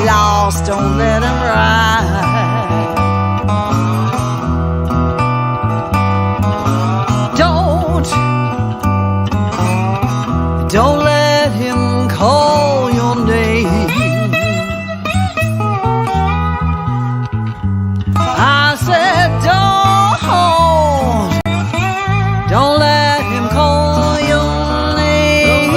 lost, don't let him ride. Don't let him call your name. I said don't let him call your name.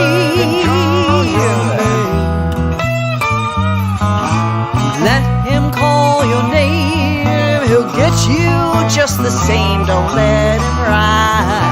Let him call your name. He'll get you just the same. Don't let him ride.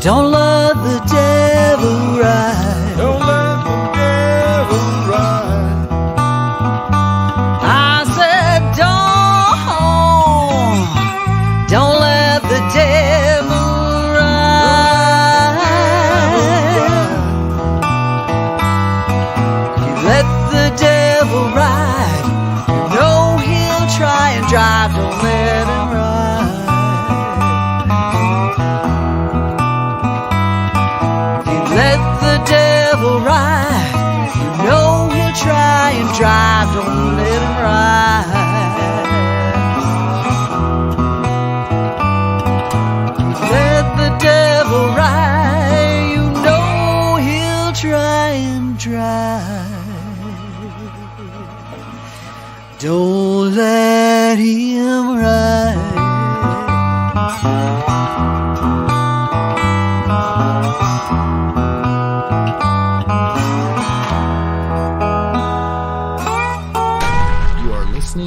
Don't let the devil ride. Don't let the devil ride. I said don't let the devil ride. You let the devil ride. You know he'll try and drive. Don't let him ride. Ride. You know he'll try and drive. Don't let him ride. Let the devil ride. You know he'll try and drive. Don't let him ride.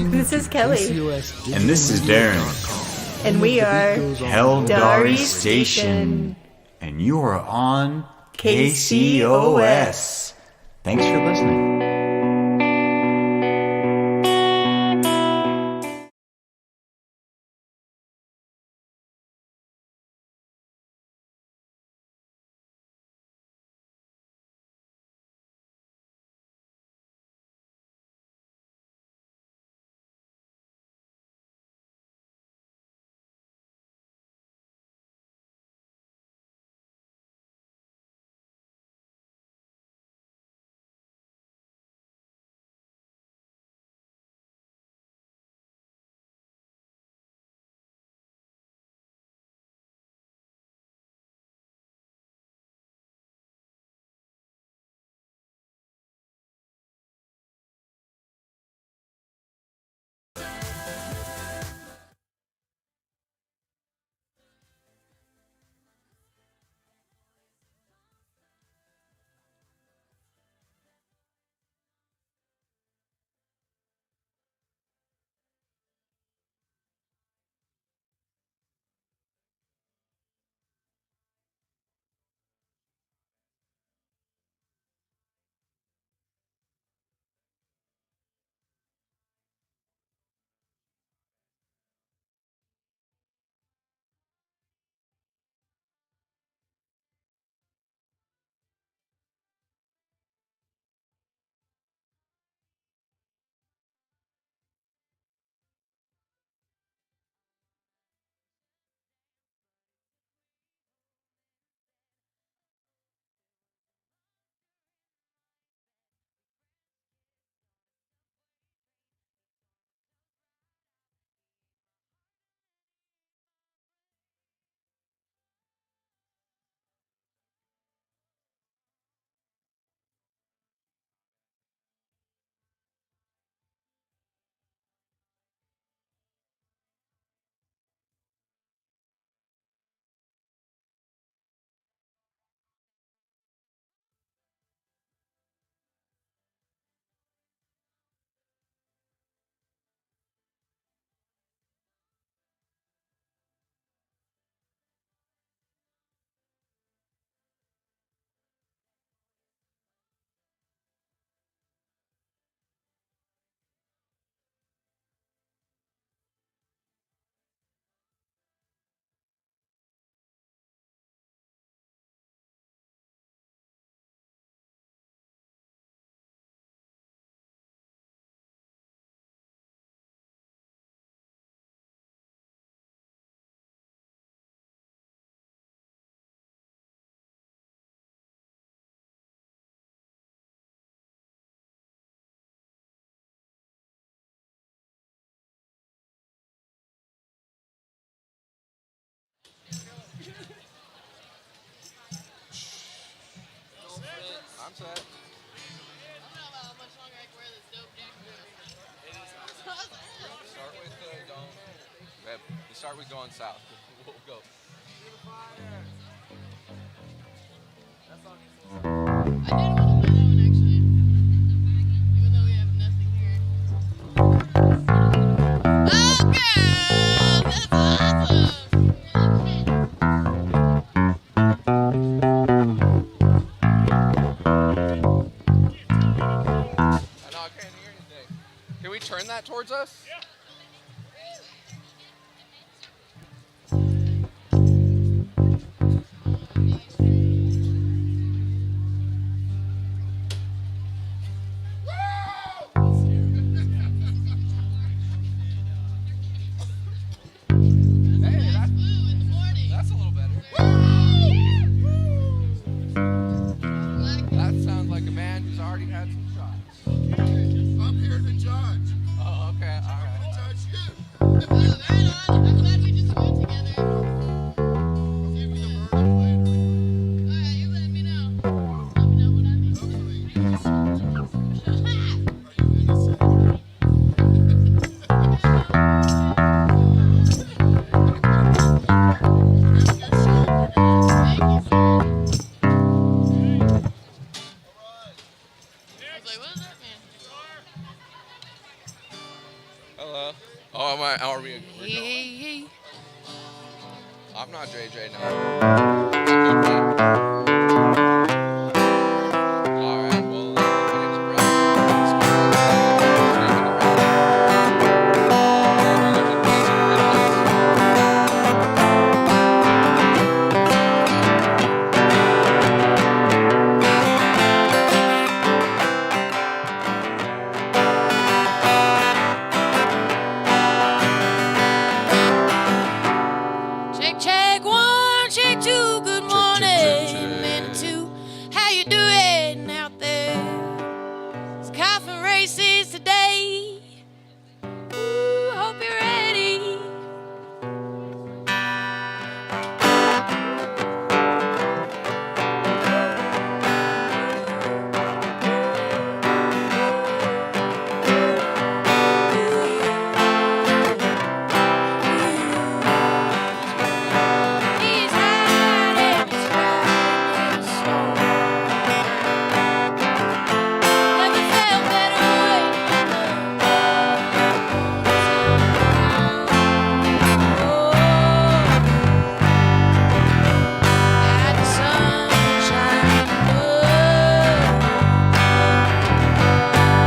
This is Kelly. And this is Darren. And we are Heldari Station. And you are on KCOS. Thanks for listening. I'm set. Start with you start with going south. We'll go. Turn that towards us? Yeah. That's a little better. That sounds like a man who's already had some shots. I'm here to judge. Oh, okay, all right. I'm gonna judge you. I'm glad we just went together. Give me the verdict later. All right, you let me know. Let me know what I need. Hopefully, you're innocent. Are you innocent? Hello. Oh, are we? Hey. I'm not JJ now. All right. Well, my name's Brett. Check 1, check 2, good morning, Manitou. How you doing out there? It's coffin races today. Ooh, hope you're ready. He's riding, he's riding in slow. Never felt better waiting got the sun shining above.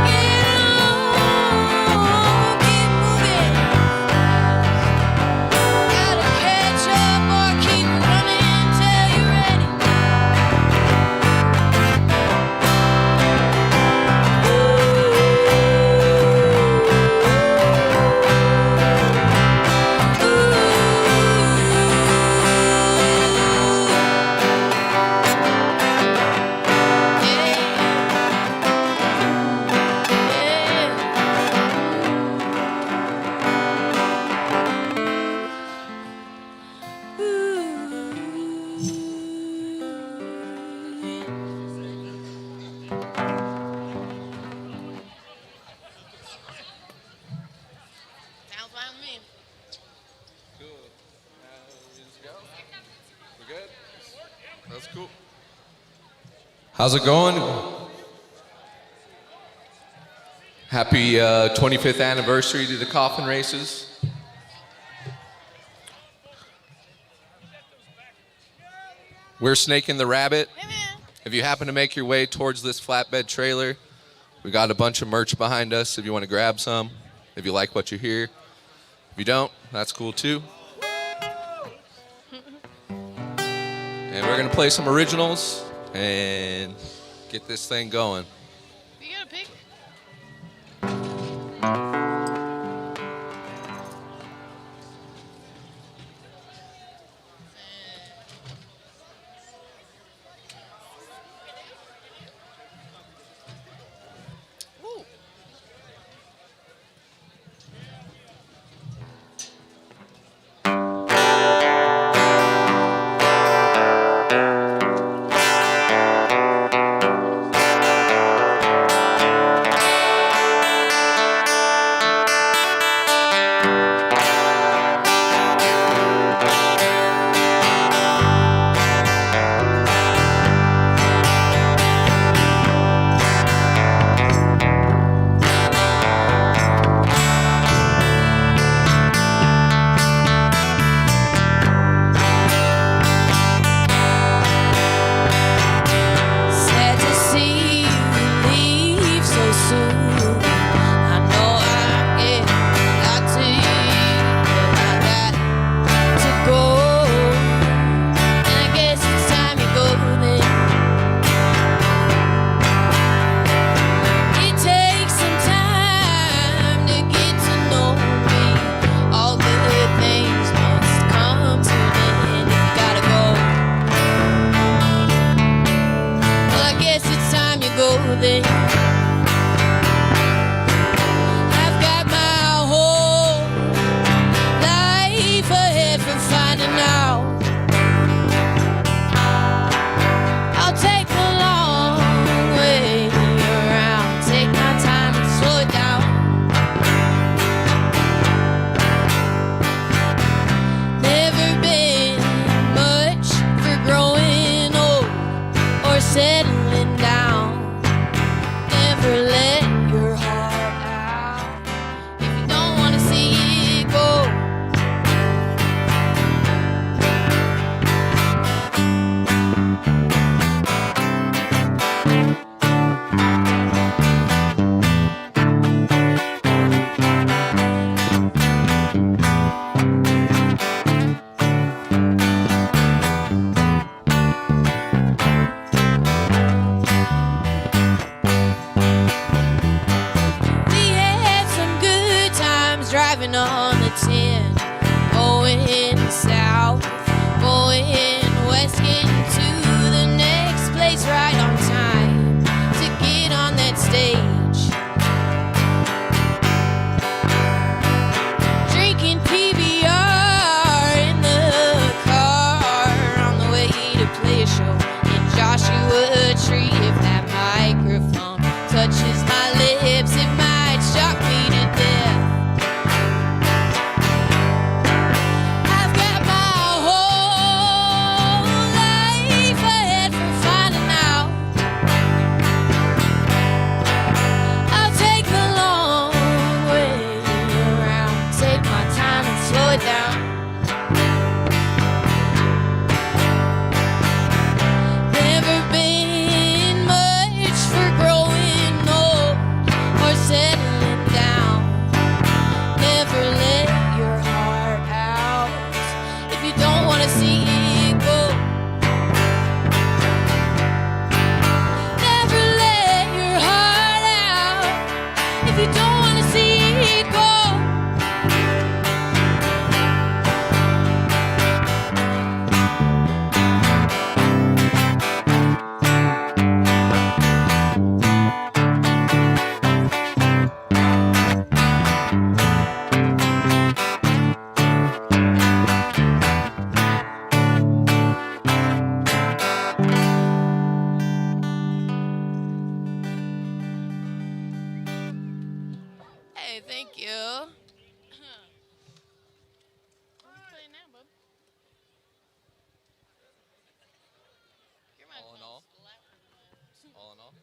Get on, keep moving fast. Gotta catch up or keep running till you're ready. Sounds fine with me. Cool. Let's go. We're good? That's cool. How's it going? Happy 25th anniversary to the coffin races. We're Snaking the Rabbit. Hey, man. If you happen to make your way towards this flatbed trailer, we got a bunch of merch behind us if you want to grab some, if you like what you hear. If you don't, that's cool too. And we're going to play some originals and get this thing going. You got a pick? Ooh. then. I've got my whole life ahead for finding out. I'll take the long way around, take my time and slow it down. Never been much for growing old or settling down. Never let your heart out if you don't want to see it go. We had some good times driving on the 10, going south, going west, getting to the next place right on time to get on that stage. Drinking PBR in the car on the way to play a show in Joshua Tree. If that microphone touches my lips, it might shock me to death. I've got my whole life ahead for finding out. I'll take the long way around, take my time and slow it down. Never been much for growing old or settling down. Never let your heart out if you don't want to see it go. Never let your heart out if you don't want to see it go. Hey, thank you. What's playing now, bub? All in all. All in all.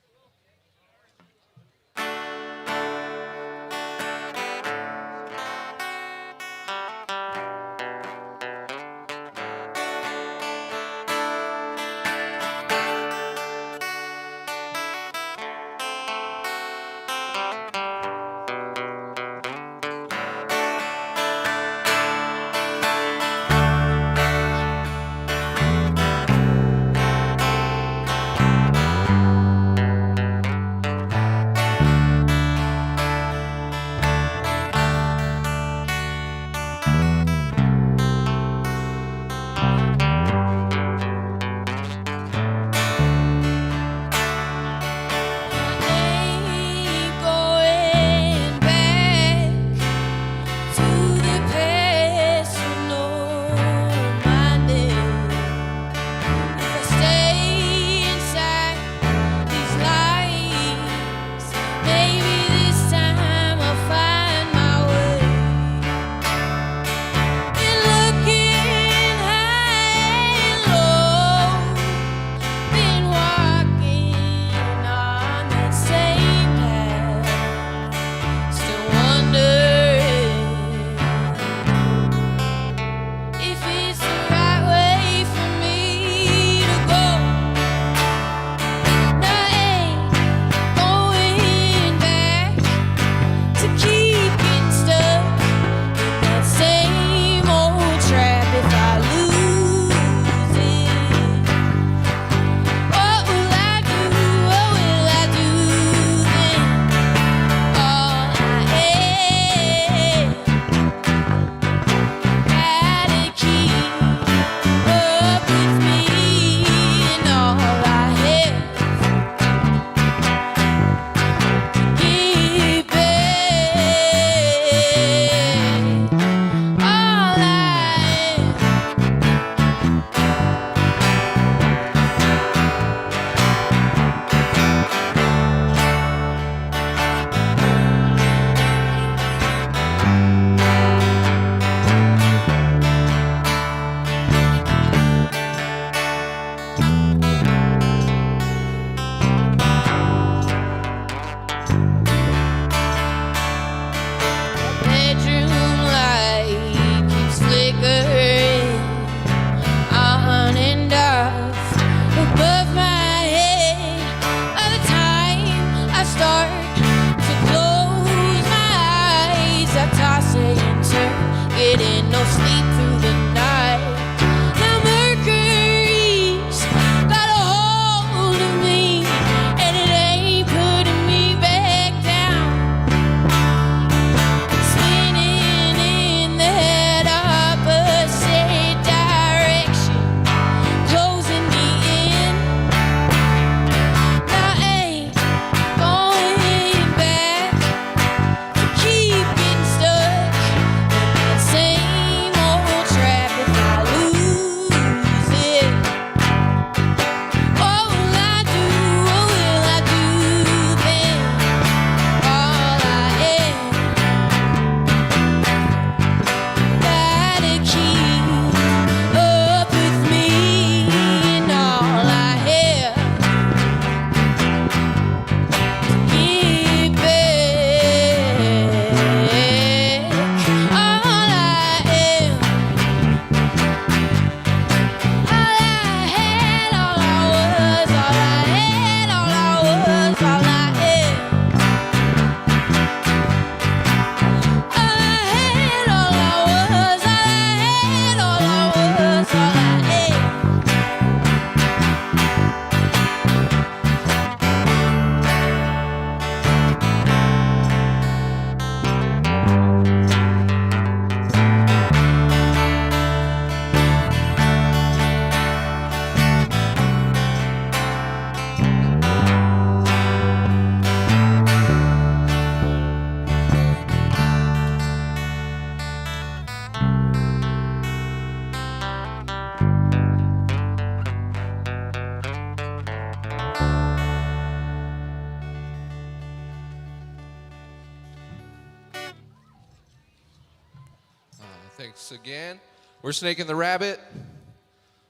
Thanks again. We're Snaking the Rabbit.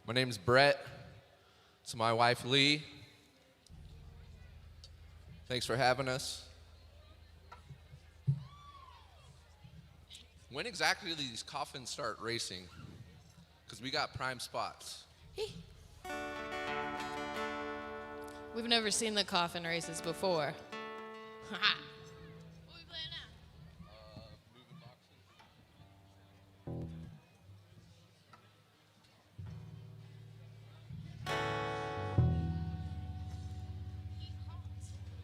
My name's Brett. It's my wife, Lee. Thanks for having us. When exactly do these coffins start racing? Because we got prime spots. We've never seen the coffin races before. Moving boxes.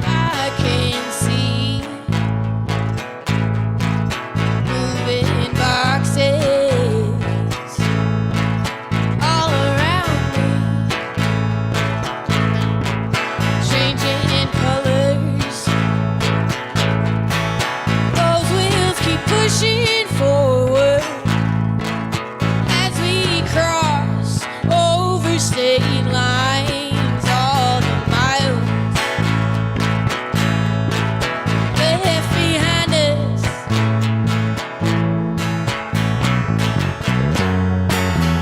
I can see moving boxes all around me, changing in colors. Those wheels keep pushing forward as we cross over state lines. All the miles left behind us.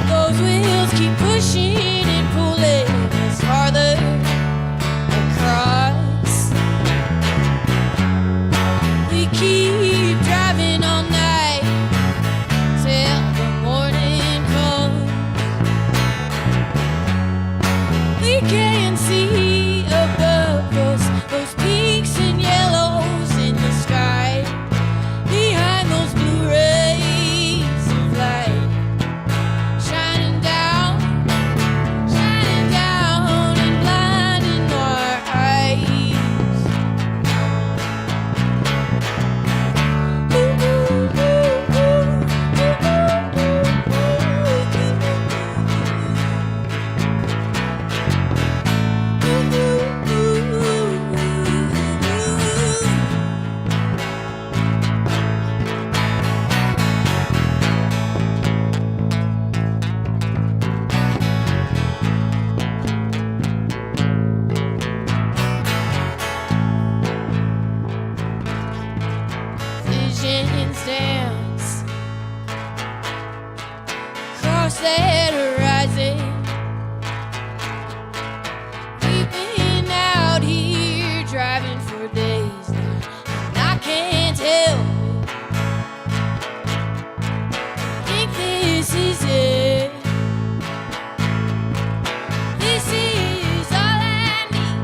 Those wheels keep pushing and pulling us farther across. We keep driving all night till the morning comes. We can see above us those peaks and yellows in the sky, behind those blue rays of light, shining down and blinding our eyes. Visions dance across that horizon. We've been out here driving for days now, and I can't help but think this is it. This is all I need.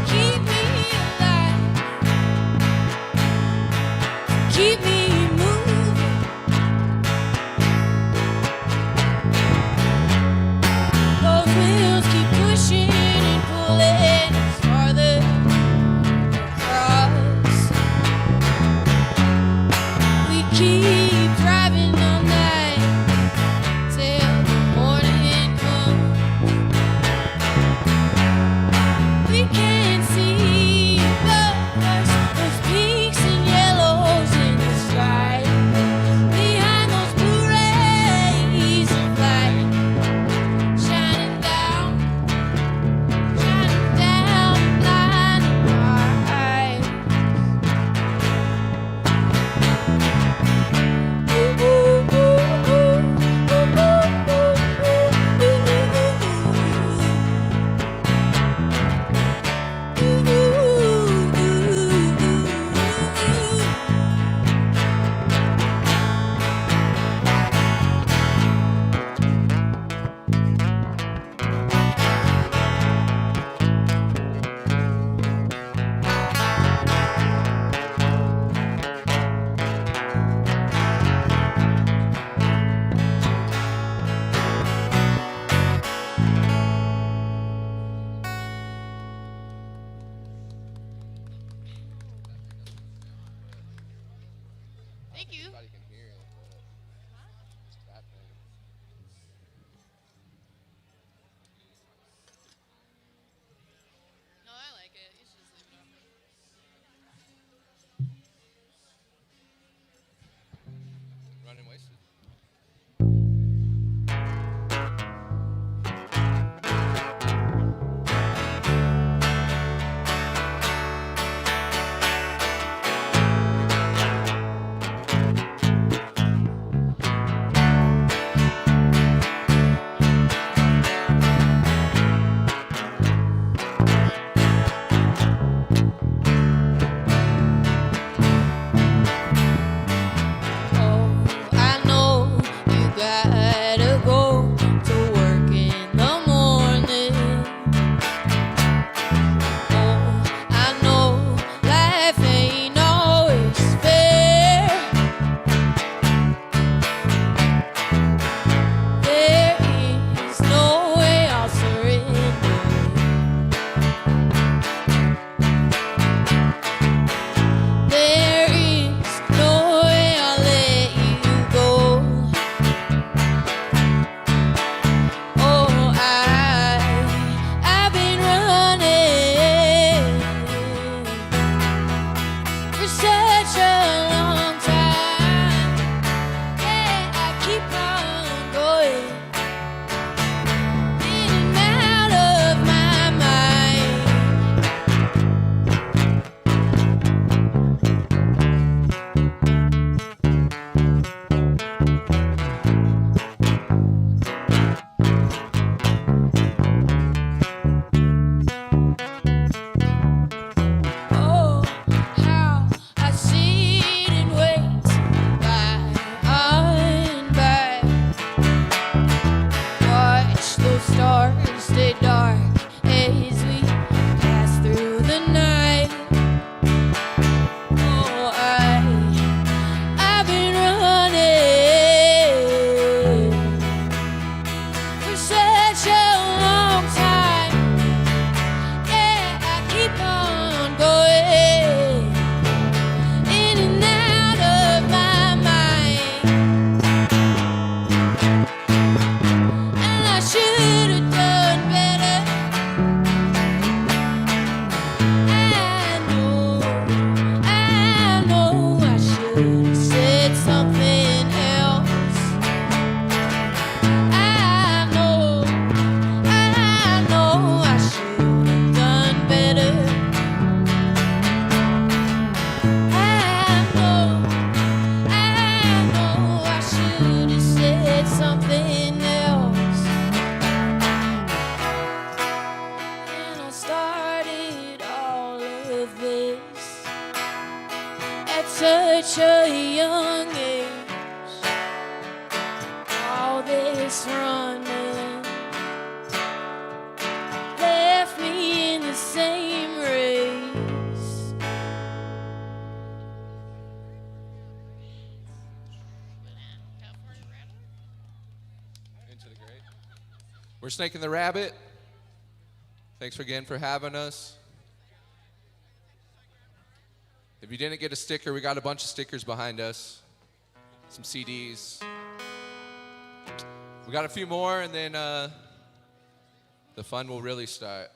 Keep me alive. Keep me moving. Those wheels keep pushing and pulling us farther across. We keep driving all night till the morning comes. We can see above us those peaks and yellows in the sky, behind those blue rays of light, shining down, blinding our eyes. Thank you. Everybody can hear it, but it's that thing. No, I like it. You should just leave it on. Running wasted. such a young age. All this running left me in the same race. Into the grade. We're Snaking the Rabbit. Thanks again for having us. If you didn't get a sticker, we got a bunch of stickers behind us. Some CDs. We got a few more, and then the fun will really start.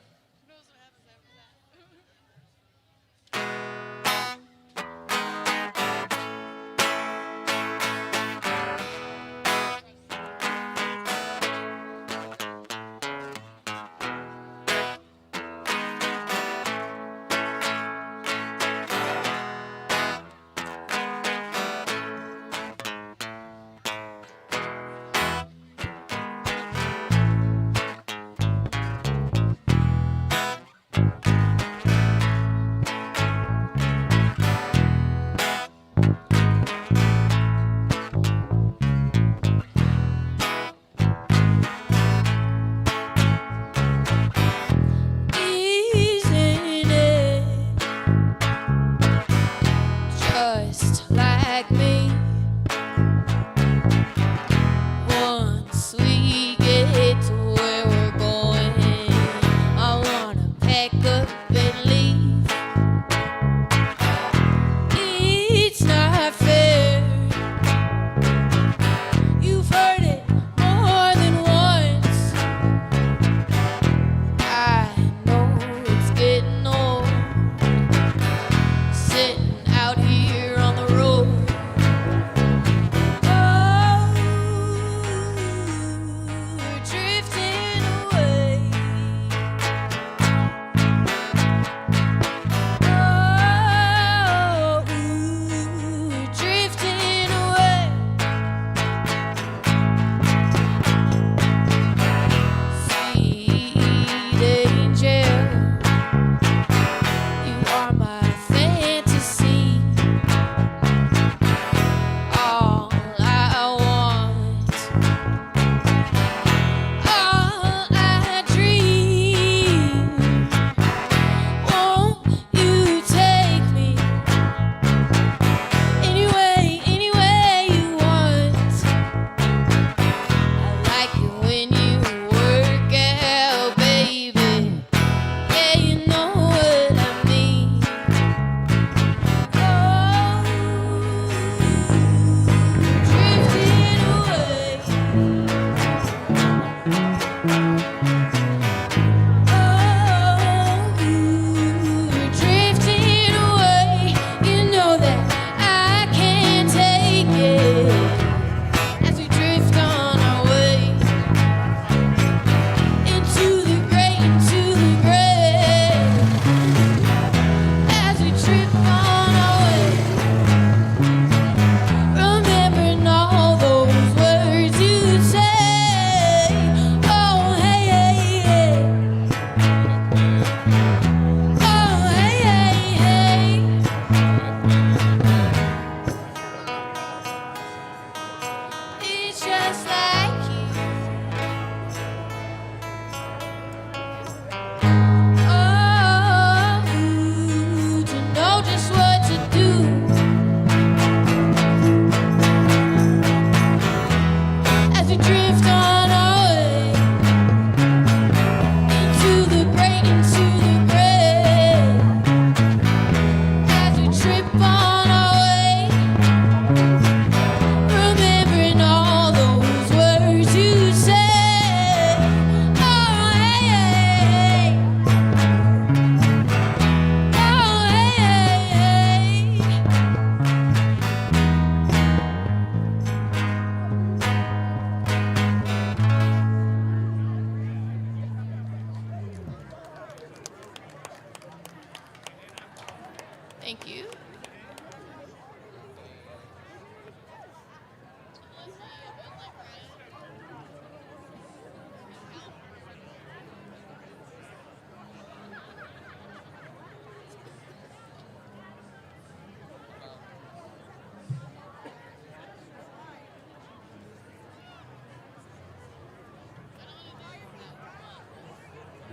It's not fair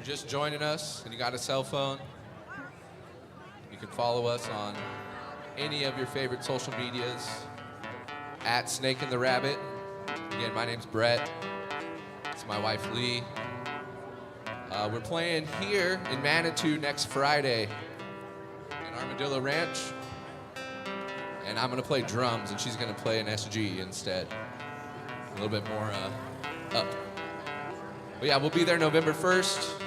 you're just joining us and you got a cell phone, you can follow us on any of your favorite social medias at Snake and the Rabbit. Again, my name's Brett. It's my wife Lee. We're playing here in Manitou next Friday in Armadillo Ranch. And I'm gonna play drums and she's gonna play an SG instead. A little bit more up. But yeah, we'll be there November 1st.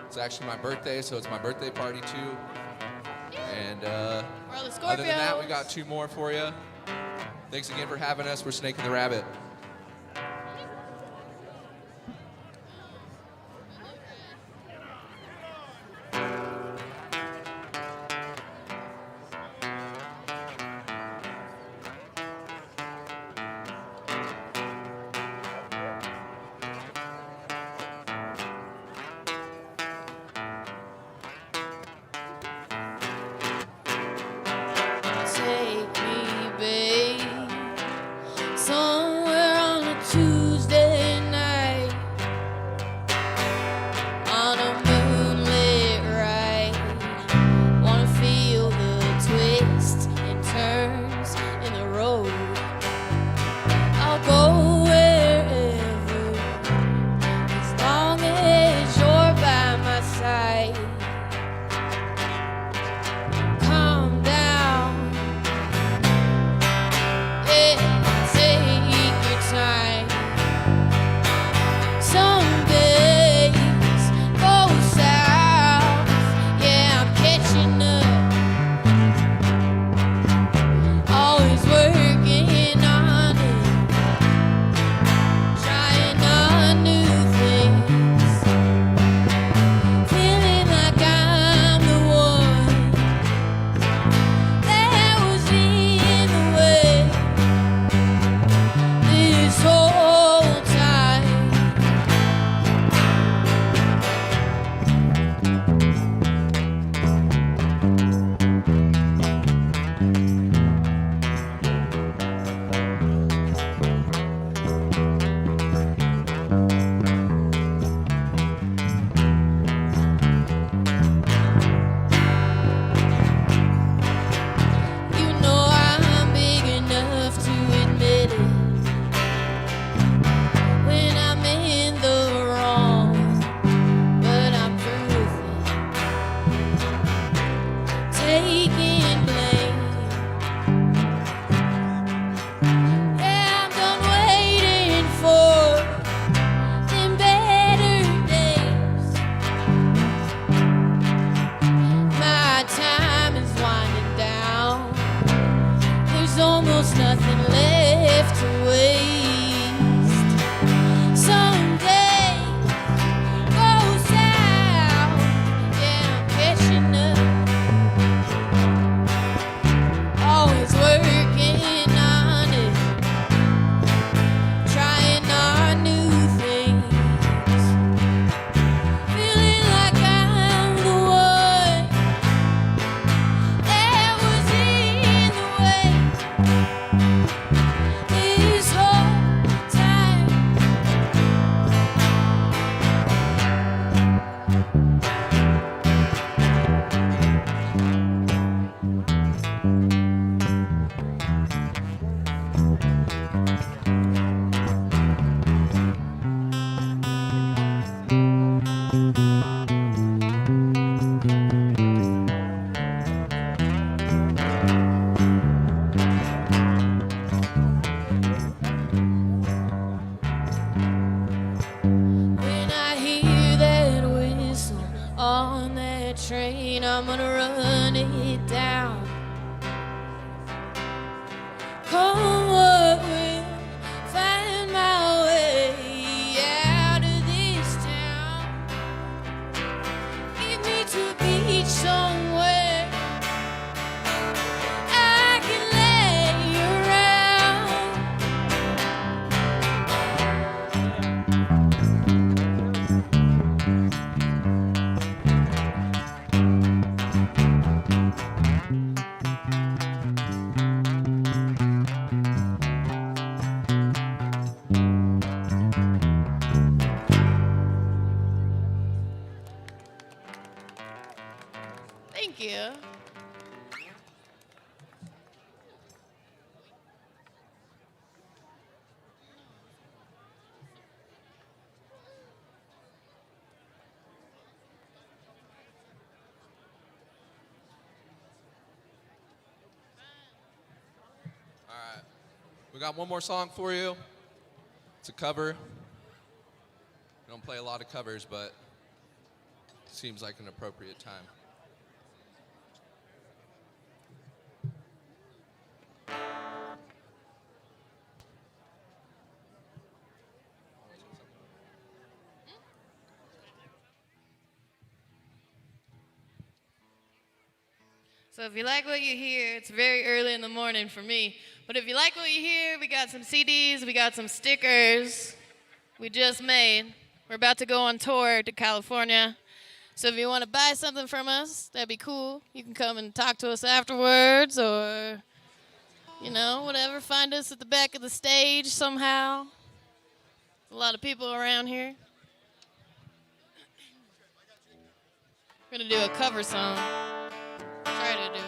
It's actually my birthday, so it's my birthday party too. And We're all the other than that, we Scorpios. got 2 more for you. Thanks again for having us. We're Snake and the Rabbit. Take me, babe, somewhere on a Tuesday night, on a moonlit ride. Wanna feel the twists and turns in the road. I'll go wherever, as long as you're by my side. Calm down. Yeah, take your time. Some days go south. Yeah, I'm catching up. Always working on it. Trying on new things. Feeling like I'm the one that was in the way this whole time. You know I'm big enough to admit it when I'm in the wrong, but I'm through with it, taking blame. Yeah, I'm done waiting for them better days. My time is winding down. There's almost nothing left to waste. Someday go south. Yeah, I'm catching up. Always working on it. Trying on new things. Feeling like I'm the one that was in the way this whole time. When I hear that whistle on that train, I'm gonna run it down. Come what will, find my way out of this town. Get me to a beach somewhere I can lay around. got one more song for you. It's a cover. We don't play a lot of covers, but it seems like an appropriate time. So if you like what you hear, it's very early in the morning for me. But if you like what you hear, we got some CDs, we got some stickers we just made. We're about to go on tour to California. So if you want to buy something from us, that'd be cool. You can come and talk to us afterwards or, you know, whatever. Find us at the back of the stage somehow. There's a lot of people around here. We're going to do a cover song. Try to do it.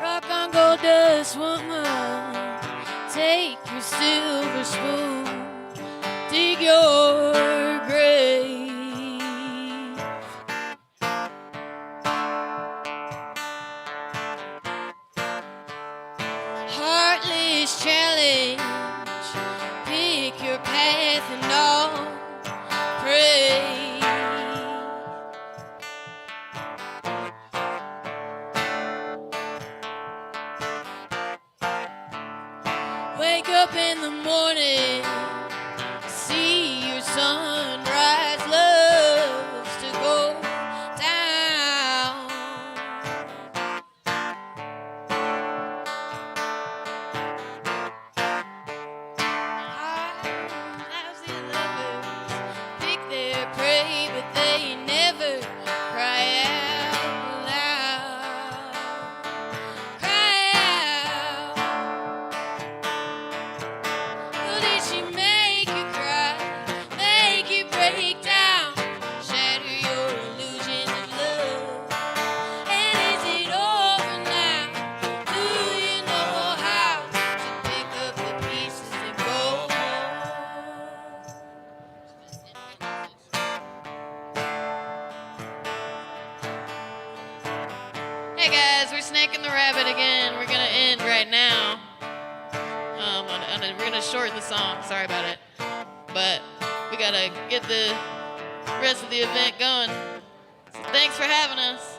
Rock on gold dust, woman. Take your silver spoon. Dig your grave. Heartless challenge. Pick your path and all pray. Wake up in the morning, see your sunrise loves to go down. Lousy lovers pick their prey, but they never cry out loud. Cry out. Who did she make you cry? Make you break down? Shatter your illusions of love. And is it over now? Do you know how to pick up the pieces and go home? Hey guys, we're snaking the rabbit again. We're gonna end right now. We're gonna shorten the song. Sorry about it, but we gotta get the rest of the event going. So thanks for having us.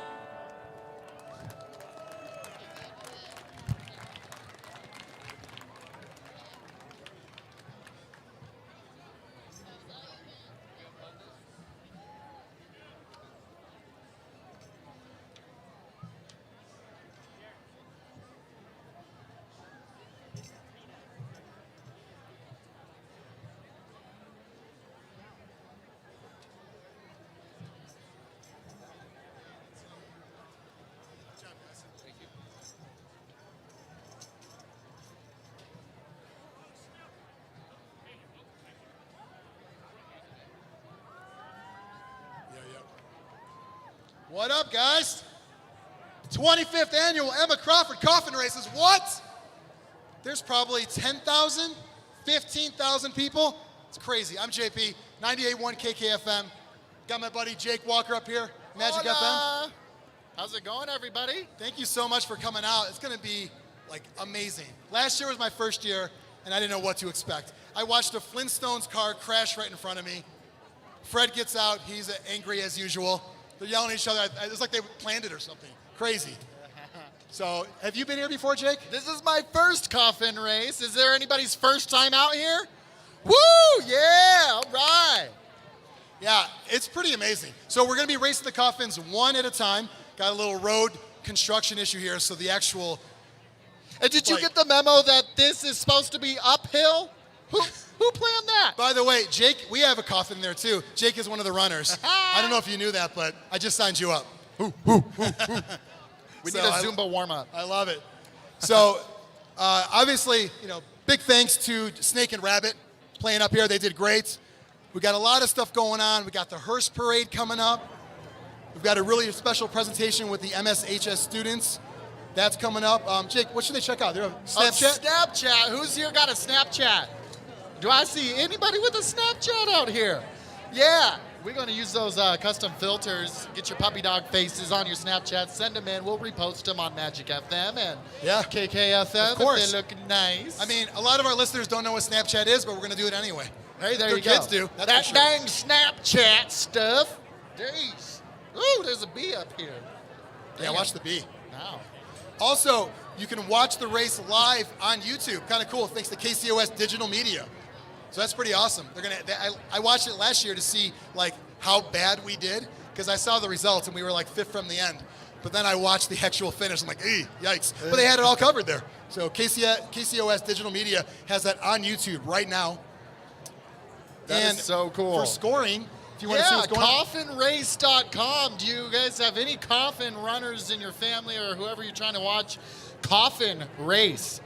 What up, guys? 25th annual Emma Crawford Coffin races. What? There's probably 10,000, 15,000 people. It's crazy. I'm JP, 98.1 KKFM. Got my buddy Jake Walker up here, Magic Hola. FM. How's it going, everybody? Thank you so much for coming out. It's gonna be like amazing. Last year was my first year, and I didn't know what to expect. I watched a Flintstones car crash right in front of me. Fred gets out, he's angry as usual. They're yelling at each other. It's like they planned it or something. Crazy. So, have you been here before, Jake? This is my first coffin race. Is there anybody's first time out here? Woo! Yeah, all right. Yeah, it's pretty amazing. So we're gonna be racing the coffins one at a time. Got a little road construction issue here, so the actual... And did you Like- get the memo that this is supposed to be uphill? Who planned that? By the way, Jake, we have a coffin there too. Jake is one of the runners. I don't know if you knew that, but I just signed you up. We So need a I- Zumba warm-up. I love it. So, obviously, you know, big thanks to Snake and Rabbit playing up here. They did great. We got a lot of stuff going on. We got the hearse parade coming up. We've got a really special presentation with the MSHS students. That's coming up. Jake, what should they check out? They're on Snapchat? Snapchat. Who's here got a Snapchat? Do I see anybody with a Snapchat out here? Yeah. We're going to use those custom filters. Get your puppy dog faces on your Snapchat. Send them in. We'll repost them on Magic FM and KKFM. Of course. If they look nice. I mean, a lot of our listeners don't know what Snapchat is, but we're going to do it anyway. Hey, there Their you go. kids do. That's That for sure. dang Snapchat stuff. Jeez. Ooh, there's a bee up here. Yeah, Damn. watch the bee. Wow. Also, you can watch the race live on YouTube. Kind of cool, thanks to KCOS Digital Media. So that's pretty awesome. I watched it last year to see like how bad we did because I saw the results and we were like 5th from the end. But then I watched the actual finish. I'm like, yikes! But they had it all covered there. So KCOS Digital Media has that on YouTube right now. That is so cool. For scoring, if you want to see what's going on. coffinrace.com. Do you guys have any coffin runners in your family or whoever you're trying to watch? Coffinrace.com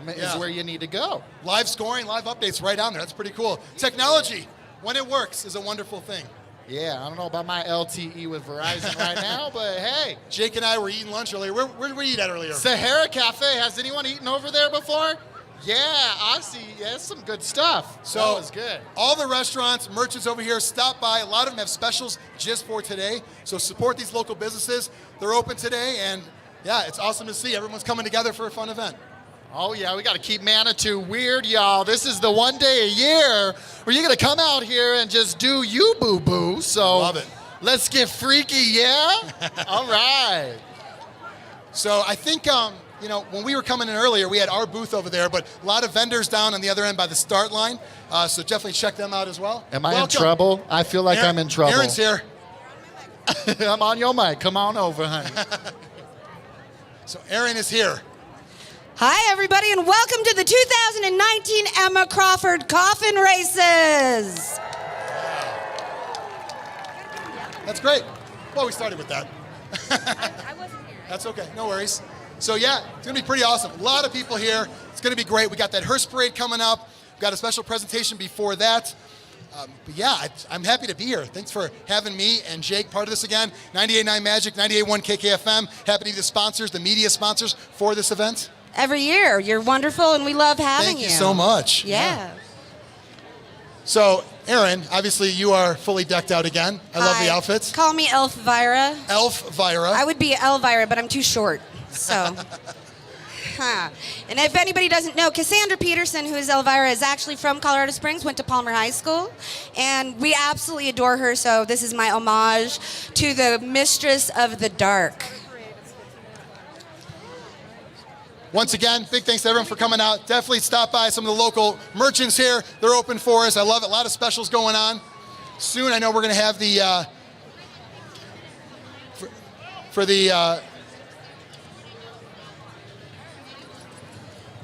is where you need to go. Live scoring, live updates right on there. That's pretty cool. Technology, when it works, is a wonderful thing. Yeah, I don't know about my LTE with Verizon right now, but hey. Jake and I were eating lunch earlier. Where did we eat at earlier? Sahara Cafe. Has anyone eaten over there before? Yeah, I see. Yeah, that's some good stuff. So that was good. All the restaurants, merchants over here, stop by. A lot of them have specials just for today. So support these local businesses. They're open today, and yeah, it's awesome to see everyone's coming together for a fun event. Oh, yeah, we got to keep Manitou weird, y'all. This is the one day a year where you're going to come out here and just do you, boo-boo. So love it. Let's get freaky, yeah? All right. So I think, when we were coming in earlier, we had our booth over there, but a lot of vendors down on the other end by the start line. So definitely check them out as well. Am I in trouble? I feel like I'm in trouble. Aaron's here. I'm on your mic. Come on over, honey. So Aaron is here. Hi, everybody, and welcome to the 2019 Emma Crawford Coffin Races. That's great. Well, we started with that. I wasn't here. That's okay. No worries. So, yeah, it's going to be pretty awesome. A lot of people here. It's going to be great. We got that hearse parade coming up. We've got a special presentation before that. But, yeah, I'm happy to be here. Thanks for having me and Jake part of this again. 98.9 Magic, 98.1 KKFM. Happy to be the sponsors, the media sponsors for this event. Every year. You're wonderful, and we love having you. Thank you so much. Yeah. So, Aaron, obviously you are fully decked out again. I love the outfits. Call me Elvira. Elvira. I would be Elvira, but I'm too short. So. And if anybody doesn't know, Cassandra Peterson, who is Elvira, is actually from Colorado Springs, went to Palmer High School, and we absolutely adore her, so this is my homage to the Mistress of the Dark. Once again, big thanks to everyone for coming out. Definitely stop by some of the local merchants here. They're open for us. I love it. A lot of specials going on. Soon, I know we're going to have the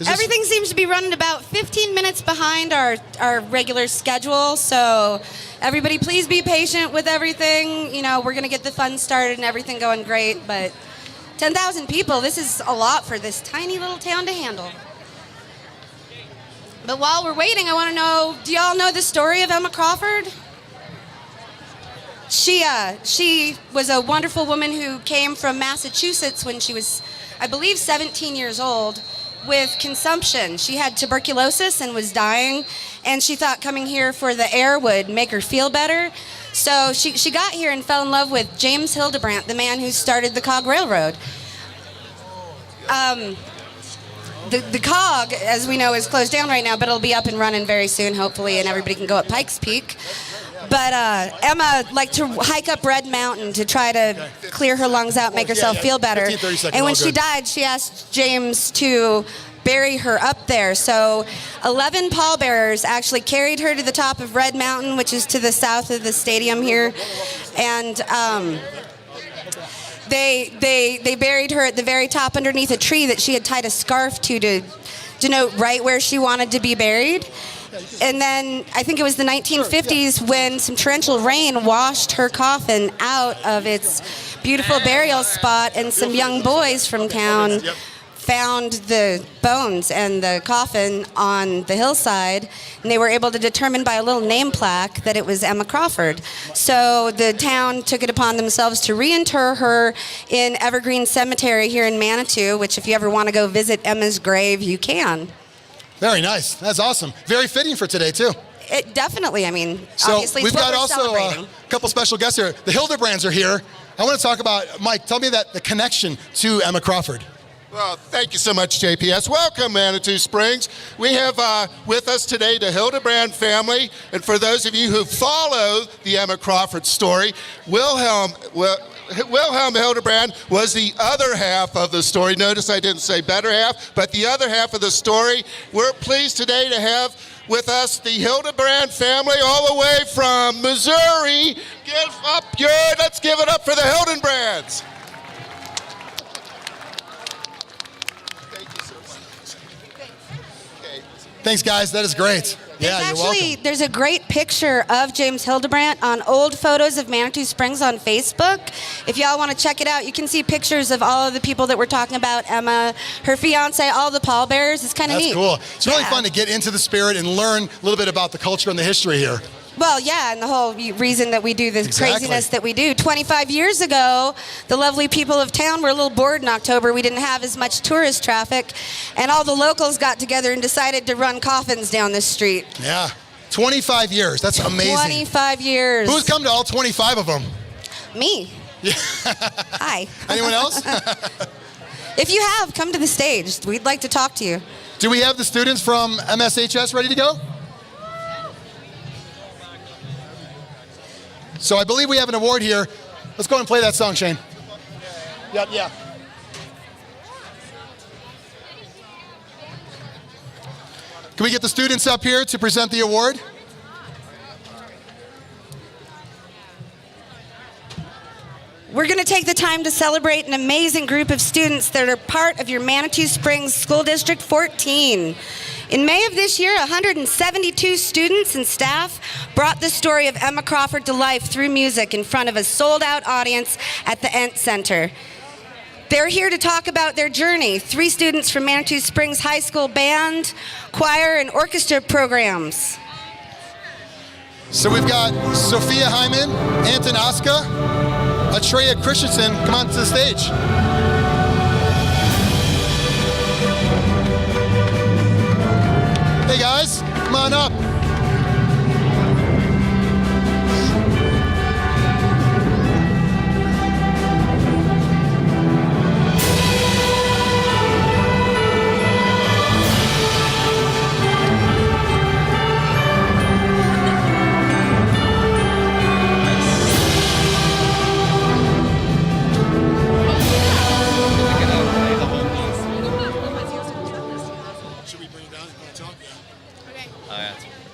Everything seems to be running about 15 minutes behind our regular schedule, so everybody please be patient with everything. You know, we're going to get the fun started and everything going great, but 10,000 people, this is a lot for this tiny little town to handle. But while we're waiting, I want to know, do y'all know the story of Emma Crawford? She was a wonderful woman who came from Massachusetts when she was, I believe, 17 years old with consumption. She had tuberculosis and was dying, and she thought coming here for the air would make her feel better. So she got here and fell in love with James Hildebrandt, the man who started the Cog Railroad. The Cog, as we know, is closed down right now, but it'll be up and running very soon, hopefully, and everybody can go up Pikes Peak. But Emma liked to hike up Red Mountain to try to clear her lungs out, make herself feel better. 15, 30 seconds, and when all she good. died, she asked James to bury her up there. So 11 pallbearers actually carried her to the top of Red Mountain, which is to the south of the stadium here. And they buried her at the very top underneath a tree that she had tied a scarf to denote right where she wanted to be buried. And then I think it was the 1950s when some torrential rain washed her coffin out of its beautiful burial spot, and some young boys from town found the bones and the coffin on the hillside, and they were able to determine by a little name plaque that it was Emma Crawford. So the town took it upon themselves to reinter her in Evergreen Cemetery here in Manitou, which if you ever want to go visit Emma's grave, you can. Very nice. That's awesome. Very fitting for today, too. It definitely, I mean, So obviously we've it's what got we're also celebrating. a couple special guests here. The Hildebrands are here. I want to talk about, Mike, tell me that the connection to Emma Crawford. Well, thank you so much, JPS. Welcome, Manitou Springs. We have with us today the Hildebrand family, and for those of you who follow the Emma Crawford story, Wilhelm Hildebrand was the other half of the story. Notice I didn't say better half, but the other half of the story. We're pleased today to have with us the Hildebrand family all the way from Missouri. Let's give it up for the Hildebrands. Thanks, guys. That is great. Yeah, you're welcome. There's a great picture of James Hildebrandt on old photos of Manitou Springs on Facebook. If y'all want to check it out, you can see pictures of all of the people that we're talking about. Emma, her fiance, all the pallbearers. It's kind of neat. That's cool. It's really fun to get into the spirit and learn a little bit about the culture and the history here. Well, yeah, and the whole reason that we do this craziness that we do. 25 years ago, the lovely people of town were a little bored in October. We didn't have as much tourist traffic, and all the locals got together and decided to run coffins down this street. Yeah, 25 years. That's amazing. 25 years. Who's come to all 25 of them? Me. Yeah. Hi. Anyone else? If you have, come to the stage. We'd like to talk to you. Do we have the students from MSHS ready to go? So I believe we have an award here. Let's go and play that song, Shane. Yeah. Can we get the students up here to present the award? We're going to take the time to celebrate an amazing group of students that are part of your Manitou Springs School District 14. In May of this year, 172 students and staff brought the story of Emma Crawford to life through music in front of a sold-out audience at the Ent Center. They're here to talk about their journey. 3 students from Manitou Springs High School band, choir, and orchestra programs. So we've got Sophia Hyman, Anton Aska, Atreya Christensen. Come on to the stage. Hey guys, come on up.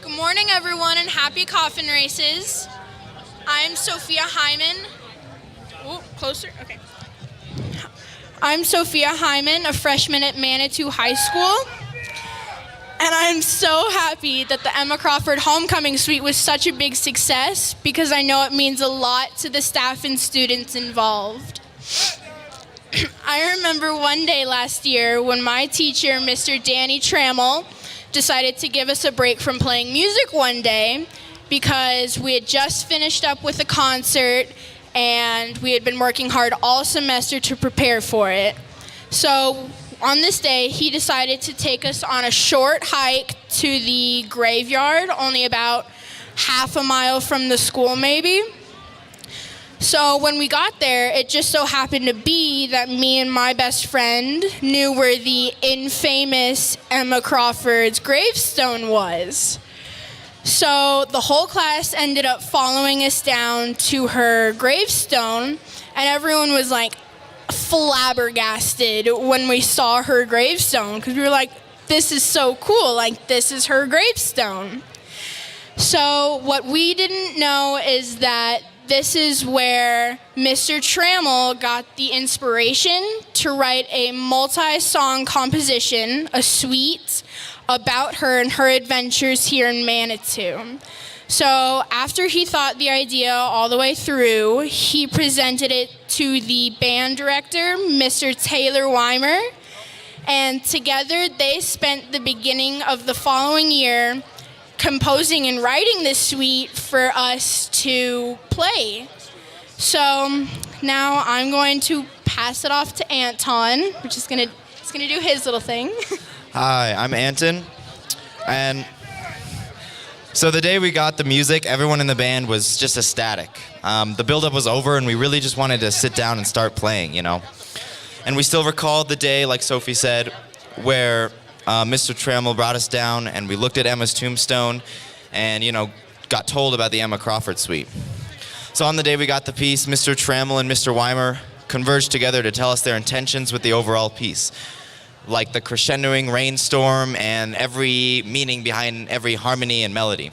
Good morning, everyone, and happy coffin races. I'm Sophia Hyman. Oh, closer? Okay. I'm Sophia Hyman, a freshman at Manitou High School. And I'm so happy that the Emma Crawford Homecoming Suite was such a big success because I know it means a lot to the staff and students involved. I remember one day last year when my teacher, Mr. Danny Trammell, decided to give us a break from playing music one day because we had just finished up with a concert and we had been working hard all semester to prepare for it. So on this day, he decided to take us on a short hike to the graveyard, only about half a mile from the school maybe. So when we got there, it just so happened to be that me and my best friend knew where the infamous Emma Crawford's gravestone was. So the whole class ended up following us down to her gravestone, and everyone was like flabbergasted when we saw her gravestone because we were like, this is so cool, like this is her gravestone. So what we didn't know is that this is where Mr. Trammell got the inspiration to write a multi-song composition, a suite, about her and her adventures here in Manitou. So after he thought the idea all the way through, he presented it to the band director, Mr. Taylor Weimer, And together they spent the beginning of the following year composing and writing this suite for us to play. So now I'm going to pass it off to Anton, which is gonna do his little thing. Hi, I'm Anton, and so the day we got the music, everyone in the band was just ecstatic. The build-up was over, and we really just wanted to sit down and start playing, you know. And we still recalled the day, like Sophie said, where Mr. Trammell brought us down, and we looked at Emma's tombstone, and, you know, got told about the Emma Crawford suite. So on the day we got the piece, Mr. Trammell and Mr. Weimer converged together to tell us their intentions with the overall piece, like the crescendoing rainstorm and every meaning behind every harmony and melody.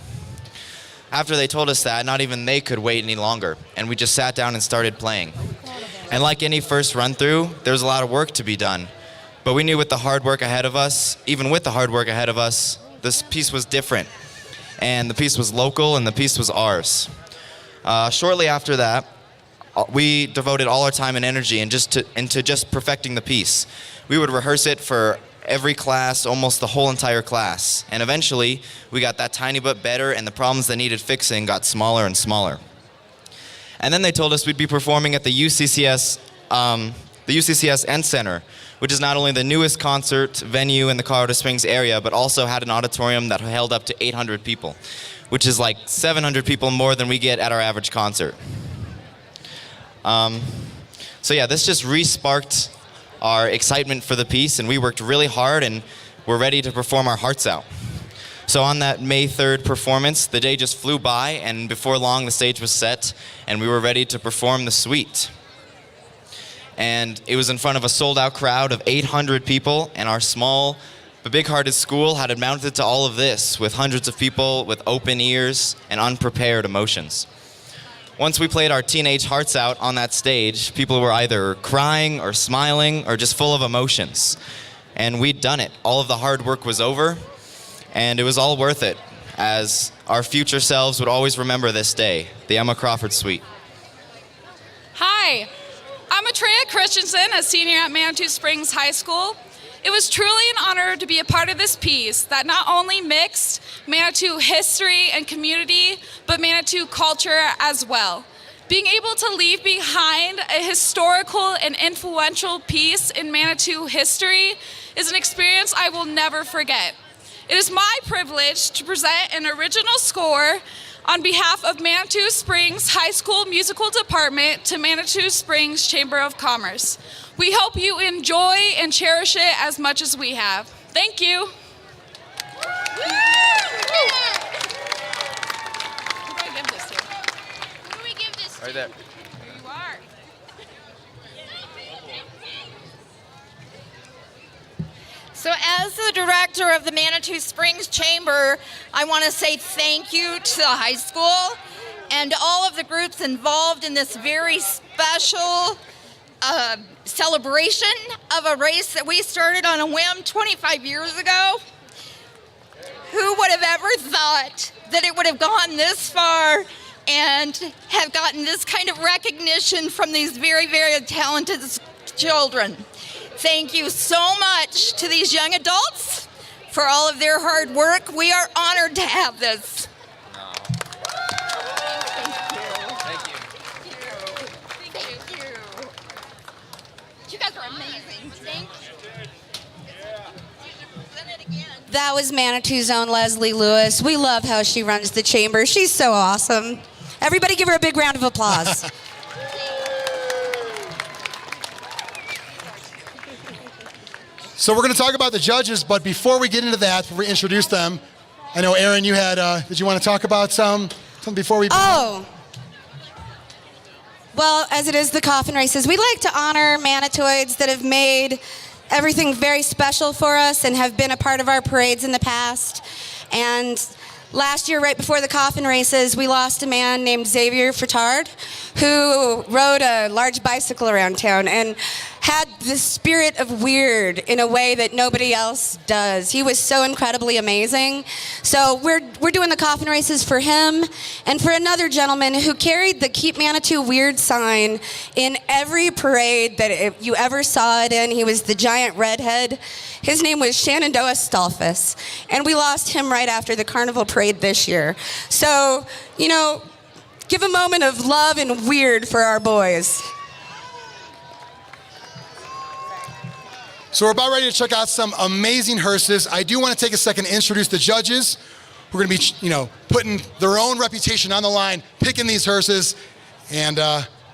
After they told us that, not even they could wait any longer, and we just sat down and started playing. And like any first run-through, there was a lot of work to be done. But we knew with the hard work ahead of us, even with the hard work ahead of us, this piece was different. And the piece was local, and the piece was ours. Shortly after that, we devoted all our time and energy into just perfecting the piece. We would rehearse it for every class, almost the whole entire class. And eventually, we got that tiny bit better, and the problems that needed fixing got smaller and smaller. And then they told us we'd be performing at the UCCS End Center, which is not only the newest concert venue in the Colorado Springs area, but also had an auditorium that held up to 800 people, which is like 700 people more than we get at our average concert. So yeah, this just re-sparked our excitement for the piece, and we worked really hard, and we're ready to perform our hearts out. So on that May 3rd performance, the day just flew by, and before long the stage was set, and we were ready to perform the suite. And it was in front of a sold-out crowd of 800 people, and our small but big-hearted school had amounted to all of this, with hundreds of people with open ears and unprepared emotions. Once we played our teenage hearts out on that stage, people were either crying or smiling or just full of emotions. And we'd done it. All of the hard work was over, and it was all worth it, as our future selves would always remember this day, the Emma Crawford Suite. Hi, I'm Atreya Christensen, a senior at Manitou Springs High School. It was truly an honor to be a part of this piece that not only mixed Manitou history and community, but Manitou culture as well. Being able to leave behind a historical and influential piece in Manitou history is an experience I will never forget. It is my privilege to present an original score on behalf of Manitou Springs High School Musical Department to Manitou Springs Chamber of Commerce. We hope you enjoy and cherish it as much as we have. Thank you. Right there. You are. So as the director of the Manitou Springs Chamber, I want to say thank you to the high school and all of the groups involved in this very special celebration of a race that we started on a whim 25 years ago. Who would have ever thought that it would have gone this far and have gotten this kind of recognition from these very, very talented children? Thank you so much to these young adults for all of their hard work. We are honored to have this. You guys are amazing. Thank you. That was Manitou's own Leslie Lewis. We love how she runs the chamber. She's so awesome. Everybody give her a big round of applause. So we're going to talk about the judges, but before we get into that, before we introduce them, I know, Aaron, you had, did you want to talk about something before we... Oh. Well, as it is the coffin races, we like to honor Manitoids that have made everything very special for us and have been a part of our parades in the past. And last year, right before the coffin races, we lost a man named Xavier Fritard who rode a large bicycle around town. And had the spirit of weird in a way that nobody else does. He was so incredibly amazing. So we're doing the coffin races for him and for another gentleman who carried the Keep Manitou Weird sign in every parade that you ever saw it in. He was the giant redhead. His name was Shenandoah Stolfus, and we lost him right after the carnival parade this year. So, you know, give a moment of love and weird for our boys. So we're about ready to check out some amazing hearses. I do want to take a second to introduce the judges. We're going to be, putting their own reputation on the line, picking these hearses, and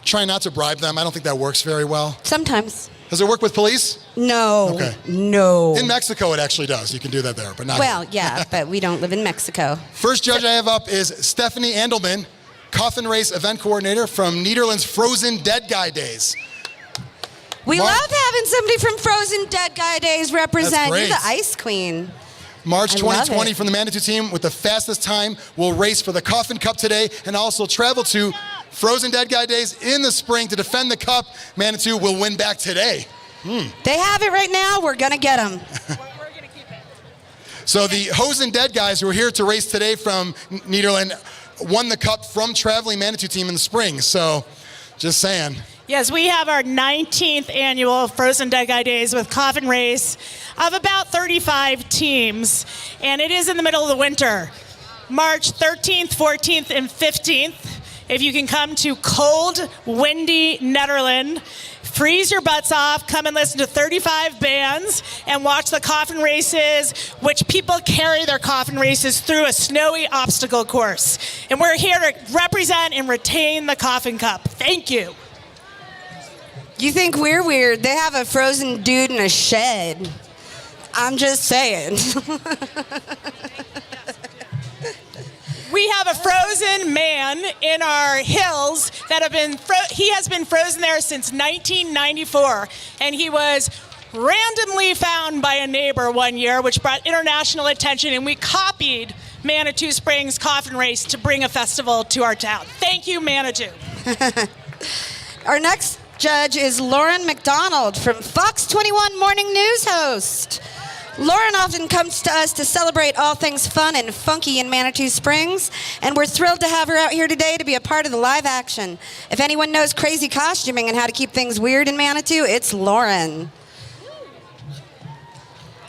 trying not to bribe them. I don't think that works very well. Sometimes. Does it work with police? No. Okay. No. In Mexico, it actually does. You can do that there, but not Well, here. yeah, but we don't live in Mexico. First judge I have up is Stephanie Andelman, coffin race event coordinator from Nederland's Frozen Dead Guy Days. We love having somebody from Frozen Dead Guy Days represent. That's great. You're the ice queen. March I love 2020 it. from the Manitou team with the fastest time will race for the Coffin Cup today and also travel to Frozen Dead Guy Days in the spring to defend the cup. Manitou will win back today. They have it right now. We're going to get them. So the Hosen Dead guys who are here to race today from Nederland won the cup from traveling Manitou team in the spring. So just saying. Yes, we have our 19th annual Frozen Dead Guy Days with coffin race of about 35 teams, and it is in the middle of the winter. March 13th, 14th, and 15th. If you can come to cold, windy Nederland, freeze your butts off, come and listen to 35 bands, and watch the coffin races, which people carry their coffin races through a snowy obstacle course. And we're here to represent and retain the Coffin Cup. Thank you. You think we're weird? They have a frozen dude in a shed. I'm just saying. We have a frozen man in our hills that have been, he has been frozen there since 1994, and he was randomly found by a neighbor one year, which brought international attention, and we copied Manitou Springs Coffin Race to bring a festival to our town. Thank you, Manitou. Our next judge is Lauren McDonald from Fox 21 Morning News host. Lauren often comes to us to celebrate all things fun and funky in Manitou Springs, and we're thrilled to have her out here today to be a part of the live action. If anyone knows crazy costuming and how to keep things weird in Manitou, it's Lauren.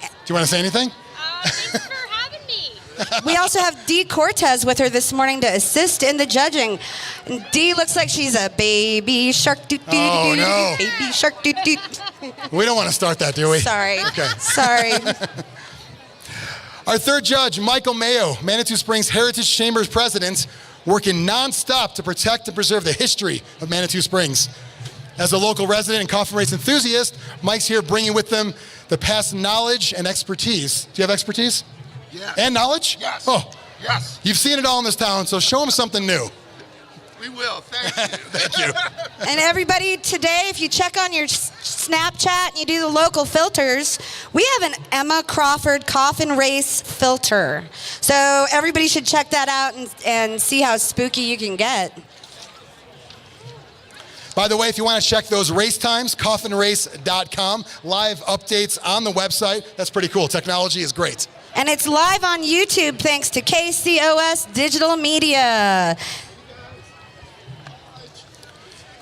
Do you want to say anything? Thanks for having me. We also have Dee Cortez with her this morning to assist in the judging. And Dee looks like she's a baby shark. Oh, no. Baby shark. We don't want to start that, do we? Sorry. Okay. Sorry. Our third judge, Michael Mayo, Manitou Springs Heritage Chamber's president, working nonstop to protect and preserve the history of Manitou Springs. As a local resident and coffin race enthusiast, Mike's here bringing with them the past knowledge and expertise. Do you have expertise? Yes. And knowledge? Yes. Oh, Yes. you've seen it all in this town, so show them something new. We will. Thank you. Thank you. And everybody, today, if you check on your Snapchat and you do the local filters, we have an Emma Crawford Coffin Race filter. So everybody should check that out and see how spooky you can get. By the way, if you want to check those race times, coffinrace.com, live updates on the website. That's pretty cool. Technology is great. And it's live on YouTube thanks to KCOS Digital Media.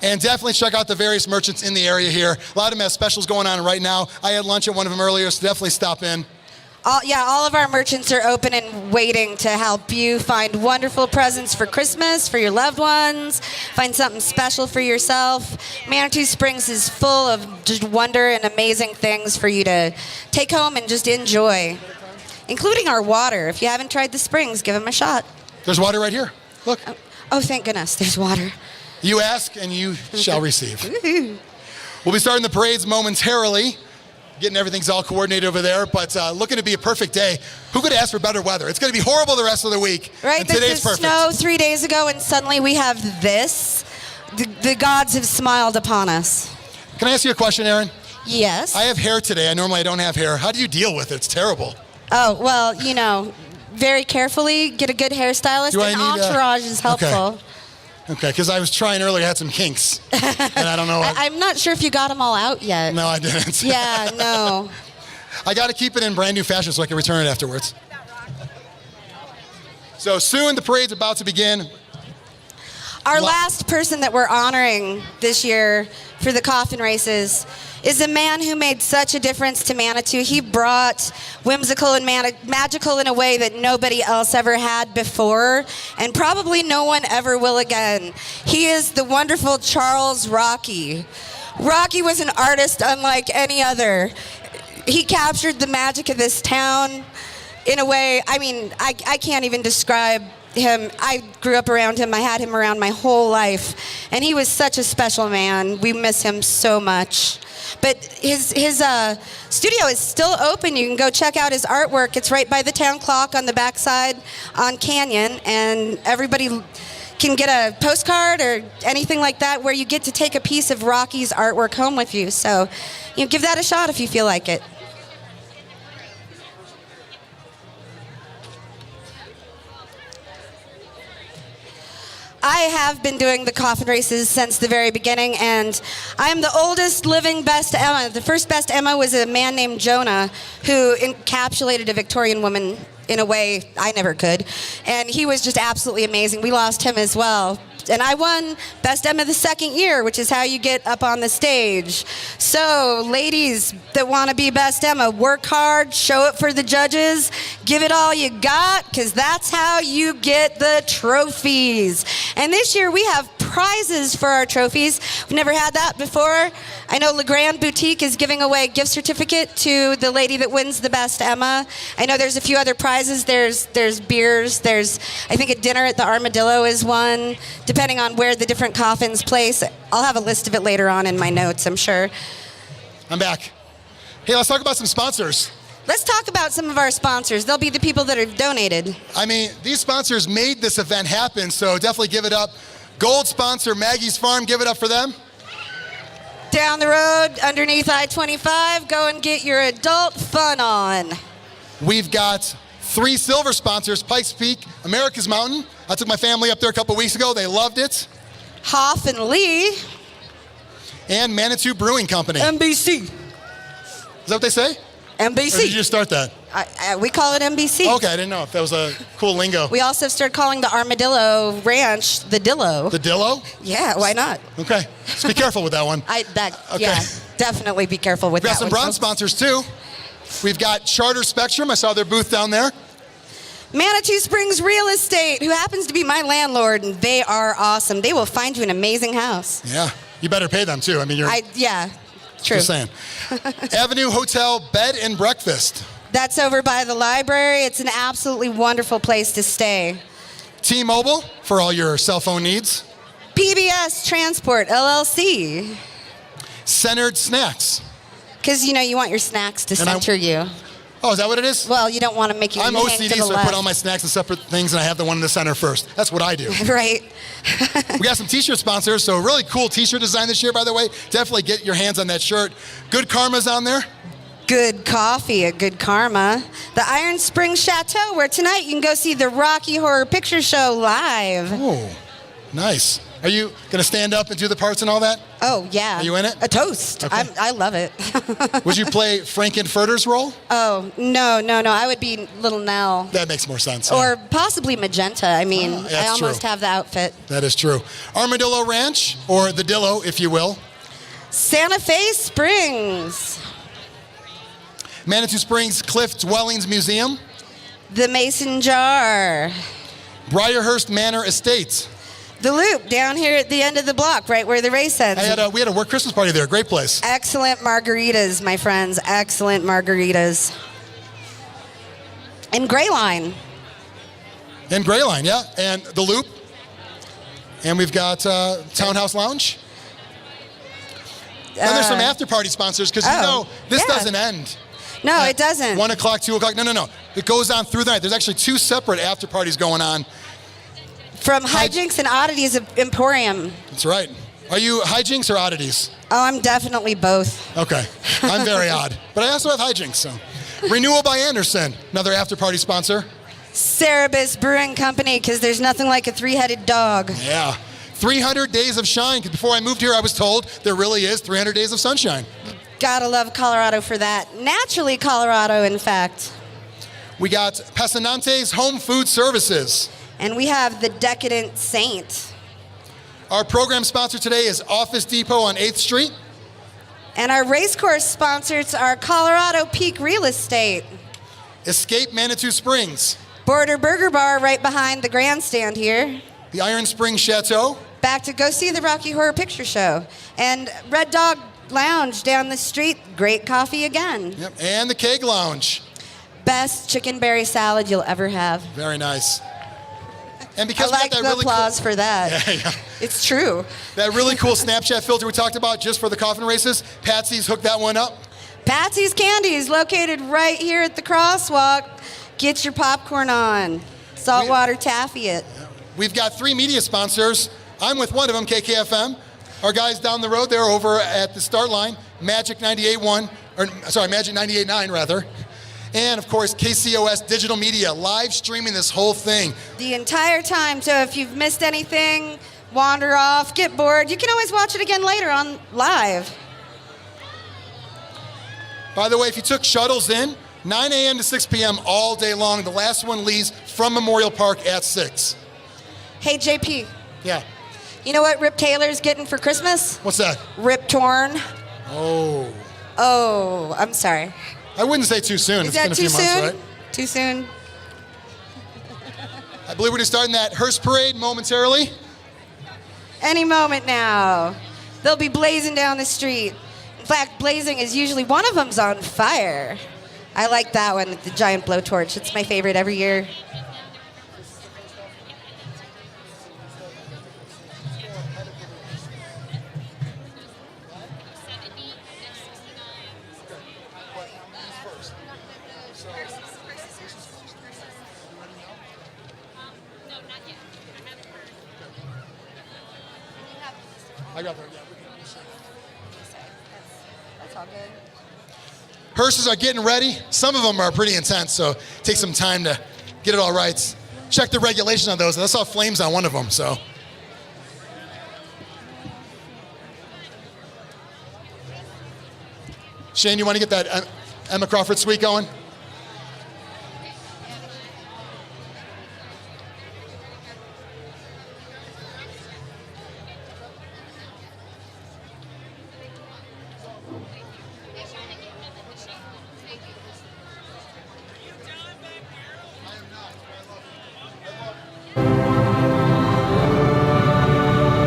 And definitely check out the various merchants in the area here. A lot of them have specials going on right now. I had lunch at one of them earlier, so definitely stop in. All of our merchants are open and waiting to help you find wonderful presents for Christmas, for your loved ones, find something special for yourself. Manitou Springs is full of just wonder and amazing things for you to take home and just enjoy, including our water. If you haven't tried the springs, give them a shot. There's water right here. Look. Oh, thank goodness, there's water. You ask and you shall receive. We'll be starting the parades momentarily. Getting everything's all coordinated over there, but looking to be a perfect day. Who could ask for better weather? It's going to be horrible the rest of the week. Right, and today's perfect. Snow 3 days ago, and suddenly we have this. The gods have smiled upon us. Can I ask you a question, Aaron? Yes. I have hair today. I normally don't have hair. How do you deal with it? It's terrible. Oh, well, very carefully, get a good hairstylist, Do I and need, Entourage is helpful. Okay. Okay, because I was trying earlier, I had some kinks. And I don't know. I'm not sure if you got them all out yet. No, I didn't. Yeah, no. I got to keep it in brand new fashion so I can return it afterwards. So soon the parade's about to begin. Our last person that we're honoring this year for the coffin races is a man who made such a difference to Manitou. He brought whimsical and magical in a way that nobody else ever had before, and probably no one ever will again. He is the wonderful Charles Rocky. Rocky was an artist unlike any other. He captured the magic of this town in a way, I mean, I can't even describe him. I grew up around him. I had him around my whole life, and he was such a special man. We miss him so much. But his studio is still open. You can go check out his artwork. It's right by the town clock on the backside on Canyon, and everybody can get a postcard or anything like that where you get to take a piece of Rocky's artwork home with you. So give that a shot if you feel like it. I have been doing the coffin races since the very beginning, and I am the oldest living best Emma. The first best Emma was a man named Jonah who encapsulated a Victorian woman in a way I never could, and he was just absolutely amazing. We lost him as well. And I won Best Emma the second year, which is how you get up on the stage. So, ladies that want to be Best Emma, work hard, show it for the judges, give it all you got, because that's how you get the trophies. And this year we have prizes for our trophies. We've never had that before. I know LeGrand Boutique is giving away a gift certificate to the lady that wins the Best Emma. I know there's a few other prizes. There's beers. There's, I think, a dinner at the Armadillo is one, depending on where the different coffins place. I'll have a list of it later on in my notes, I'm sure. I'm back. Hey, let's talk about some sponsors. Let's talk about some of our sponsors. They'll be the people that have donated. I mean, these sponsors made this event happen, so definitely give it up. Gold sponsor, Maggie's Farm, give it up for them. Down the road, underneath I-25, go and get your adult fun on. We've got 3 silver sponsors, Pikes Peak, America's Mountain. I took my family up there a couple weeks ago. They loved it. Hoff and Lee. And Manitou Brewing Company. NBC. Is that what they say? NBC. Or did you just start that? We call it NBC. Okay, I didn't know if that was a cool lingo. We also started calling the Armadillo Ranch the Dillo. The Dillo? Yeah, why not? Okay, just be careful with that one. Yeah, definitely be careful with We've that got some one, bronze folks. sponsors too. We've got Charter Spectrum. I saw their booth down there. Manitou Springs Real Estate, who happens to be my landlord, and they are awesome. They will find you an amazing house. Yeah, you better pay them too. I mean, yeah, true. Just saying. Avenue Hotel Bed and Breakfast. That's over by the library. It's an absolutely wonderful place to stay. T-Mobile for all your cell phone needs. PBS Transport, LLC. Centered Snacks. Because, you want your snacks to center you. Oh, is that what it is? Well, you don't want to make you I'm hang OCD, to the so I left. put all my snacks in separate things, and I have the one in the center first. That's what I do. Right. We got some T-shirt sponsors, so really cool T-shirt design this year, by the way. Definitely get your hands on that shirt. Good Karma's on there. Good coffee at Good Karma. The Iron Springs Chateau, where tonight you can go see the Rocky Horror Picture Show live. Oh, nice. Are you going to stand up and do the parts and all that? Oh, yeah. Are you in it? A toast. Okay. I love it. Would you play Frankenfurter's role? Oh, no. I would be Little Nell. That makes more sense. Or possibly Magenta. I mean, that's I almost true. have the outfit. That is true. Armadillo Ranch, or the Dillo, if you will. Santa Fe Springs. Manitou Springs Cliff Dwellings Museum. The Mason Jar. Briarhurst Manor Estates. The Loop down here at the end of the block, right where the race ends. We had a work Christmas party there. Great place. Excellent margaritas, my friends. Excellent margaritas. And Gray Line. And Gray Line, yeah. And the Loop. And we've got Townhouse Lounge. And there's some after-party sponsors, because this doesn't end. No, it doesn't. 1 o'clock, 2 o'clock. No. It goes on through the night. There's actually 2 separate after-parties going on. From Hijinks and Oddities Emporium. That's right. Are you hijinks or oddities? Oh, I'm definitely both. Okay. I'm very odd. But I also have hijinks, so. Renewal by Anderson, another after-party sponsor. Cerebus Brewing Company, because there's nothing like a 3-headed dog. Yeah. 300 days of shine, because before I moved here, I was told there really is 300 days of sunshine. Gotta love Colorado for that. Naturally Colorado, in fact. We got Pasanante's Home Food Services. And we have the Decadent Saint. Our program sponsor today is Office Depot on 8th Street. And our racecourse sponsors are Colorado Peak Real Estate. Escape Manitou Springs. Border Burger Bar right behind the grandstand here. The Iron Springs Chateau. Back to go see the Rocky Horror Picture Show. And Red Dog Lounge down the street. Great coffee again. Yep. And the Keg Lounge. Best chicken berry salad you'll ever have. Very nice. And because I we got like that the really applause cool, for that. Yeah. It's true. That really cool Snapchat filter we talked about just for the coffin races, Patsy's hooked that one up. Patsy's Candies, located right here at the crosswalk. Get your popcorn on. Saltwater taffy it. We've got 3 media sponsors. I'm with one of them, KKFM. Our guys down the road, they're over at the start line, Magic 98.1, or sorry, Magic 98.9 rather. And of course, KCOS Digital Media, live streaming this whole thing. The entire time, so if you've missed anything, wander off, get bored, you can always watch it again later on live. By the way, if you took shuttles in, 9 a.m. to 6 p.m. all day long. The last one leaves from Memorial Park at 6. Hey, JP. Yeah. You know what Rip Taylor's getting for Christmas? What's that? Rip Torn. Oh. Oh, I'm sorry. I wouldn't say too soon. Is It's that been a too few months, soon? right? Too soon? I believe we're starting that hearse parade momentarily. Any moment now. They'll be blazing down the street. In fact, blazing is usually one of them's on fire. I like that one with the giant blowtorch. It's my favorite every year. I got there. That's all good. Hearses are getting ready. Some of them are pretty intense, so take some time to get it all right. Check the regulation on those. I saw flames on one of them, so. Shane, you want to get that Emma Crawford suite going?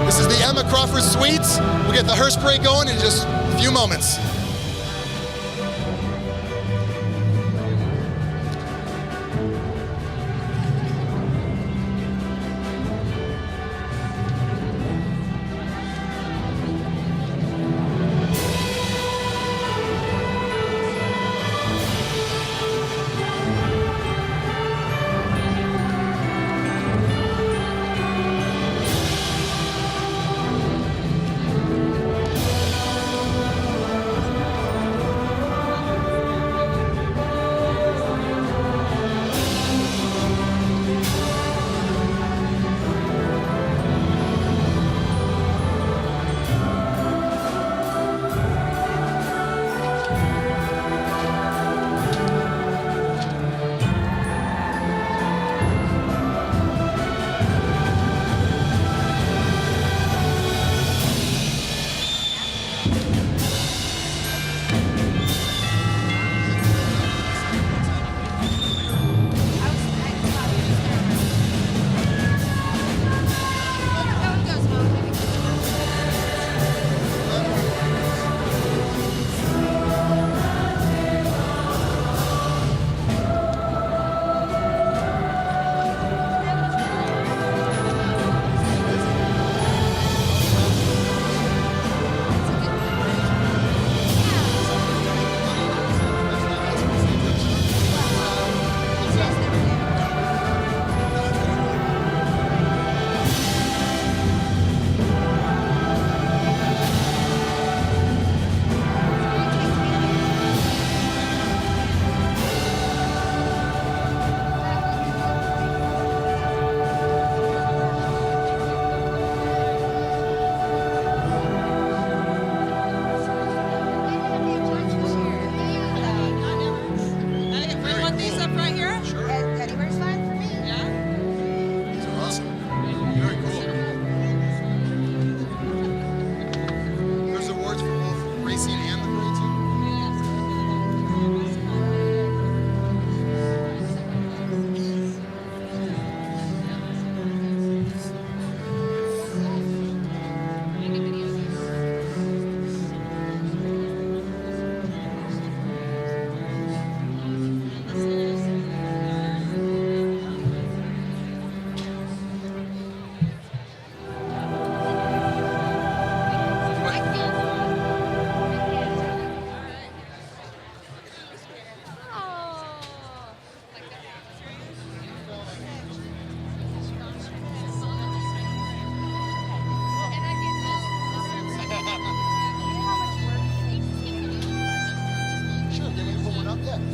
This is the Emma Crawford Suites. We'll get the hearse parade going in just a few moments.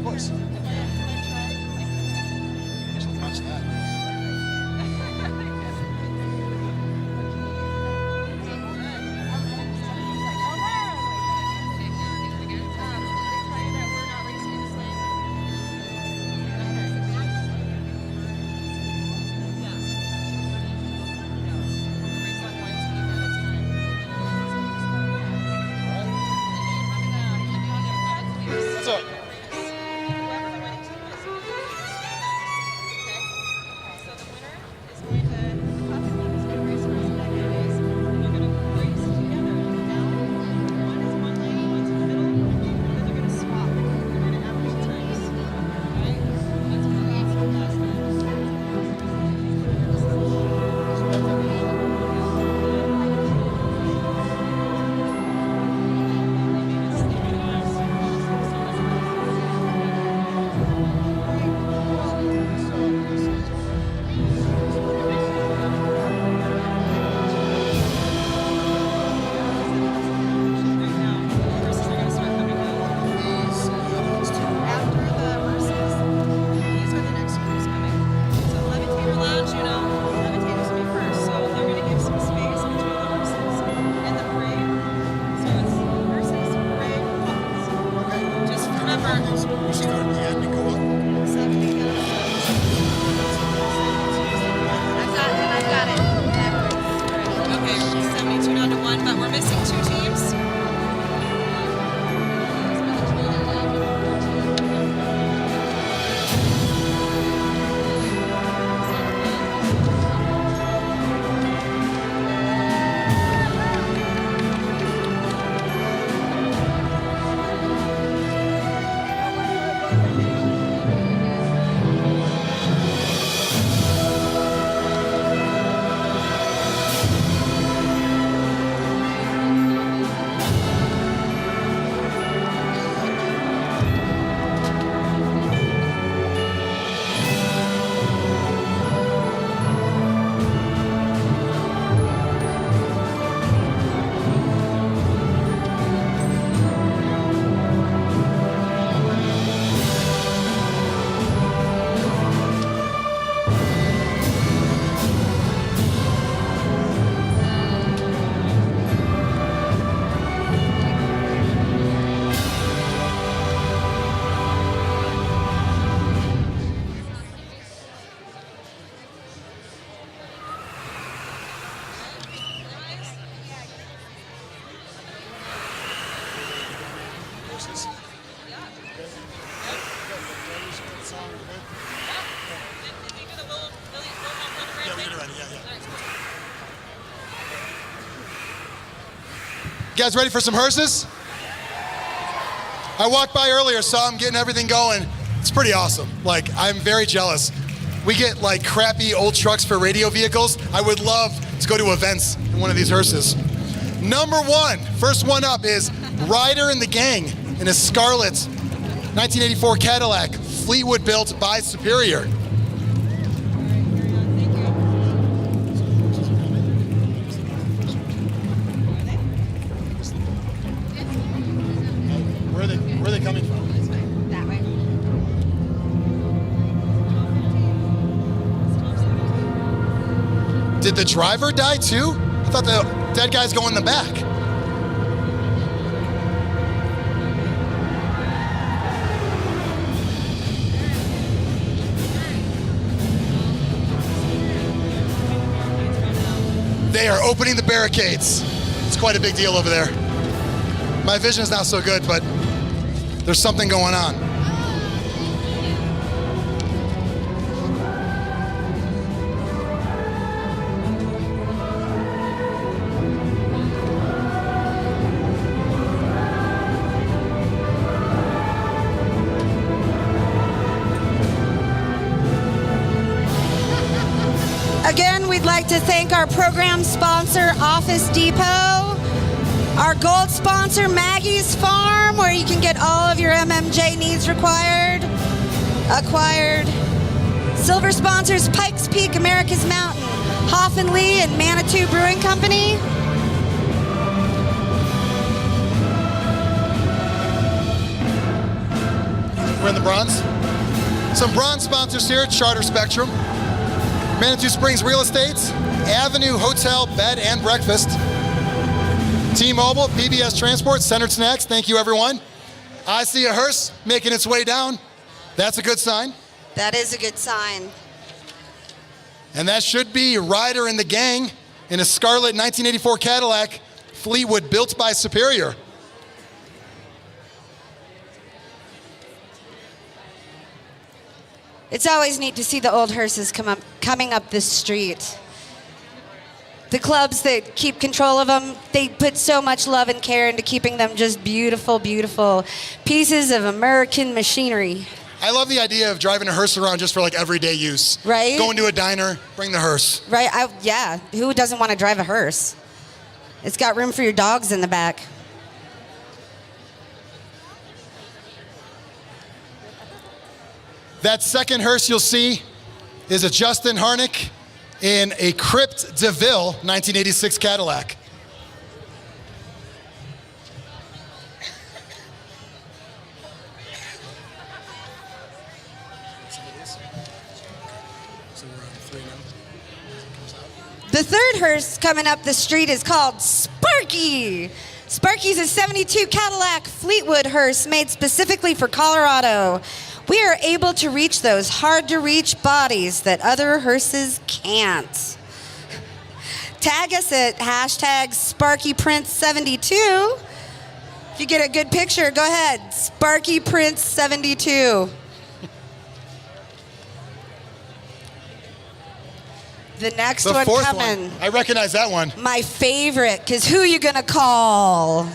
course. Watch that. What's up? You guys ready for some hearses? I walked by earlier, saw them getting everything going. It's pretty awesome. Like, I'm very jealous. We get like crappy old trucks for radio vehicles. I would love to go to events in one of these hearses. Number one, first one up is Ryder and the Gang in a scarlet 1984 Cadillac, Fleetwood built by Superior. Where are they coming from? That way. Did the driver die too? I thought the dead guys go in the back. They are opening the barricades. It's quite a big deal over there. My vision is not so good, but there's something going on. Again, we'd like to thank our program sponsor, Office Depot, our gold sponsor, Maggie's Farm, where you can get all of your MMJ needs acquired. Silver sponsors, Pikes Peak, America's Mountain, Hoff and Lee, and Manitou Brewing Company. We're in the bronze. Some bronze sponsors here at Charter Spectrum. Manitou Springs Real Estate, Avenue Hotel Bed and Breakfast, T-Mobile, PBS Transport, Centered Snacks. Thank you, everyone. I see a hearse making its way down. That's a good sign. That is a good sign. And that should be Ryder and the gang in a scarlet 1984 Cadillac Fleetwood built by Superior. It's always neat to see the old hearses coming up this street. The clubs that keep control of them, they put so much love and care into keeping them just beautiful, beautiful pieces of American machinery. I love the idea of driving a hearse around just for like everyday use. Right? Going to a diner, bring the hearse. Right, yeah. Who doesn't want to drive a hearse? It's got room for your dogs in the back. That second hearse you'll see is a Justin Harnick in a Crypt DeVille 1986 Cadillac. The third hearse coming up the street is called Sparky. Sparky's a 72 Cadillac Fleetwood hearse made specifically for Colorado. We are able to reach those hard-to-reach bodies that other hearses can't. Tag us at hashtag SparkyPrince72. If you get a good picture, go ahead. SparkyPrince72. The next The one fourth coming. one. I recognize that one. My favorite, because who you gonna call?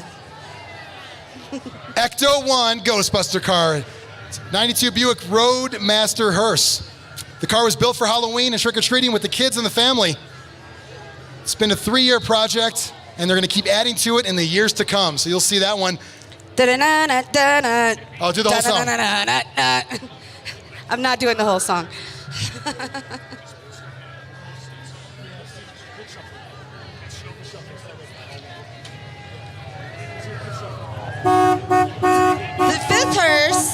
Ecto 1 Ghostbuster car. 92 Buick Roadmaster hearse. The car was built for Halloween and trick-or-treating with the kids and the family. It's been a 3-year project, and they're going to keep adding to it in the years to come. So you'll see that one. I'll do the whole song. I'm not doing the whole song. The fifth hearse,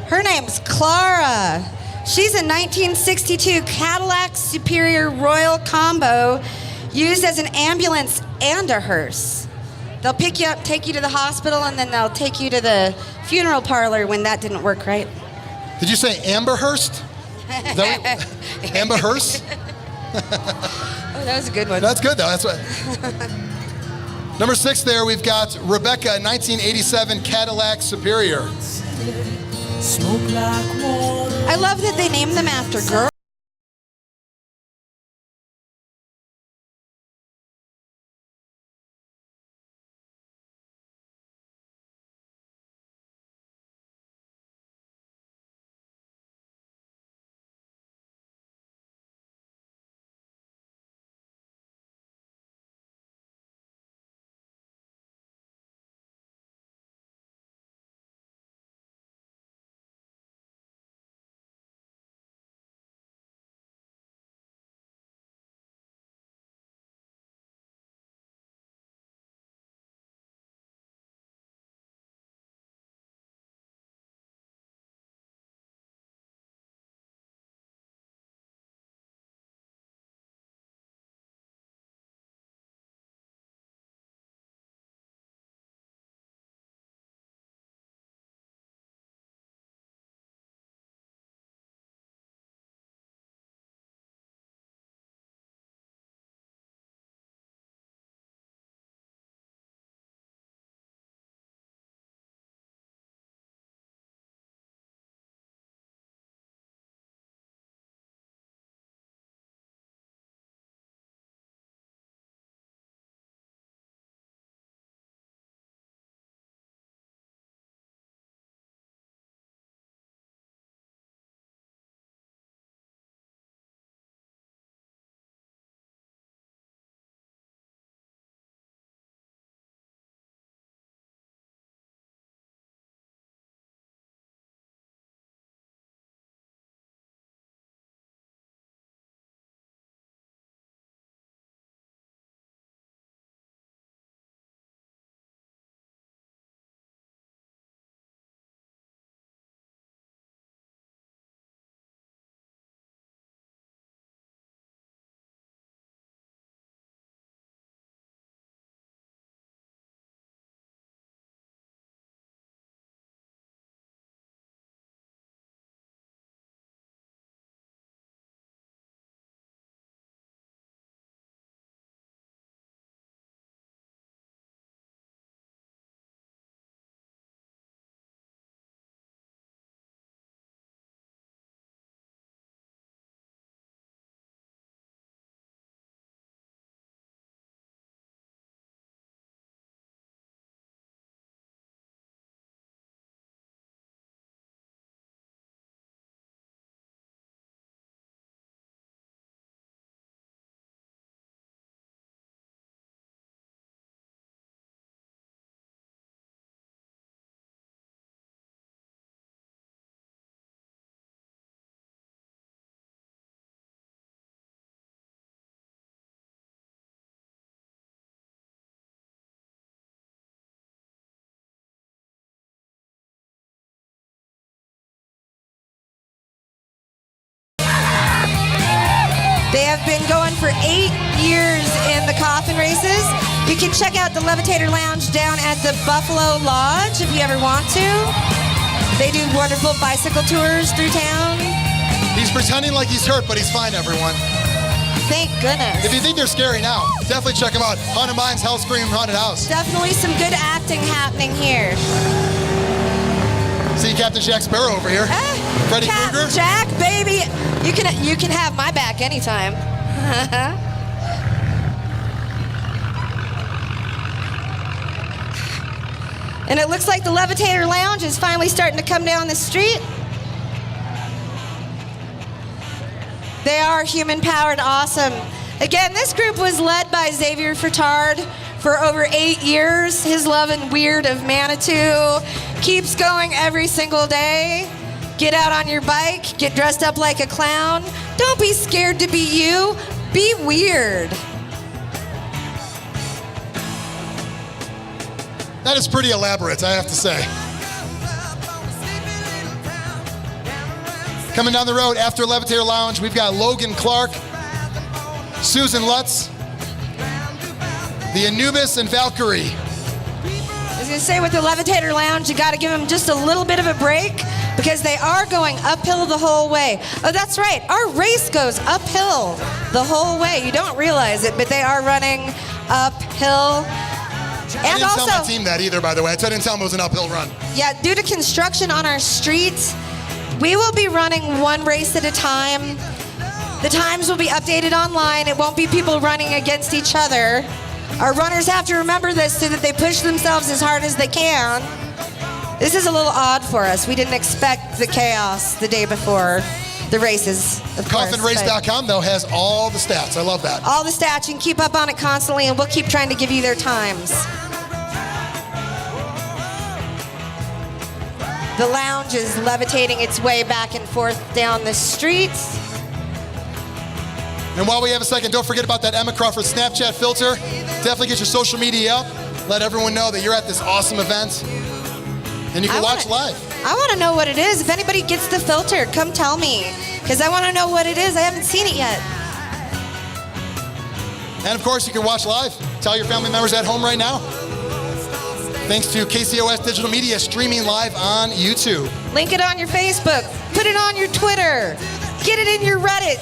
her name's Clara. She's a 1962 Cadillac Superior Royal Combo used as an ambulance and a hearse. They'll pick you up, take you to the hospital, and then they'll take you to the funeral parlor when that didn't work right. Did you say Amberhurst? Amberhurst? Oh, that was a good one. That's good, though. That's what. Number 6 there, we've got Rebecca, 1987 Cadillac Superior. I love that they named them after girls. have been going for 8 years in the coffin races. You can check out the Levitator Lounge down at the Buffalo Lodge if you ever want to. They do wonderful bicycle tours through town. He's pretending like he's hurt, but he's fine, everyone. Thank goodness. If you think they're scary now, definitely check them out. Haunted Minds, HellScream Haunted House. Definitely some good acting happening here. See Captain Jack Sparrow over here. Freddy Krueger. Jack, baby, you can have my back anytime. And it looks like the Levitator Lounge is finally starting to come down the street. They are human-powered awesome. Again, this group was led by Xavier Furtard for over 8 years. His love and weird of Manitou keeps going every single day. Get out on your bike, get dressed up like a clown. Don't be scared to be you, be weird. That is pretty elaborate, I have to say. Coming down the road after Levitator Lounge, we've got Logan Clark, Susan Lutz, the Anubis, and Valkyrie. I was gonna say with the Levitator Lounge, you gotta give them just a little bit of a break because they are going uphill the whole way. Oh, that's right, our race goes uphill the whole way. You don't realize it, but they are running uphill. I didn't tell my team that either, by the way. I didn't tell them it was an uphill run. Yeah, due to construction on our streets, we will be running one race at a time. The times will be updated online. It won't be people running against each other. Our runners have to remember this so that they push themselves as hard as they can. This is a little odd for us. We didn't expect the chaos the day before the races, of course. Coffinrace.com, though, has all the stats. I love that. All the stats. You can keep up on it constantly, and we'll keep trying to give you their times. The lounge is levitating its way back and forth down the streets. And while we have a second, don't forget about that Emma Crawford Snapchat filter. Definitely get your social media up. Let everyone know that you're at this awesome event. And you can watch live. I want to know what it is. If anybody gets the filter, come tell me. Because I want to know what it is. I haven't seen it yet. And of course, you can watch live. Tell your family members at home right now. Thanks to KCOS Digital Media streaming live on YouTube. Link it on your Facebook. Put it on your Twitter. Get it in your Reddit.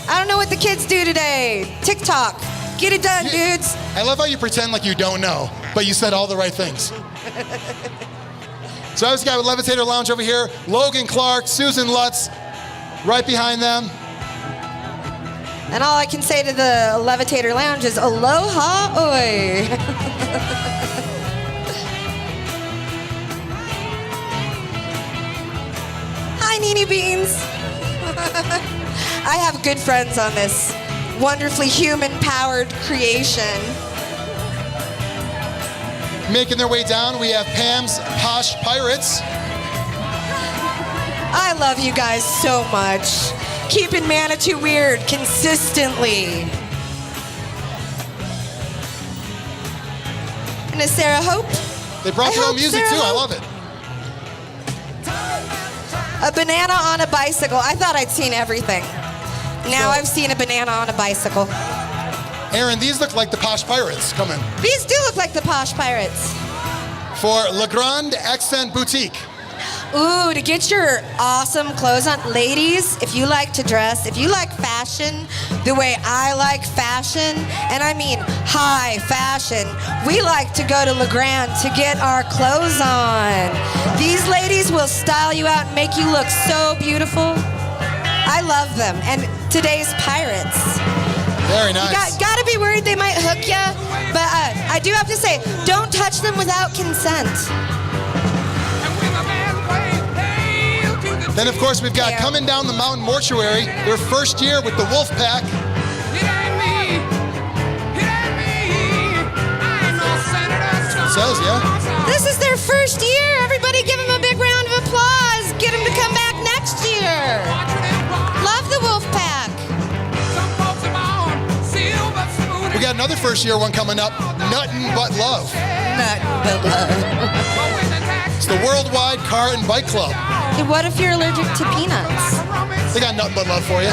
I don't know what the kids do today. TikTok. Get it done, dudes. I love how you pretend like you don't know, but you said all the right things. So I was got with Levitator Lounge over here. Logan Clark, Susan Lutz, right behind them. And all I can say to the Levitator Lounge is aloha oi. Hi, Nene Beans. I have good friends on this wonderfully human-powered creation. Making their way down, we have Pam's Posh Pirates. I love you guys so much. Keeping Manitou weird consistently. And is Sarah Hope? They brought their own music too, I love it. A banana on a bicycle. I thought I'd seen everything. Now I've seen a banana on a bicycle. Aaron, these look like the Posh Pirates coming. These do look like the Posh Pirates. For Le Grand Accent Boutique. Ooh, to get your awesome clothes on. Ladies, if you like to dress, if you like fashion the way I like fashion, and I mean high fashion, we like to go to Le Grand to get our clothes on. These ladies will style you out and make you look so beautiful. I love them. And today's pirates. Very nice. You gotta be worried they might hook you, but I do have to say, don't touch them without consent. Then, of course, we've got Coming Down the Mountain Mortuary, their first year with the Wolf Pack. It says, yeah. This is their first year. Everybody give them a big round of applause. Get them to come back next year. Love the Wolf Pack. We got another first year one coming up, Nuttin' But Love. Nuttin' But Love. It's the Worldwide Car and Bike Club. What if you're allergic to peanuts? They got Nothing But Love for you.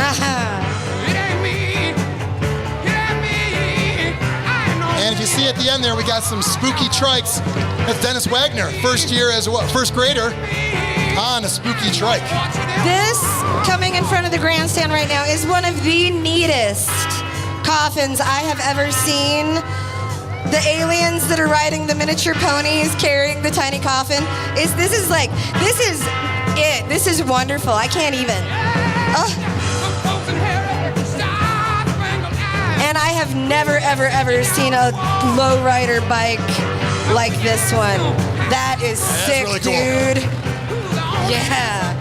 if you see at the end there, we got some spooky trikes. That's Dennis Wagner, first grader on a spooky trike. This, coming in front of the grandstand right now, is one of the neatest coffins I have ever seen. The aliens that are riding the miniature ponies carrying the tiny coffin. This is it. This is wonderful. I can't even. And I have never, ever, ever seen a lowrider bike like this one. That is sick, really cool. dude. Yeah.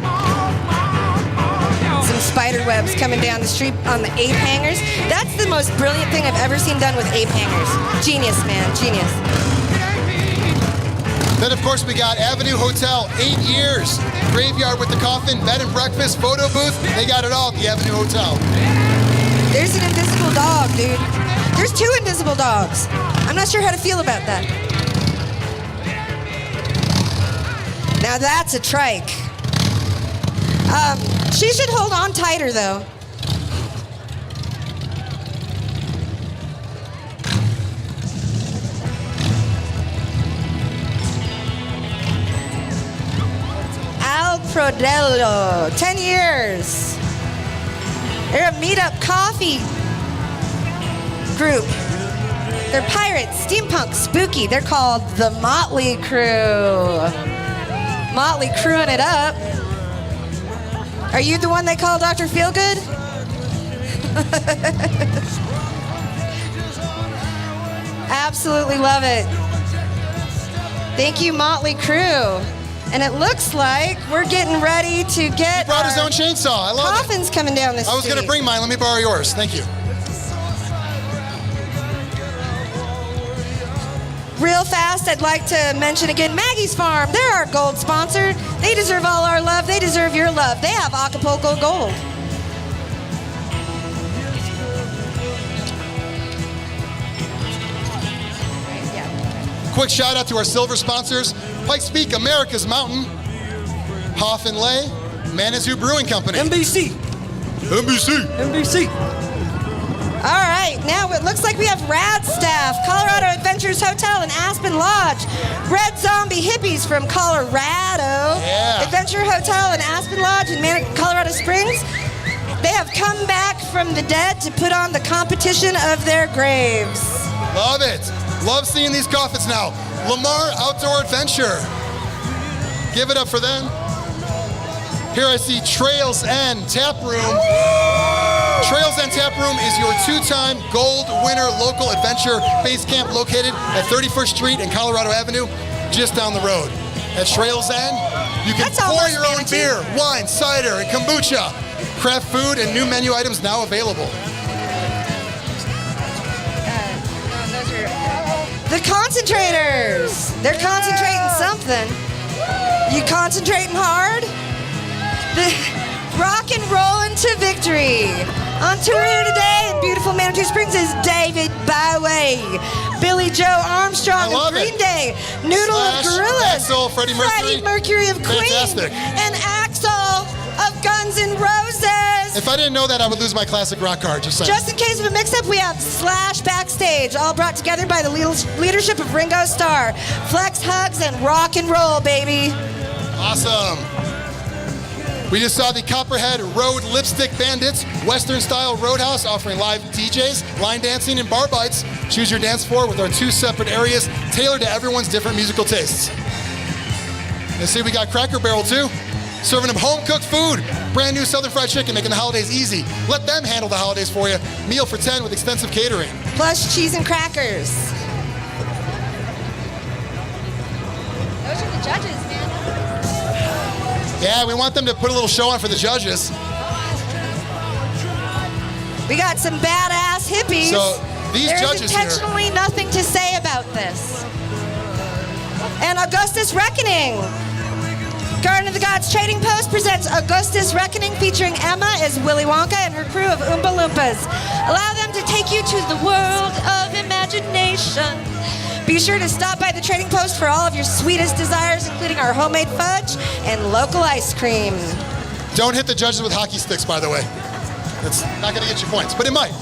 Some spider webs coming down the street on the ape hangers. That's the most brilliant thing I've ever seen done with ape hangers. Genius, man, genius. Then, of course, we got Avenue Hotel, 8 years. Graveyard with the coffin, bed and breakfast, photo booth. They got it all at the Avenue Hotel. There's an invisible dog, dude. There's 2 invisible dogs. I'm not sure how to feel about that. Now that's a trike. She should hold on tighter, though. Al Prodello, 10 years. They're a meetup coffee group. They're pirates, steampunk, spooky. They're called the Motley Crew. Motley crewing it up. Are you the one they call Dr. Feelgood? Absolutely love it. Thank you, Motley Crew. And it looks like we're getting ready to get. He brought his own chainsaw. I love coffins coming down the street. I was going to bring mine. Let me borrow yours. Thank you. Real fast, I'd like to mention again Maggie's Farm. They're our gold sponsor. They deserve all our love. They deserve your love. They have Acapulco Gold. Quick shout out to our silver sponsors: Pikes Peak, America's Mountain, Hoff and Lay, Manitou Brewing Company. NBC. All right, now it looks like we have Rad Staff, Colorado Adventures Hotel and Aspen Lodge, Red Zombie Hippies from Colorado, Adventure Hotel and Aspen Lodge in Colorado Springs. They have come back from the dead to put on the competition of their graves. Love it. Love seeing these coffins now. Lamar Outdoor Adventure. Give it up for them. Here I see Trails End Tap Room. Trails End Tap Room is your 2-time gold winner local adventure base camp located at 31st Street and Colorado Avenue, just down the road. At Trails End, you can pour your own beer, wine, cider, and kombucha. Craft food and new menu items now available. The concentrators. They're concentrating something. You concentrating hard? The rock and rollin' to victory. On tour here today in beautiful Manitou Springs is David Bowie, Billy Joe Armstrong of Green Day, Noodle of Gorillaz, Axl, Freddie Mercury of Queen, Fantastic. and Axl of Guns N' Roses. If I didn't know that, I would lose my classic rock card. Just saying. Just in case of a mix-up, we have Slash backstage, all brought together by the leadership of Ringo Starr. Flex hugs and rock and roll, baby. Awesome. We just saw the Copperhead Road Lipstick Bandits, Western Style Roadhouse, offering live DJs, line dancing, and bar bites. Choose your dance floor with our 2 separate areas, tailored to everyone's different musical tastes. And see, we got Cracker Barrel too, serving them home-cooked food. Brand new Southern Fried Chicken, making the holidays easy. Let them handle the holidays for you. Meal for 10 with extensive catering. Plus cheese and crackers. Those are the judges, man. Yeah, we want them to put a little show on for the judges. We got some badass hippies. So these There's judges here. intentionally nothing to say about this. And Augustus Reckoning. Garden of the Gods Trading Post presents Augustus Reckoning, featuring Emma as Willy Wonka and her crew of Oompa Loompas. Allow them to take you to the world of imagination. Be sure to stop by the Trading Post for all of your sweetest desires, including our homemade fudge and local ice cream. Don't hit the judges with hockey sticks, by the way. That's not going to get you points, but it might.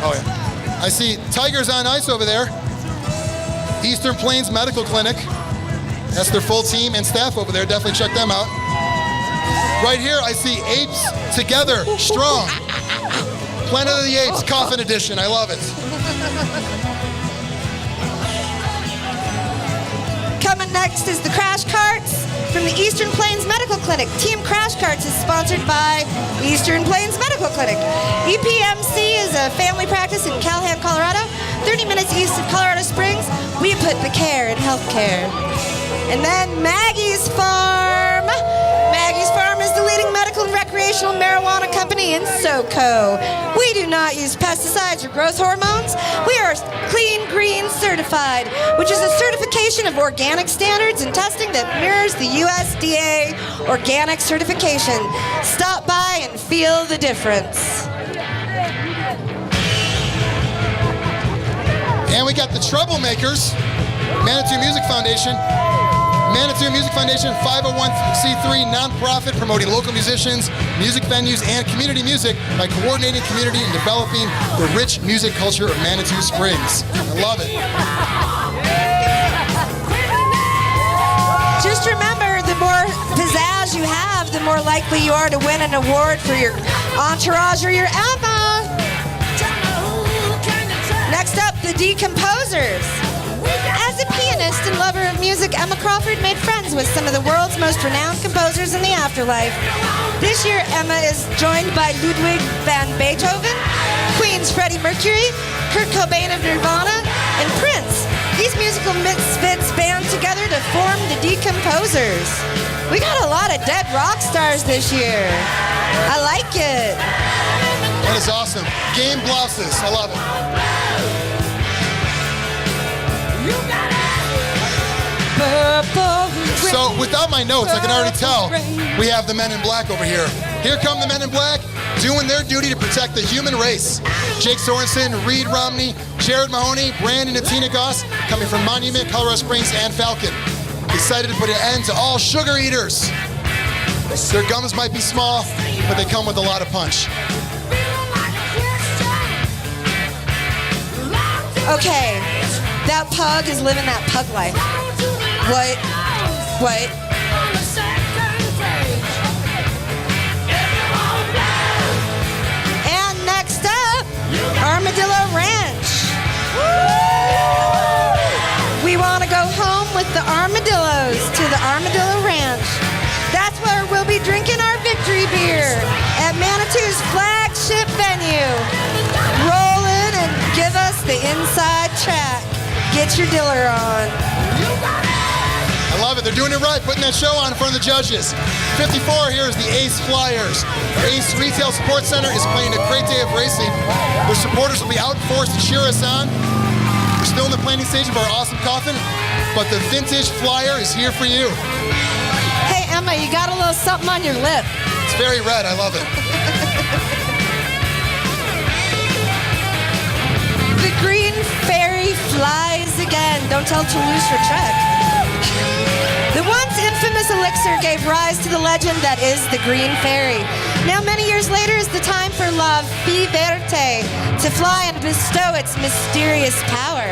Oh, yeah. I see Tigers on Ice over there. Eastern Plains Medical Clinic. That's their full team and staff over there. Definitely check them out. Right here, I see Apes Together, Strong. Planet of the Apes, Coffin Edition. I love it. Coming next is the Crash Carts from the Eastern Plains Medical Clinic. Team Crash Carts is sponsored by Eastern Plains Medical Clinic. EPMC is a family practice in Calhoun, Colorado, 30 minutes east of Colorado Springs. We put the care in healthcare. And then Maggie's Farm. Maggie's Farm is the leading medical and recreational marijuana company in SoCo. We do not use pesticides or growth hormones. We are Clean Green Certified, which is a certification of organic standards and testing that mirrors the USDA organic certification. Stop by and feel the difference. And we got the Troublemakers, Manitou Music Foundation. Manitou Music Foundation, 501c3 nonprofit promoting local musicians, music venues, and community music by coordinating community and developing the rich music culture of Manitou Springs. I love it. Just remember, the more pizzazz you have, the more likely you are to win an award for your entourage or your Emma. Next up, the Decomposers. As a pianist and lover of music, Emma Crawford made friends with some of the world's most renowned composers in the afterlife. This year, Emma is joined by Ludwig van Beethoven, Queen's Freddie Mercury, Kurt Cobain of Nirvana, and Prince. These musical misfits band together to form the Decomposers. We got a lot of dead rock stars this year. I like it. That is awesome. Game blouses. I love it. So without my notes, I can already tell we have the Men in Black over here. Here come the Men in Black doing their duty to protect the human race. Jake Sorensen, Reed Romney, Jared Mahoney, Brandon and Tina Goss coming from Monument, Colorado Springs, and Falcon. Excited to put an end to all sugar eaters. Their gums might be small, but they come with a lot of punch. Okay, that pug is living that pug life. What? And next up, Armadillo Ranch. We want to go home with the armadillos to the Armadillo Ranch. That's where we'll be drinking our victory beer at Manitou's flagship venue. Roll in and give us the inside track. Get your diller on. I love it. They're doing it right, putting that show on in front of the judges. 54 here is the Ace Flyers. Ace Retail Support Center is playing a great day of racing. Their supporters will be out in force to cheer us on. We're still in the planning stage of our awesome coffin, but the vintage Flyer is here for you. Hey, Emma, you got a little something on your lip. It's very red. I love it. The Green Fairy flies again. Don't tell Toulouse-Lautrec. The once infamous elixir gave rise to the legend that is the Green Fairy. Now, many years later, is the time for La Vie Verte to fly and bestow its mysterious power.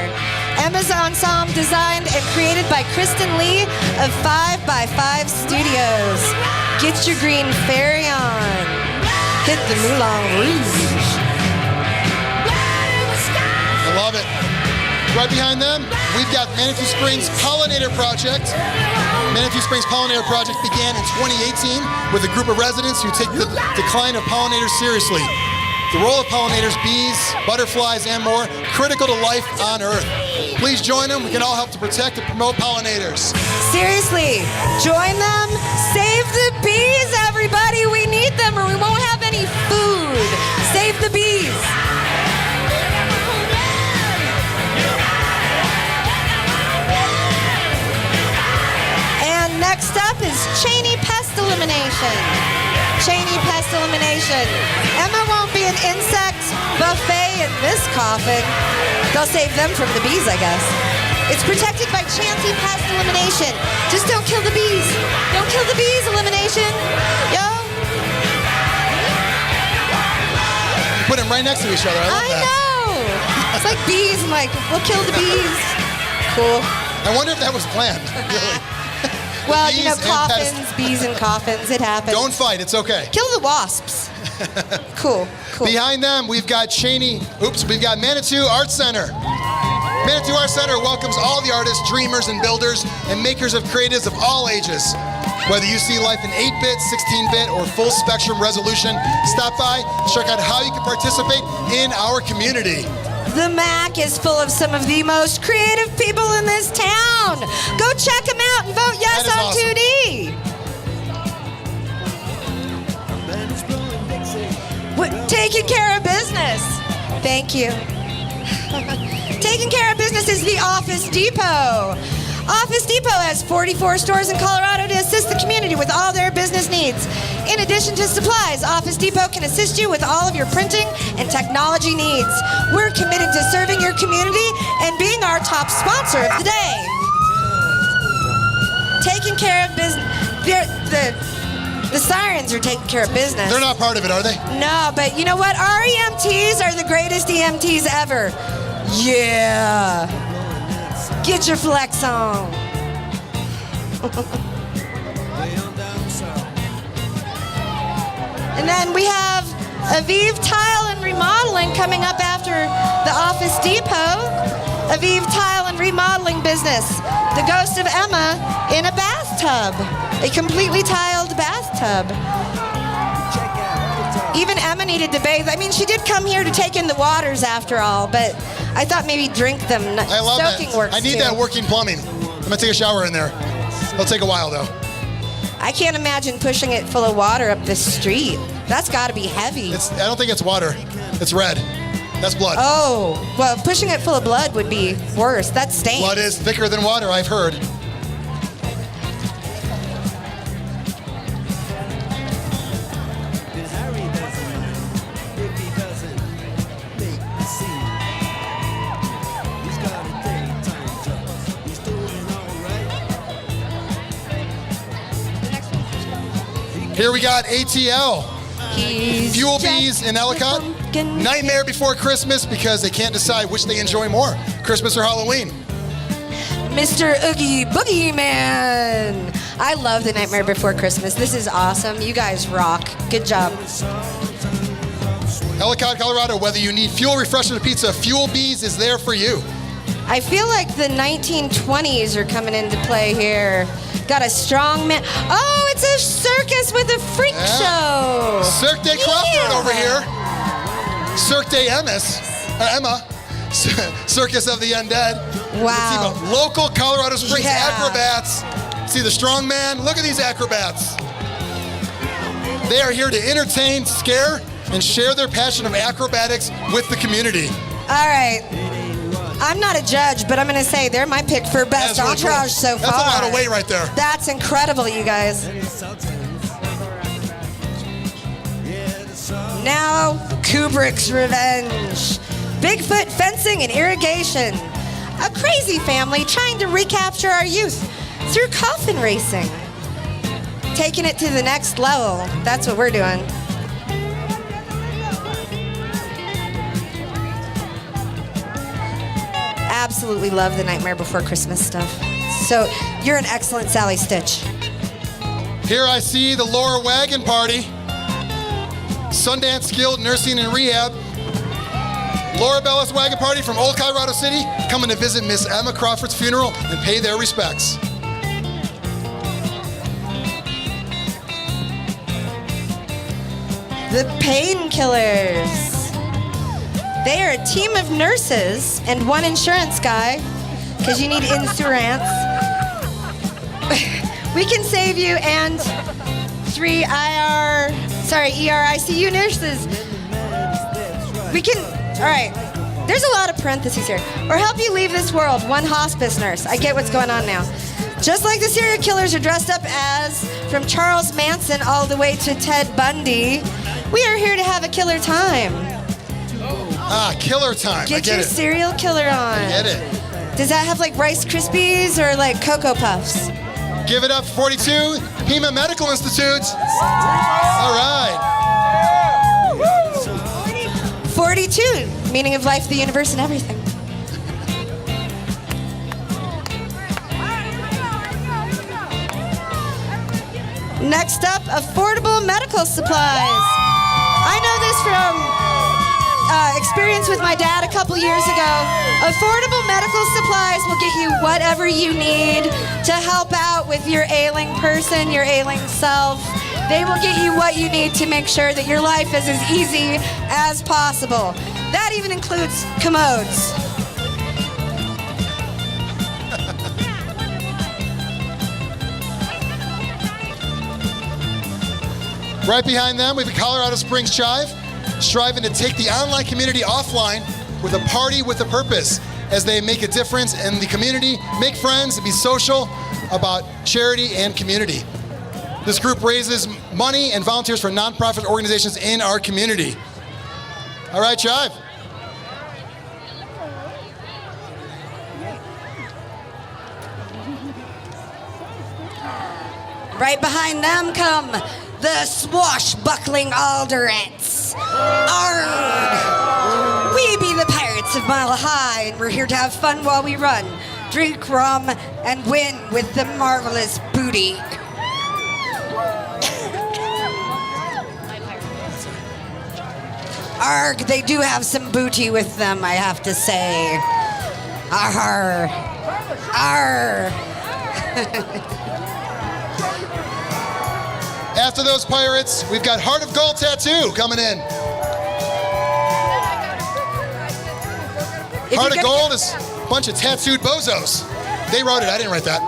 Emma's ensemble, designed and created by Kristen Lee of 5x5 Studios. Get your Green Fairy on. Hit the Moulin Rouge. I love it. Right behind them, we've got Manitou Springs Pollinator Project. Manitou Springs Pollinator Project began in 2018 with a group of residents who take the decline of pollinators seriously. The role of pollinators, bees, butterflies, and more, critical to life on Earth. Please join them. We can all help to protect and promote pollinators. Seriously, join them. Save the bees, everybody. We need them or we won't have any food. Save the bees. And next up is Cheney Pest Elimination. Cheney Pest Elimination. Emma won't be an insect buffet in this coffin. They'll save them from the bees, I guess. It's protected by Chansey Pest Elimination. Just don't kill the bees. Don't kill the bees, elimination. Yo. Put them right next to each other. I love that. I know. It's like bees. I'm like, we'll kill the bees. Cool. I wonder if that was planned, really. Well, Bees you know, and coffins, bees and coffins. It happens. Don't fight, it's okay. Kill the wasps. Cool. Behind them, we've got we've got Manitou Art Center. Manitou Art Center welcomes all the artists, dreamers, and builders, and makers of creatives of all ages. Whether you see life in 8-bit, 16-bit, or full spectrum resolution, stop by, check out how you can participate in our community. The MAC is full of some of the most creative people in this town. Go check them out and vote yes That on is 2D. Taking care of business. Thank you. Taking care of business is the Office Depot. Office Depot has 44 stores in Colorado to assist the community with all their business needs. In addition to supplies, Office Depot can assist you with all of your printing and technology needs. We're committed to serving your community and being our top sponsor of the day. Taking care of business. The sirens are taking care of business. They're not part of it, are they? No, but you know what? Our EMTs are the greatest EMTs ever. Yeah. Get your flex on. And then we have Aviv Tile and Remodeling coming up after the Office Depot. Aviv Tile and Remodeling business. The ghost of Emma in a bathtub. A completely tiled bathtub. Even Emma needed to bathe. I mean, she did come here to take in the waters after all, but I thought maybe drink them. I love Soaking that. works I need too. that working plumbing. I'm gonna take a shower in there. It'll take a while though. I can't imagine pushing it full of water up the street. That's got to be heavy. I don't think it's water. It's red. That's blood. Oh, well, pushing it full of blood would be worse. That's stains. Blood is thicker than water, I've heard. Here we got ATL. Fuel Bees in Ellicott. Nightmare Before Christmas because they can't decide which they enjoy more, Christmas or Halloween. Mr. Oogie Boogie Man. I love the Nightmare Before Christmas. This is awesome. You guys rock. Good job. Ellicott, Colorado, whether you need fuel, refreshment, or pizza, Fuel Bees is there for you. I feel like the 1920s are coming into play here. Got a strong man. Oh, it's a circus with a freak show. Cirque de Crawford over here. Cirque de Emma. Circus of the Undead. Wow. Let's see, local Colorado Springs Yeah. acrobats. See the strong man? Look at these acrobats. They are here to entertain, scare, and share their passion of acrobatics with the community. All right. I'm not a judge, but I'm going to say they're my pick for best That's really entourage cool. so far. That's a lot of weight right there. That's incredible, you guys. Now, Kubrick's Revenge. Bigfoot fencing and irrigation. A crazy family trying to recapture our youth through coffin racing. Taking it to the next level. That's what we're doing. Absolutely love the Nightmare Before Christmas stuff. So you're an excellent Sally Stitch. Here I see the Laura Wagon Party. Sundance Skilled Nursing and Rehab. Laura Bella's Wagon Party from Old Colorado City coming to visit Miss Emma Crawford's funeral and pay their respects. The Painkillers. They are a team of nurses and one insurance guy, because you need insurance. We can save you and 3 ERICU nurses. We can, all right, there's a lot of parentheses here. Or help you leave this world, 1 hospice nurse. I get what's going on now. Just like the serial killers are dressed up as, from Charles Manson all the way to Ted Bundy, we are here to have a killer time. Killer time. Get your serial killer on. I get it. Does that have like Rice Krispies or like Cocoa Puffs? Give it up for 42 Pima Medical Institutes. All right. 42. meaning of life, the universe, and everything. Next up, affordable medical supplies. I know this from experience with my dad a couple years ago. Affordable medical supplies will get you whatever you need to help out with your ailing person, your ailing self. They will get you what you need to make sure that your life is as easy as possible. That even includes commodes. Right behind them, we have the Colorado Springs Chive, striving to take the online community offline with a party with a purpose as they make a difference in the community, make friends, and be social about charity and community. This group raises money and volunteers for nonprofit organizations in our community. All right, Chive. Right behind them come the swashbuckling Alderettes. Arrgh! We be the pirates of Mile High, and we're here to have fun while we run, drink rum, and win with the marvelous booty. Arrgh, they do have some booty with them, I have to say. Arr. Arr. After those pirates, we've got Heart of Gold Tattoo coming in. Heart of Gold is a bunch of tattooed bozos. They wrote it, I didn't write that.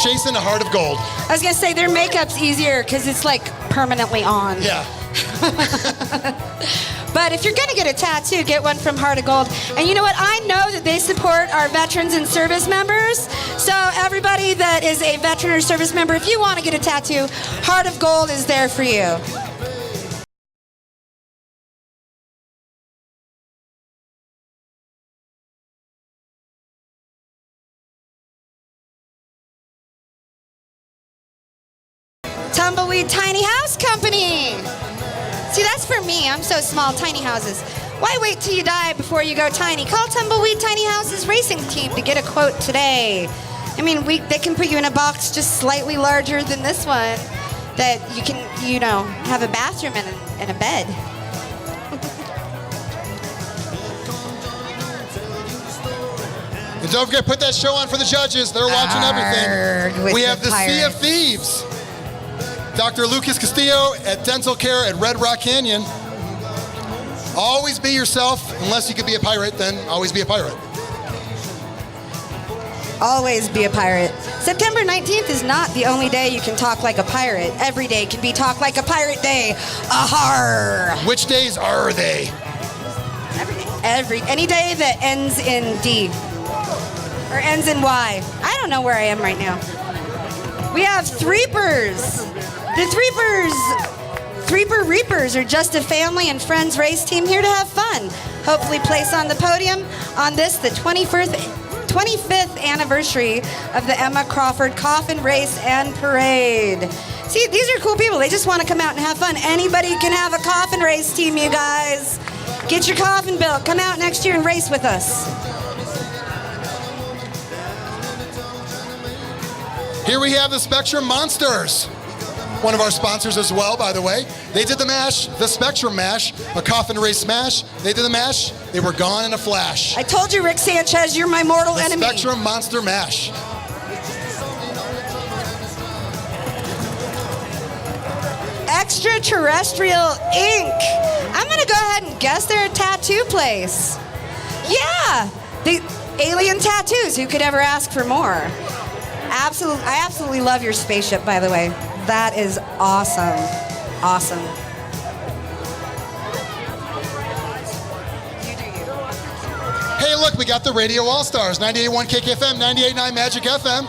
Chasing a Heart of Gold. I was gonna say their makeup's easier because it's like permanently on. Yeah. But if you're gonna get a tattoo, get one from Heart of Gold. And you know what? I know that they support our veterans and service members. So everybody that is a veteran or service member, if you want to get a tattoo, Heart of Gold is there for you. Tumbleweed Tiny House Company. See, that's for me. I'm so small, tiny houses. Why wait till you die before you go tiny? Call Tumbleweed Tiny Houses Racing Team to get a quote today. I mean, they can put you in a box just slightly larger than this one that you can, have a bathroom and a bed. And don't forget, put that show on for the judges. They're watching everything. We have the Sea of Thieves. Dr. Lucas Castillo at Dental Care at Red Rock Canyon. Always be yourself. Unless you could be a pirate, then always be a pirate. Always be a pirate. September 19th is not the only day you can talk like a pirate. Every day can be Talk Like a Pirate Day. Ahar! Which days are they? Any day that ends in D. Or ends in Y. I don't know where I am right now. We have Threepers. The Threeper Reapers are just a family and friends race team here to have fun. Hopefully place on the podium on this, the 25th anniversary of the Emma Crawford Coffin Race and Parade. See, these are cool people. They just want to come out and have fun. Anybody can have a coffin race team, you guys. Get your coffin built. Come out next year and race with us. Here we have the Spectrum Monsters. One of our sponsors as well, by the way. They did the mash, the Spectrum Mash, a coffin race smash. They did the mash. They were gone in a flash. I told you, Rick Sanchez, you're my mortal enemy. The Spectrum Monster Mash. Extraterrestrial Inc. I'm gonna go ahead and guess they're a tattoo place. Yeah, the alien tattoos. Who could ever ask for more? Absolutely, I absolutely love your spaceship, by the way. That is awesome. Awesome. Hey, look, we got the Radio All-Stars, 98.1 KKFM, 98.9 Magic FM.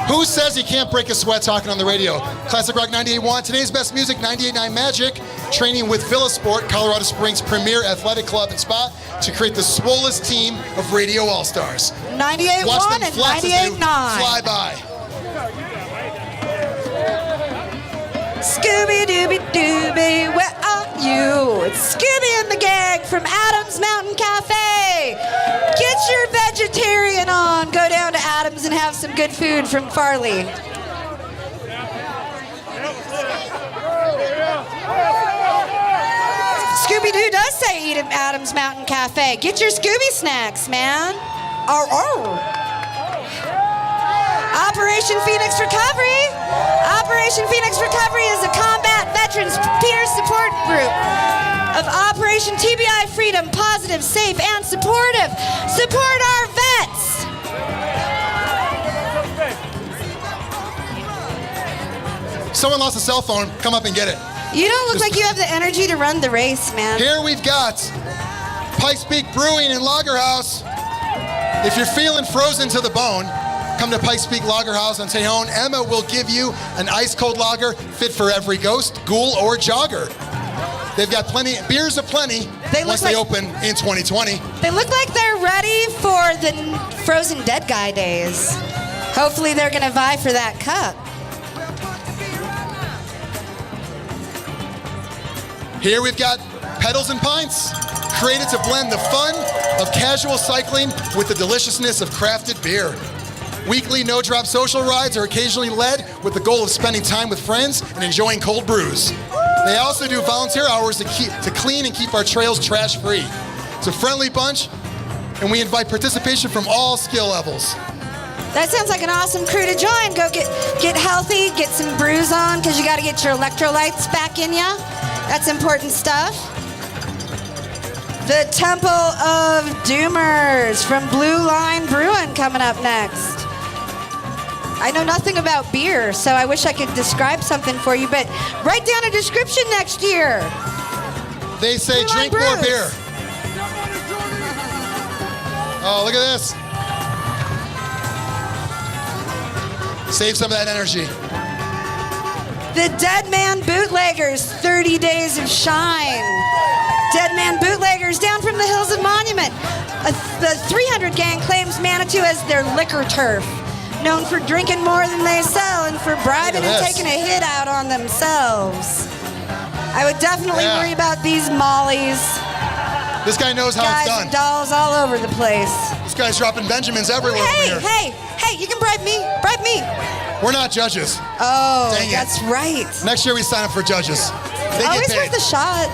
Who says you can't break a sweat talking on the radio? Classic Rock 98.1, today's best music, 98.9 Magic, training with Villasport, Colorado Springs' premier athletic club and spa to create the swollest team of Radio All-Stars. 98.1 and 98.9. Fly by. Scooby-Dooby-Dooby, where are you. It's Scooby and the gang from Adams Mountain Cafe. Get your vegetarian on. Go down to Adams and have some good food from Farley. Scooby-Doo does say eat at Adams Mountain Cafe. Get your Scooby snacks, man. Arr, arr. Operation Phoenix Recovery. Operation Phoenix Recovery is a combat veterans peer support group of Operation TBI Freedom, positive, safe, and supportive. Support our vets. Someone lost a cell phone. Come up and get it. You don't look like you have the energy to run the race, man. Here we've got Pikes Peak Brewing and Lager House. If you're feeling frozen to the bone, come to Pikes Peak Lager House on Tejon. Emma will give you an ice cold lager fit for every ghost, ghoul, or jogger. They've got plenty, beers aplenty once they open in 2020. They look like they're ready for the Frozen Dead Guy days. Hopefully they're gonna vie for that cup. Here we've got Pedals and Pints, created to blend the fun of casual cycling with the deliciousness of crafted beer. Weekly no-drop social rides are occasionally led with the goal of spending time with friends and enjoying cold brews. They also do volunteer hours to clean and keep our trails trash-free. It's a friendly bunch, and we invite participation from all skill levels. That sounds like an awesome crew to join. Go get healthy, get some brews on, because you got to get your electrolytes back in ya. That's important stuff. The Temple of Doomers from Blue Line Brewing coming up next. I know nothing about beer, so I wish I could describe something for you, but write down a description next year. They say Blue Line drink more Brews. beer. Oh, look at this. Save some of that energy. The Dead Man Bootleggers, 30 Days of Shine. Dead Man Bootleggers down from the hills of Monument. The 300 gang claims Manitou as their liquor turf, known for drinking more than they sell and for bribing and taking a hit out on themselves. I would definitely worry about these mollies. This guy knows how Guys it's done. and dolls all over the place. This guy's dropping Benjamins everywhere over here. Hey, you can bribe me. Bribe me. We're not judges. Oh, Dang it. that's right. Next year we sign up for judges. They Always get paid. worth a shot.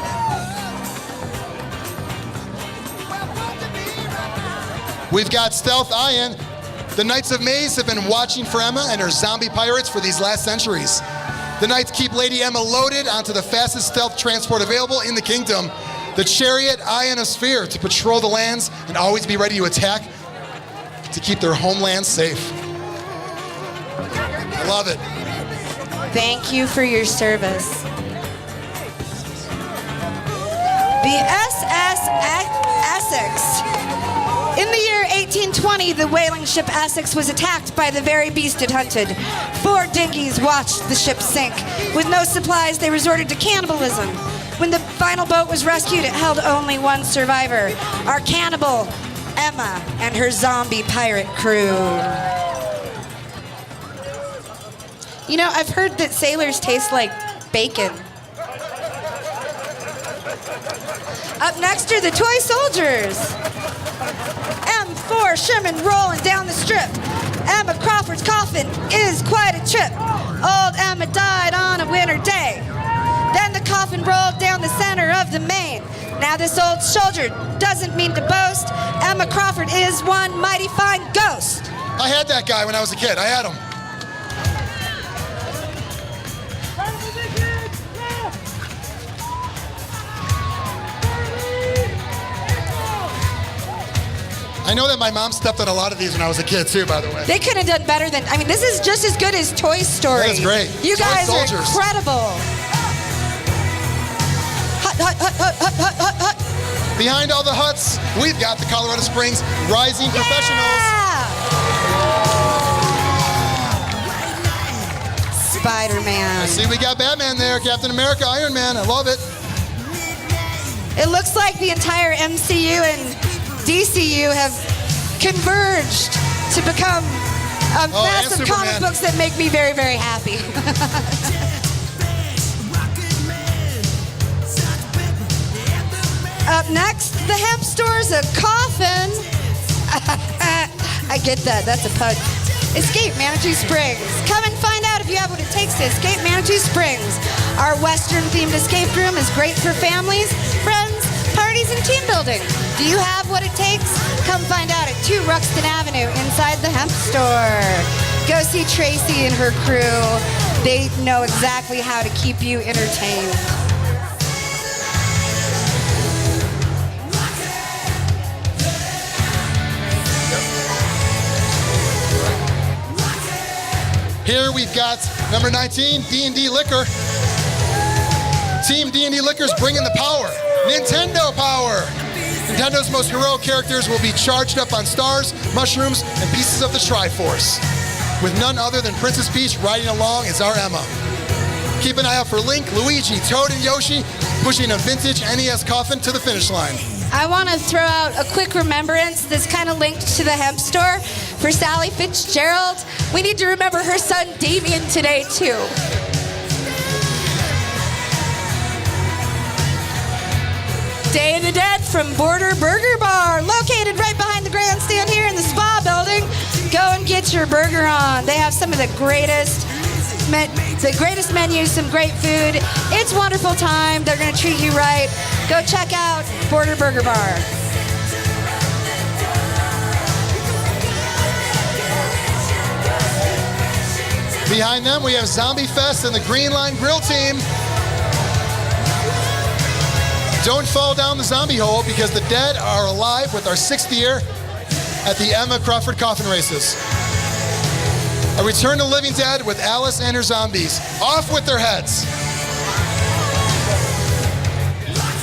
We've got Stealth Iron. The Knights of Maze have been watching for Emma and her zombie pirates for these last centuries. The Knights keep Lady Emma loaded onto the fastest stealth transport available in the kingdom, the Chariot Ionosphere, to patrol the lands and always be ready to attack to keep their homeland safe. I love it. Thank you for your service. The SS Essex. In the year 1820, the whaling ship Essex was attacked by the very beast it hunted. 4 dinghies watched the ship sink. With no supplies, they resorted to cannibalism. When the final boat was rescued, it held only one survivor, our cannibal, Emma, and her zombie pirate crew. You know, I've heard that sailors taste like bacon. Up next are the Toy Soldiers. M4 Sherman rolling down the strip. Emma Crawford's coffin is quite a trip. Old Emma died on a winter day. Then the coffin rolled down the center of the main. Now this old soldier doesn't mean to boast. Emma Crawford is one mighty fine ghost. I had that guy when I was a kid. I had him. I know that my mom stepped on a lot of these when I was a kid too, by the way. They could have done better than, I mean, this is just as good as Toy Story. That is great. You Toy guys are Soldiers. incredible. Hut, hut, hut, hut, hut, hut, hut, hut. Behind all the huts, we've got the Colorado Springs Rising Professionals. Spider-Man. I see we got Batman there, Captain America, Iron Man. I love it. It looks like the entire MCU and DCU have converged to become a massive comic books that make me very, very happy. Up next, the hemp store's a coffin. I get that. That's a pun. Escape Manitou Springs. Come and find out if you have what it takes to escape Manitou Springs. Our Western-themed escape room is great for families, friends, parties, and team building. Do you have what it takes? Come find out at 2 Ruxton Avenue inside the hemp store. Go see Tracy and her crew. They know exactly how to keep you entertained. Here we've got number 19, D&D Liquor. Team D&D Liquor's bringing the power. Nintendo power. Nintendo's most heroic characters will be charged up on stars, mushrooms, and pieces of the Triforce. With none other than Princess Peach riding along as our Emma. Keep an eye out for Link, Luigi, Toad, and Yoshi pushing a vintage NES coffin to the finish line. I want to throw out a quick remembrance that's kind of linked to the hemp store for Sally Fitzgerald. We need to remember her son Damien today, too. Day of the Dead from Border Burger Bar, located right behind the grandstand here in the spa building. Go and get your burger on. They have some of the greatest menus, some great food. It's a wonderful time. They're going to treat you right. Go check out Border Burger Bar. Behind them, we have Zombie Fest and the Green Line Grill team. Don't fall down the zombie hole because the dead are alive with our 6th year at the Emma Crawford Coffin Races. A return to living dead with Alice and her zombies. Off with their heads.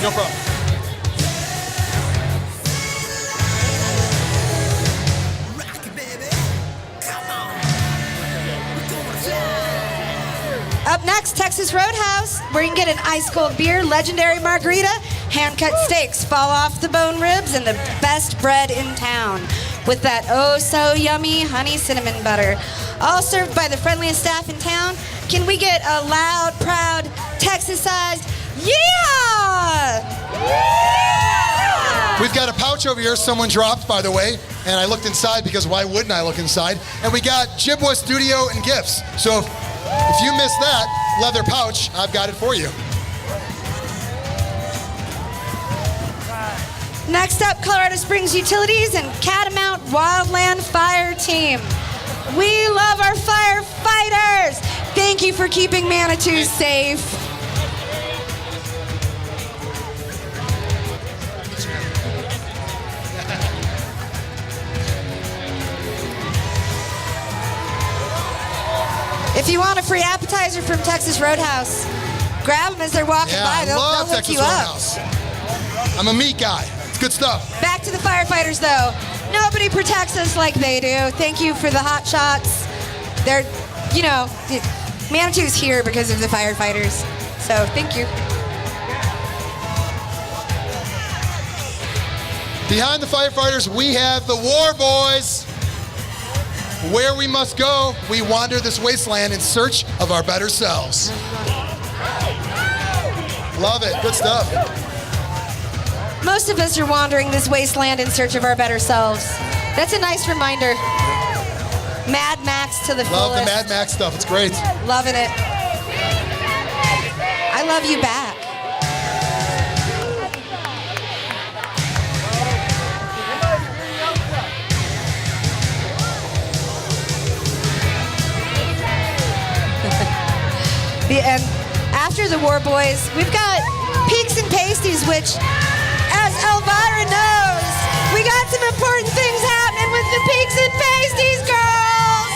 No problem. Up next, Texas Roadhouse, where you can get an ice cold beer, legendary margarita, hand-cut steaks, fall off the bone ribs, and the best bread in town with that oh so yummy honey cinnamon butter. All served by the friendliest staff in town. Can we get a loud, proud, Texas-sized yeah? We've got a pouch over here someone dropped, by the way, and I looked inside because why wouldn't I look inside? And we got Jibwa Studio and gifts. So if you missed that leather pouch, I've got it for you. Next up, Colorado Springs Utilities and Catamount Wildland Fire Team. We love our firefighters. Thank you for keeping Manitou safe. If you want a free appetizer from Texas Roadhouse, grab them as they're walking by. They'll love hook Texas you up. Roadhouse. I'm a meat guy. It's good stuff. Back to the firefighters, though. Nobody protects us like they do. Thank you for the hot shots. They're, you know, Manitou's here because of the firefighters. So thank you. Behind the firefighters, we have the War Boys. Where we must go, we wander this wasteland in search of our better selves. Love it. Good stuff. Most of us are wandering this wasteland in search of our better selves. That's a nice reminder. Mad Max to the fullest. Love the Mad Max stuff. It's great. Loving it. I love you back. And after the War Boys, we've got Peaks and Pasties, which, as Elvira knows, we got some important things happening with the Peaks and Pasties girls.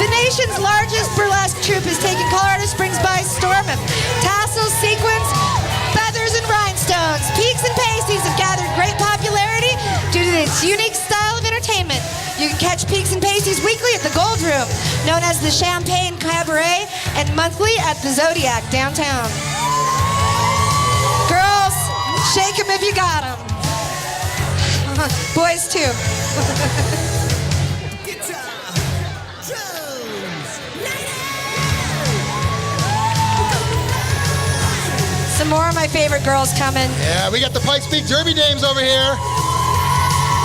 The nation's largest burlesque troupe is taking Colorado Springs by storm. Tassels, sequins, feathers, and rhinestones. Peaks and Pasties have gathered great popularity due to its unique style of entertainment. You can catch Peaks and Pasties weekly at the Gold Room, known as the Champagne Cabaret, and monthly at the Zodiac downtown. Girls, shake 'em if you got 'em. Boys, too. some more of my favorite girls coming. Yeah, we got the Pikes Peak Derby Dames over here.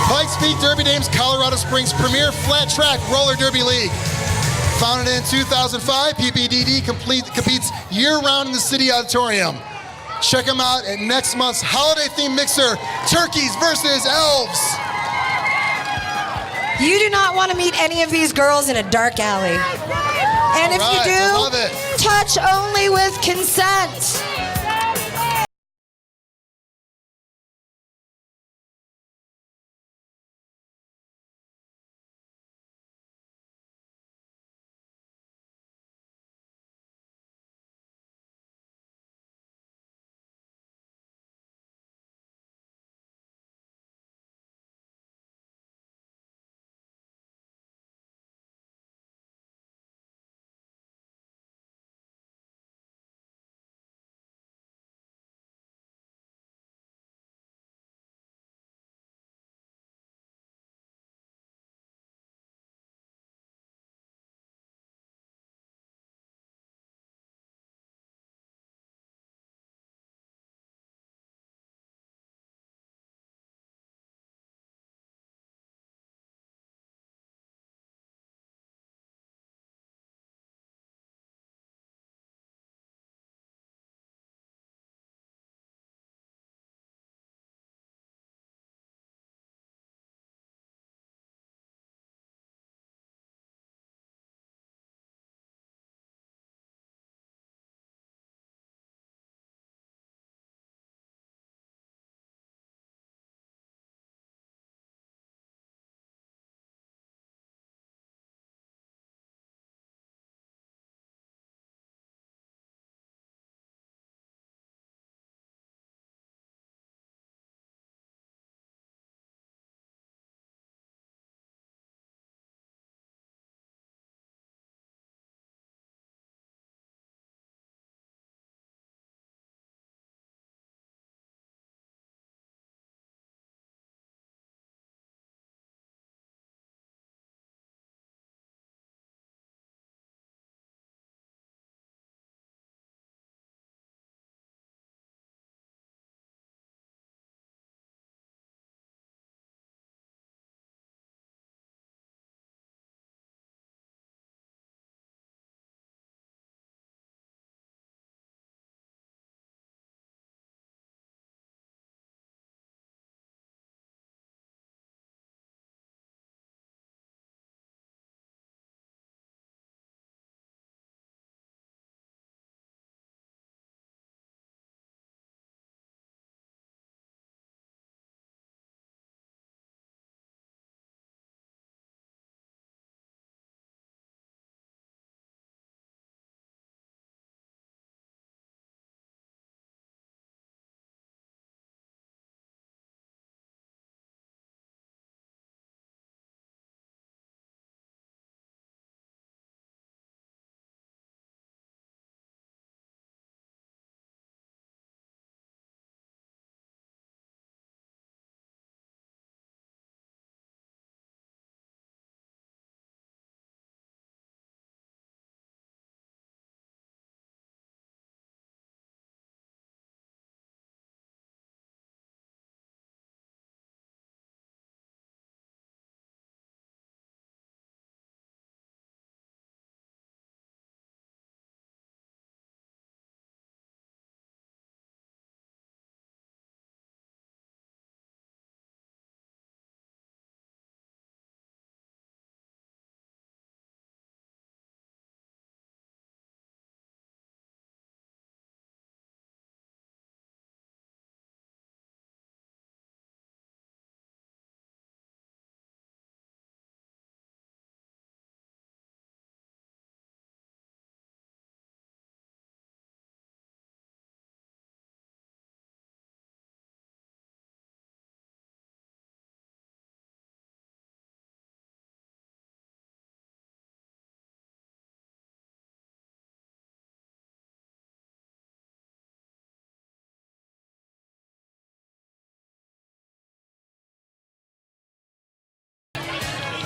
Pikes Peak Derby Dames, Colorado Springs' premier flat track roller derby league. Founded in 2005, PPDD competes year-round in the City Auditorium. Check them out at next month's holiday-themed mixer, Turkeys versus Elves. You do not want to meet any of these girls in a dark alley. And if you do, touch only with consent.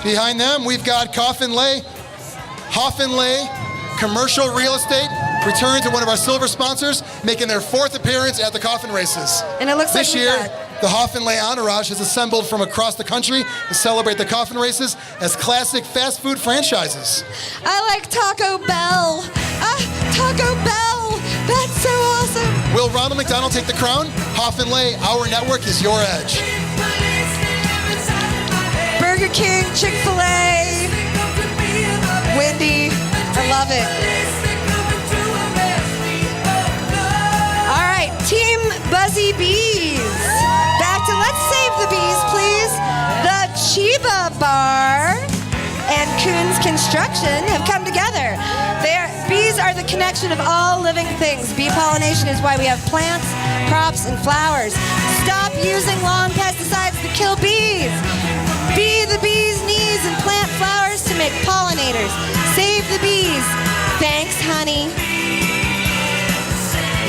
Behind them, we've got Coffin Lay, Commercial Real Estate, returns and one of our silver sponsors making their 4th appearance at the coffin races. And it looks like this we year, got- the Hoffenley Entourage has assembled from across the country to celebrate the coffin races as classic fast food franchises. I like Taco Bell. Taco Bell. That's so awesome. Will Ronald McDonald take the crown? Hoffenley, our network is your edge. Burger King, Chick-fil-A, Wendy. I love it. All right, Team Buzzy Bees. Back to Let's Save the Bees, please. The Chiba Bar and Coons Construction have come together. Bees are the connection of all living things. Bee pollination is why we have plants, crops, and flowers. Stop using lawn pesticides to kill bees. Be the bee's knees and plant flowers to make pollinators. Save the bees. Thanks, honey.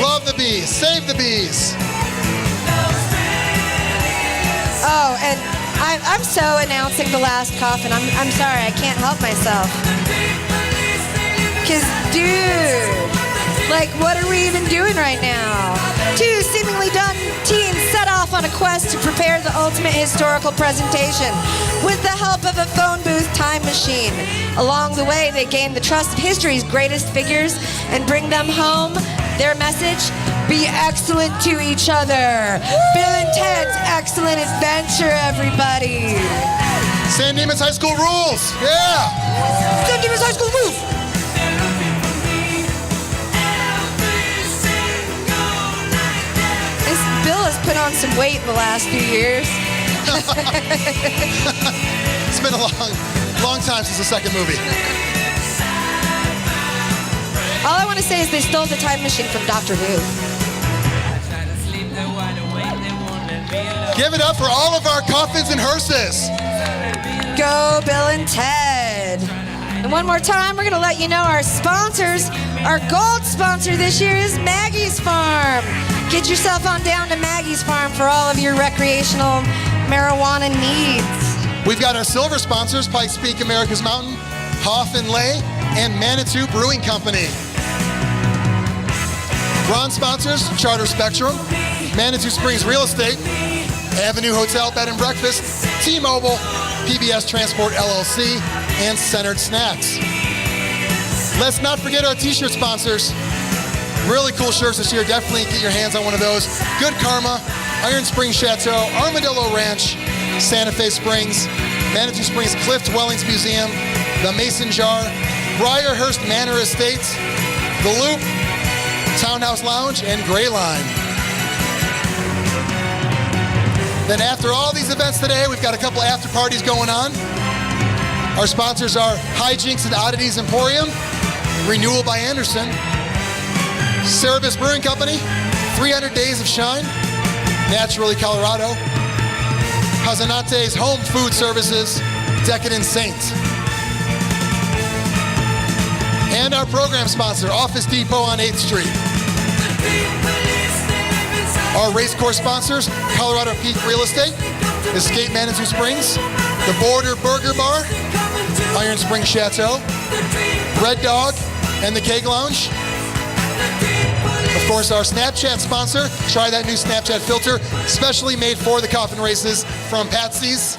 Love the bees. Save the bees. Oh, and I'm so announcing the last coffin. I'm sorry, I can't help myself. Because, dude, like, what are we even doing right now? 2 seemingly done teens set off on a quest to prepare the ultimate historical presentation with the help of a phone booth time machine. Along the way, they gain the trust of history's greatest figures and bring them home their message: be excellent to each other. Bill and Ted's Excellent Adventure, everybody. San Dimas High School rules. Yeah. San Dimas High School rules. Bill has put on some weight in the last few years. It's been a long time since the second movie. All I want to say is they stole the time machine from Doctor Who. Give it up for all of our coffins and hearses. Go Bill and Ted. And one more time, we're going to let you know our sponsors. Our gold sponsor this year is Maggie's Farm. Get yourself on down to Maggie's Farm for all of your recreational marijuana needs. We've got our silver sponsors, Pikes Peak, America's Mountain, Hoffenley, and Manitou Brewing Company. Bronze sponsors, Charter Spectrum, Manitou Springs Real Estate, Avenue Hotel Bed and Breakfast, T-Mobile, PBS Transport LLC, and Centered Snacks. Let's not forget our t-shirt sponsors. Really cool shirts this year. Definitely get your hands on one of those. Good Karma, Iron Springs Chateau, Armadillo Ranch, Santa Fe Springs, Manitou Springs Cliff Dwellings Museum, the Mason Jar, Briarhurst Manor Estates, The Loop, Townhouse Lounge, and Gray Line. Then after all these events today, we've got a couple after parties going on. Our sponsors are Hijinks and Oddities Emporium, Renewal by Anderson, Cerebus Brewing Company, 300 Days of Shine, Naturally Colorado, Hazanate's Home Food Services, Decadent Saint. And our program sponsor, Office Depot on 8th Street. Our race course sponsors, Colorado Peak Real Estate, Escape Manitou Springs, The Border Burger Bar, Iron Springs Chateau, Red Dog, and the Keg Lounge. Of course, our Snapchat sponsor, try that new Snapchat filter, specially made for the coffin races from Patsy's.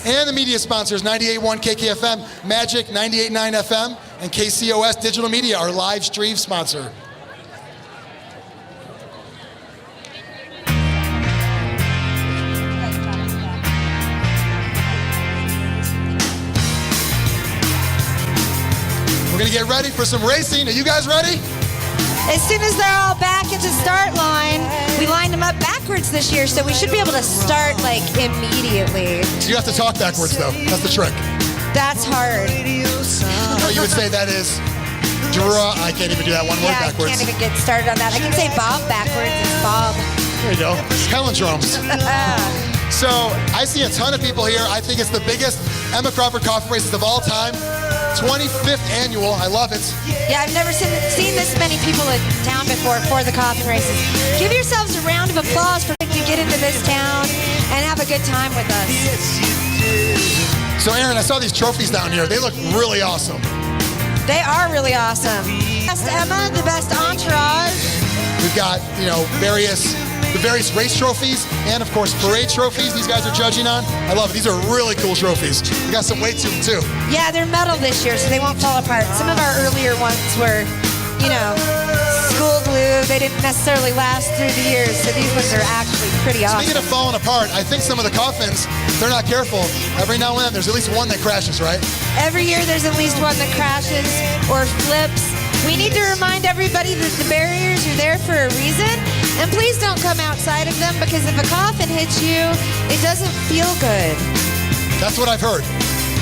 And the media sponsors, 98.1 KKFM, Magic 98.9 FM, and KCOS Digital Media, our live stream sponsor. We're gonna get ready for some racing. Are you guys ready? As soon as they're all back into start line, we lined them up backwards this year, so we should be able to start like immediately. You have to talk backwards though. That's the trick. That's hard. Oh, you would say that is draw. I can't even do that one word Yeah, I backwards. can't even get started on that. I can say Bob backwards. It's Bob. There you go. Palindromes. So I see a ton of people here. I think it's the biggest Emma Crawford coffin races of all time. 25th annual. I love it. Yeah, I've never seen this many people in town before for the coffin races. Give yourselves a round of applause for to get into this town and have a good time with us. So Aaron, I saw these trophies down here. They look really awesome. They are really awesome. best Emma, the best entourage. We've got, the various race trophies and, of course, parade trophies these guys are judging on. I love it. These are really cool trophies. We got some weight to them, too. Yeah, they're metal this year, so they won't fall apart. Some of our earlier ones were, school glue. They didn't necessarily last through the years, so these ones are actually pretty awesome. Speaking of falling apart, I think some of the coffins, if they're not careful, every now and then there's at least one that crashes, right? Every year there's at least one that crashes or flips. We need to remind everybody that the barriers are there for a reason, and please don't come outside of them, because if a coffin hits you, it doesn't feel good. That's what I've heard.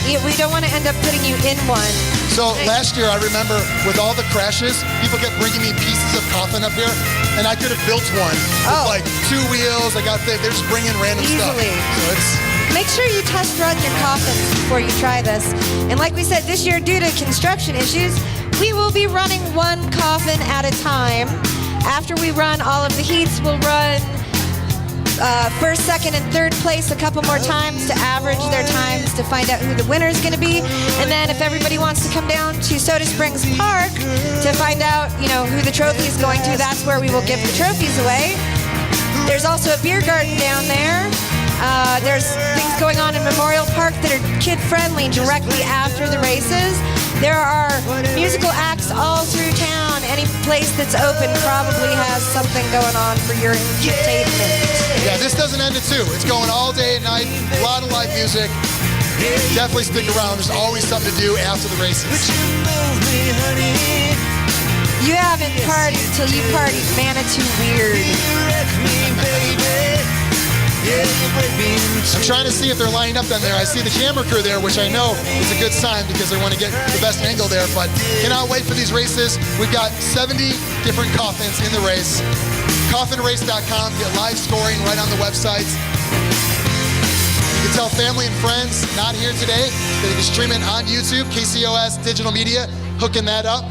We don't want to end up putting you in one. So last year, I remember with all the crashes, people kept bringing me pieces of coffin up here, and I could have built one with like 2 wheels. They're just bringing random stuff. So Make sure you test run your coffins before you try this. And like we said, this year, due to construction issues, we will be running one coffin at a time. After we run all of the heats, we'll run first, second, and third place a couple more times to average their times to find out who the winner is going to be. And then if everybody wants to come down to Soda Springs Park to find out, who the trophy is going to, that's where we will give the trophies away. There's also a beer garden down there. There's things going on in Memorial Park that are kid-friendly directly after the races. There are musical acts all through town. Any place that's open probably has something going on for your entertainment. Yeah, this doesn't end at 2. It's going all day and night. A lot of live music. Definitely stick around. There's always something to do after the races. You haven't partied till you partied Manitou weird. I'm trying to see if they're lining up down there. I see the camera crew there, which I know is a good sign because they want to get the best angle there, but cannot wait for these races. We've got 70 different coffins in the race. Coffinrace.com, get live scoring right on the website. You can tell family and friends not here today that you can stream it on YouTube, KCOS Digital Media, hooking that up.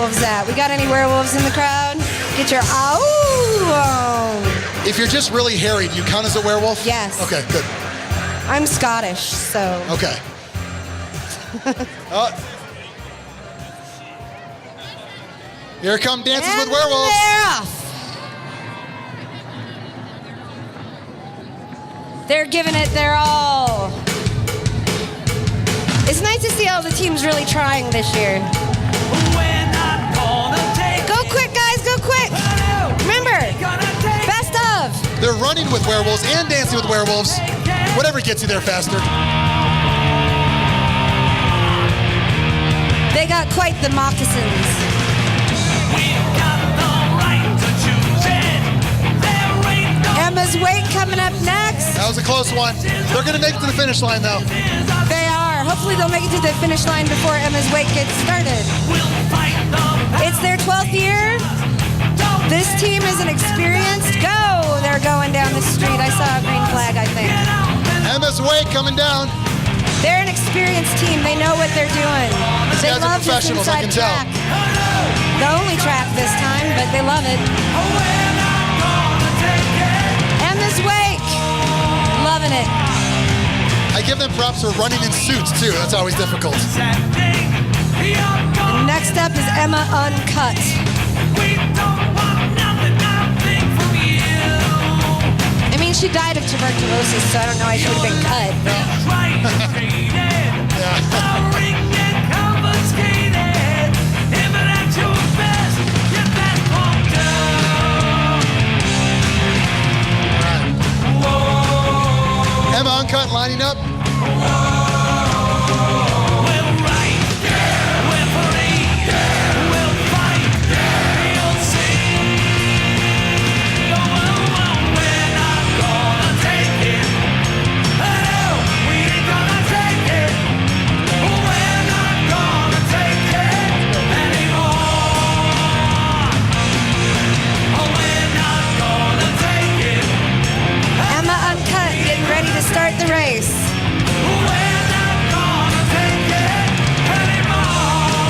werewolves at? We got any werewolves in the crowd? Get your If you're just really hairy, do you count as a werewolf? Yes. Okay, good. I'm Scottish, so. Okay. Here come Dances with Werewolves. They're off. They're giving it their all. It's nice to see all the teams really trying this year. Go quick, guys, go quick. Remember, best of. They're running with werewolves and dancing with werewolves. Whatever gets you there faster. They got quite the moccasins. Emma's Wake coming up next. That was a close one. They're going to make it to the finish line, though. They are. Hopefully they'll make it to the finish line before Emma's Wake gets started. It's their 12th year. This team is an experienced go. They're going down the street. I saw a green flag, I think. Emma's Wake coming down. They're an experienced team. They know what they're doing. These They guys are love this professionals, I inside can tell. track. The only track this time, but they love it. Emma's Wake. Loving it. I give them props for running in suits, too. That's always difficult. And next up is Emma Uncut. I mean, she died of tuberculosis, so I don't know why she would have been cut. Emma Uncut lining up. Emma Uncut getting ready to start the race.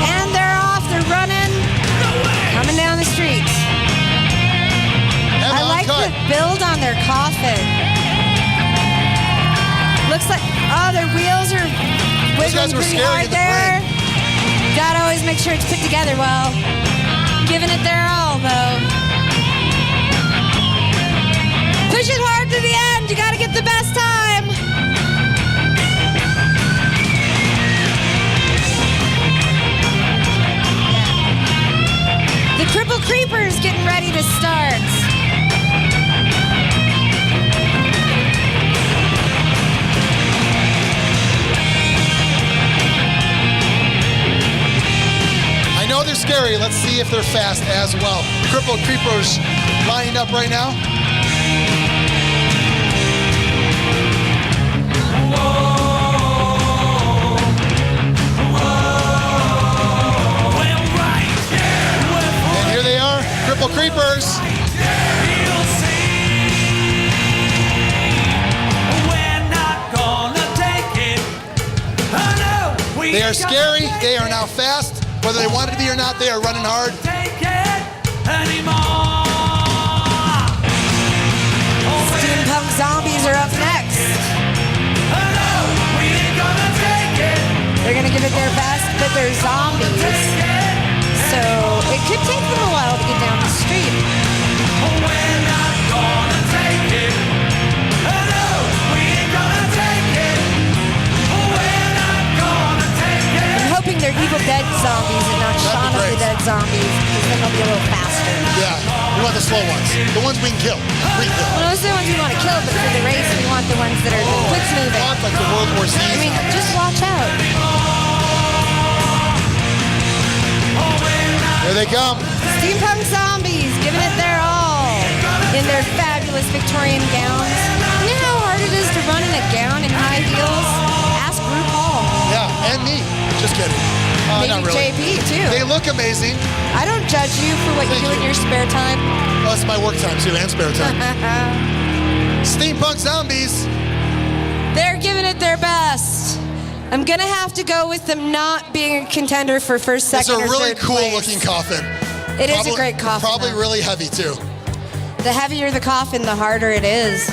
And they're off, they're running, coming down the street. I like the build on their coffin. Looks like, oh, their wheels are Those guys wiggling were pretty scary hard in the there. Gotta always make sure it's put together well. Giving it their all, though. Push it hard to the end. You gotta get the best time. The Cripple Creeper's getting ready to start. I know they're scary. Let's see if they're fast as well. Crippled Creepers lining up right now. And here they are, Crippled Creepers. They are scary. They are now fast. Whether they wanted to be or not, they are running hard. Steampunk Zombies are up next. They're gonna give it their best, but they're zombies. So it could take them a while to get down the street. I'm hoping they're Evil Dead zombies and not Shaun of the Dead zombies, because then they'll be a little faster. Yeah, we want the slow ones. The ones we can kill. Well, those are the ones we want to kill, but for the race, we want the ones that are quick moving. Like the World War Z. I mean, just watch out. Here they come. Steampunk Zombies giving it their all in their fabulous Victorian gowns. You know how hard it is to run in a gown and high heels? Ask RuPaul. Yeah, and me. Just kidding. Maybe not really. JP, too. They look amazing. I don't judge you for what you do in your spare time. Oh, it's my work time, too, and spare time. Steampunk Zombies. They're giving it their best. I'm gonna have to go with them not being a contender for first, second, or It's a really third cool place. looking coffin. It is a great coffin. Probably though. really heavy too. The heavier the coffin, the harder it is.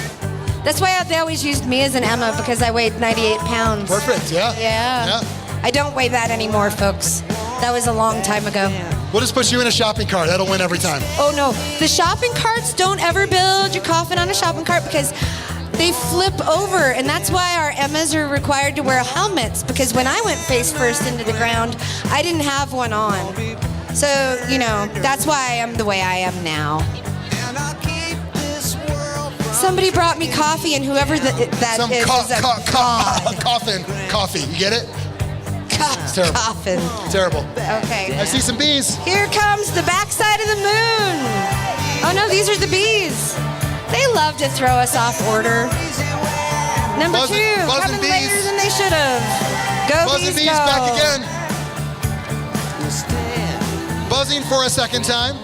That's why they always used me as an Emma, because I weighed 98 pounds. Perfect, yeah. Yeah. I don't weigh that anymore, folks. That was a long time ago. We'll just put you in a shopping cart. That'll win every time. Oh no, the shopping carts, don't ever build your coffin on a shopping cart because they flip over, and that's why our Emmas are required to wear helmets, because when I went face first into the ground, I didn't have one on. So, you know, that's why I'm the way I am now. Somebody brought me coffee, and whoever that is a god. Coffin. Coffee. You get it? It's terrible. Coffin. Terrible. Okay. I see some bees. Here comes the backside of the moon. Oh no, these are the bees. They love to throw us off order. Number two, coming later than they should have. Go Buzzing bees, bees go. back again. Buzzing for a second time.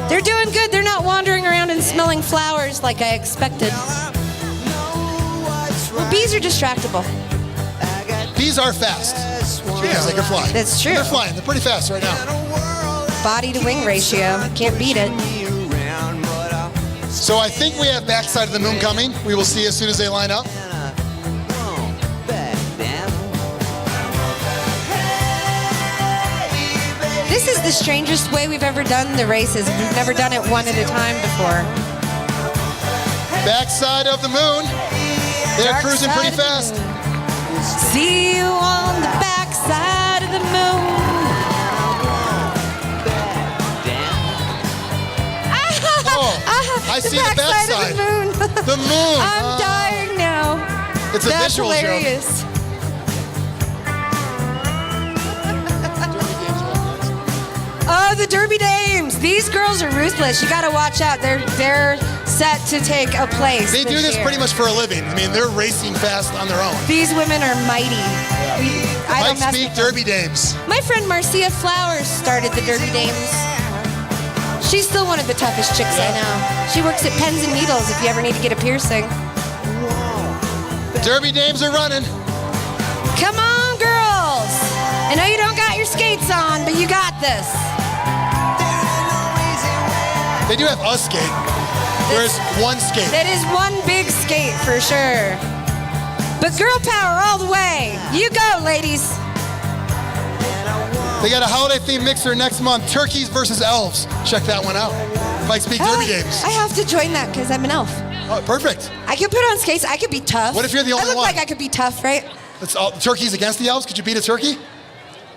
They're doing good. They're not wandering around and smelling flowers like I expected. Well, bees are distractible. Bees are fast. Because they can fly. That's true. They're flying. They're pretty fast right now. Body to wing ratio. Can't beat it. So I think we have backside of the moon coming. We will see as soon as they line up. This is the strangest way we've ever done the races. We've never done it one at a time before. Backside of the moon. They're Dark cruising side pretty of the fast. See you on the backside of the moon. I see the backside backside. of the moon. The moon. I'm dying now. It's a That's visual hilarious. Oh, the Derby Dames. These girls are ruthless. You got to watch out. They're set to take a place. They do this year. pretty much for a living. I mean, they're racing fast on their own. These women are mighty. I don't Pikes mess Peak with them. Derby Dames. My friend Marcia Flowers started the Derby Dames. She's still one of the toughest chicks I know. She works at Pens and Needles if you ever need to get a piercing. Derby Dames are running. Come on, girls. I know you don't got your skates on, but you got this. They do have a skate. There's one skate. That is one big skate for sure. But girl power all the way. You go, ladies. They got a holiday themed mixer next month. Turkeys versus elves. Check that one out. Pikes Peak Derby Dames. I have to join that because I'm an elf. Oh, perfect. I could put on skates. I could be tough. What if you're the only I look one? like I could be tough, right? It's all turkeys against the elves. Could you beat a turkey?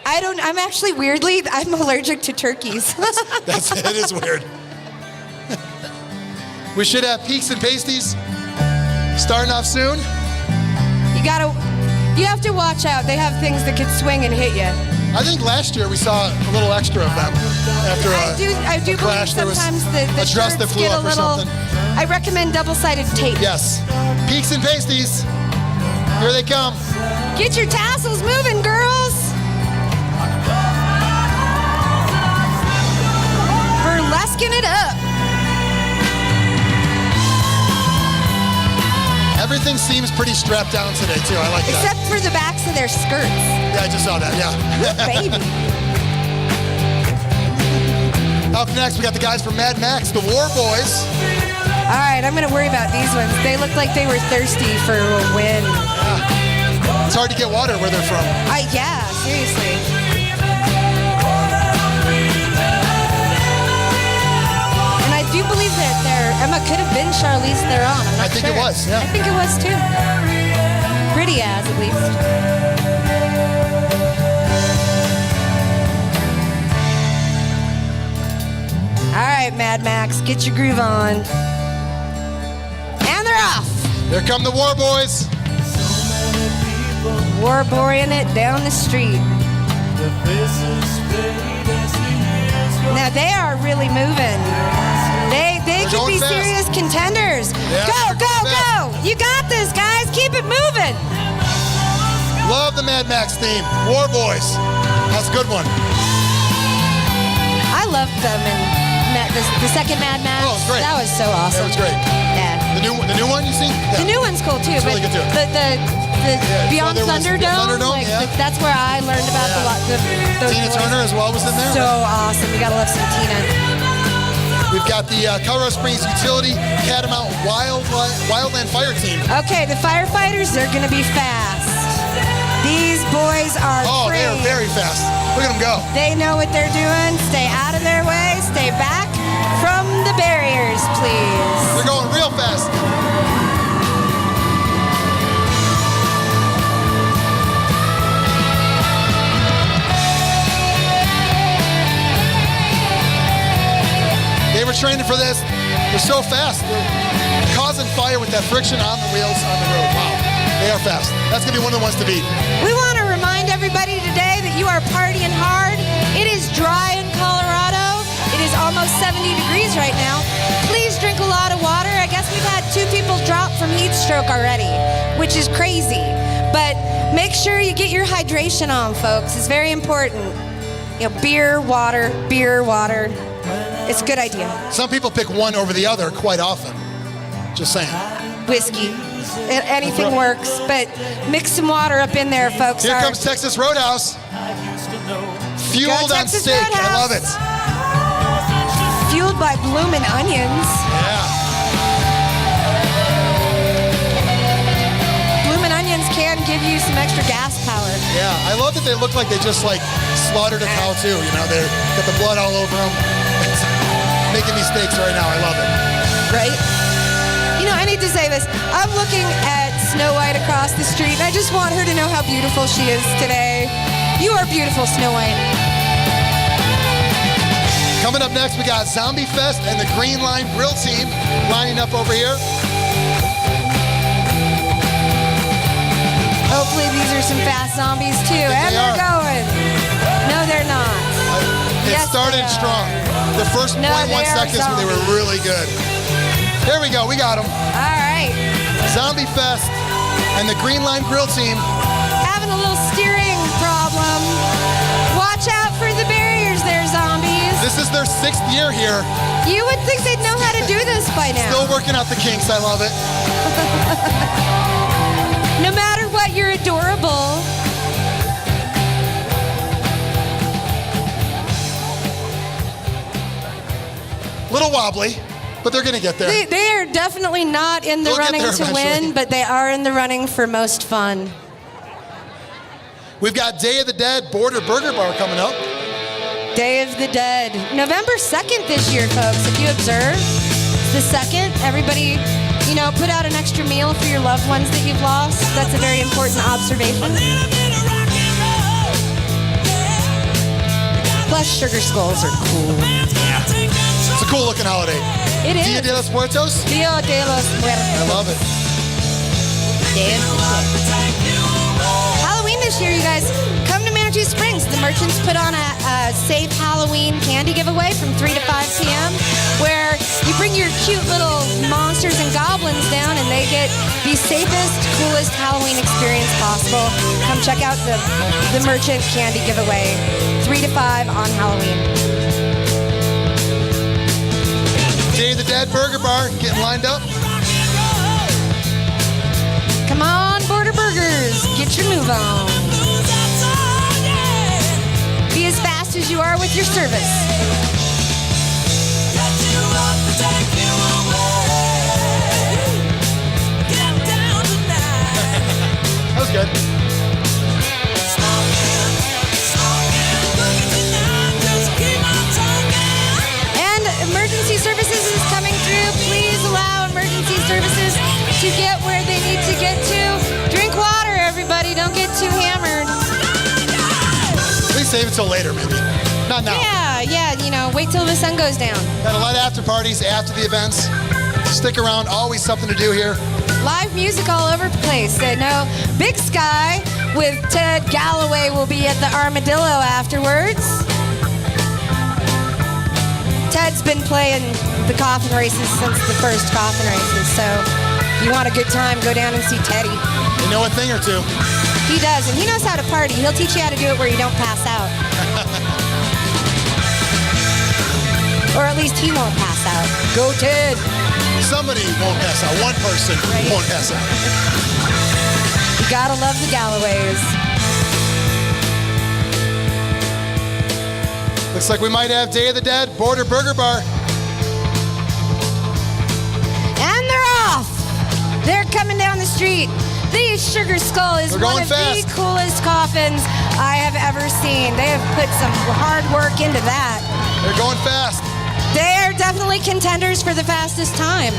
I'm actually weirdly, I'm allergic to turkeys. It is weird. We should have peaks and pasties starting off soon. You have to watch out. They have things that could swing and hit you. I think last year we saw a little extra of them after I do a crash. There believe was sometimes the a dress that shirts flew get a up or little. something. I recommend double-sided tape. Yes. Peaks and pasties. Here they come. Get your tassels moving, girls. Burlesquing it up. Everything seems pretty strapped down today, too. I like that. Except for the backs of their skirts. Yeah, I just saw that, yeah. Baby. Up next, we got the guys from Mad Max, the War Boys. All right, I'm going to worry about these ones. They look like they were thirsty for a win. Yeah. It's hard to get water where they're from. Yeah, seriously. And I do believe that Emma could have been Charlize Theron. I'm not I think sure. it was, yeah. I think it was too. Pretty as, at least. All right, Mad Max, get your groove on. And they're off. Here come the War Boys. War boying it down the street. Now they are really moving. They could be fast. serious contenders. Yeah, go, go, go! You got this, guys. Keep it moving. Love the Mad Max theme. War Boys. That's a good one. I loved them in the second Mad Max. Oh, it was great. That was so awesome. It was great. Yeah. The The new one you see? Yeah. The new one's cool too. It's really but good too. The Beyond so there was Thunderdome, Thunderdome, like, yeah. that's where I learned about those Tina boys. Turner as well was in there. So awesome. We gotta love some Tina. We've got the Colorado Springs Utility Catamount Wildland Fire Team. Okay, the firefighters, they're gonna be fast. These boys are they are trained. very fast. Look at them go. They know what they're doing. Stay out of their way. Stay back from the barriers, please. They're going real fast. They were training for this. They're so fast. They're causing fire with that friction on the wheels on the road. Wow. They are fast. That's going to be one of the ones to beat. We want to remind everybody today that you are partying hard. It is dry in Colorado. It is almost 70 degrees right now. Please drink a lot of water. I guess we've had 2 people drop from heat stroke already, which is crazy. But make sure you get your hydration on, folks. It's very important. You know, beer, water. It's a good idea. Some people pick one over the other quite often. Just saying. Whiskey. Anything works, but mix some water up in there, folks. Here comes Texas Roadhouse. Fueled on Texas steak. Roadhouse. I love it. Fueled by bloomin' onions. Yeah. Bloomin' onions can give you some extra gas power. Yeah, I love that they look like they just like slaughtered a cow too. You know, they've got the blood all over them. It's making me steaks right now. I love it. Right? You know, I need to say this. I'm looking at Snow White across the street, and I just want her to know how beautiful she is today. You are beautiful, Snow White. Coming up next, we got Zombie Fest and the Green Line Grill Team lining up over here. Hopefully these are some fast zombies too. And they're going. No, they're not. It Yes, started they are. strong. The first No, 0.1 they are seconds, they were zombies. really good. Here we go. We got them. All right. Zombie Fest and the Green Line Grill Team. Having a little steering problem. Watch out for the barriers there, zombies. This is their 6th year here. You would think they'd know how to do this by now. Still working out the kinks. I love it. No matter what, you're adorable. Little wobbly, but they're going to get there. They are definitely not in the They'll get running there to eventually. win, but they are in the running for most fun. We've got Day of the Dead Border Burger Bar coming up. Day of the Dead. November 2nd this year, folks. If you observe, the 2nd, everybody, you know, put out an extra meal for your loved ones that you've lost. That's a very important observation. Plus, sugar skulls are cool. It's a cool looking holiday. It is. Dia de los Muertos. Dia de los Muertos. I love it. Day of the Dead. Halloween this year, you guys, come to Manitou Springs. The merchants put on a safe Halloween candy giveaway from 3 to 5 p.m. where you bring your cute little monsters and goblins down and they get the safest, coolest Halloween experience possible. Come check out the merchant candy giveaway, 3 to 5 on Halloween. Day of the Dead Burger Bar getting lined up. Come on, Border Burgers, get your move on. Be as fast as you are with your service. That was good. And emergency services is coming through. Please allow emergency services to get where they need to get to. Drink water, everybody. Don't get too hammered. Please save it till later, maybe. Not now. Yeah, you know, wait till the sun goes down. Got a lot of after parties after the events. Stick around. Always something to do here. Live music all over the place. No, Big Sky with Ted Galloway will be at the Armadillo afterwards. Ted's been playing the coffin races since the first coffin races, so if you want a good time, go down and see Teddy. You know a thing or two. He does, and he knows how to party. He'll teach you how to do it where you don't pass out. Or at least he won't pass out. Go, Ted. Somebody won't pass pass out. One person won't pass out. You gotta love the Galloways. Looks like we might have Day of the Dead, Border Burger Bar. And they're off. They're coming down the street. The Sugar Skull is one of the coolest coffins I have ever seen. They have put some hard work into that. They're going fast. They are definitely contenders for the fastest time.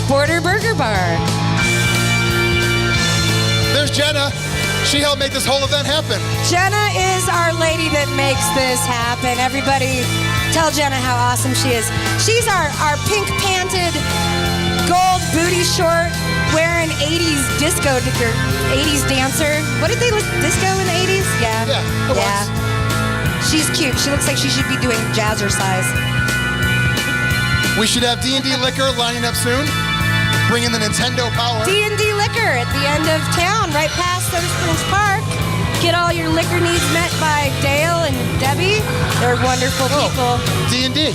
Border Burger Bar. There's Jenna. She helped make this whole event happen. Jenna is our lady that makes this happen. Everybody tell Jenna how awesome she is. She's our pink panted, gold booty short, wearing 80s disco, 80s dancer. What did they look, disco in the 80s? Yeah. Yeah, it was. She's cute. She looks like she should be doing jazzercise. We should have D&D Liquor lining up soon. Bringing the Nintendo Power. D&D Liquor at the end of town, right past Soda Springs Park. Get all your liquor needs met by Dale and Debbie. They're wonderful people. D&D.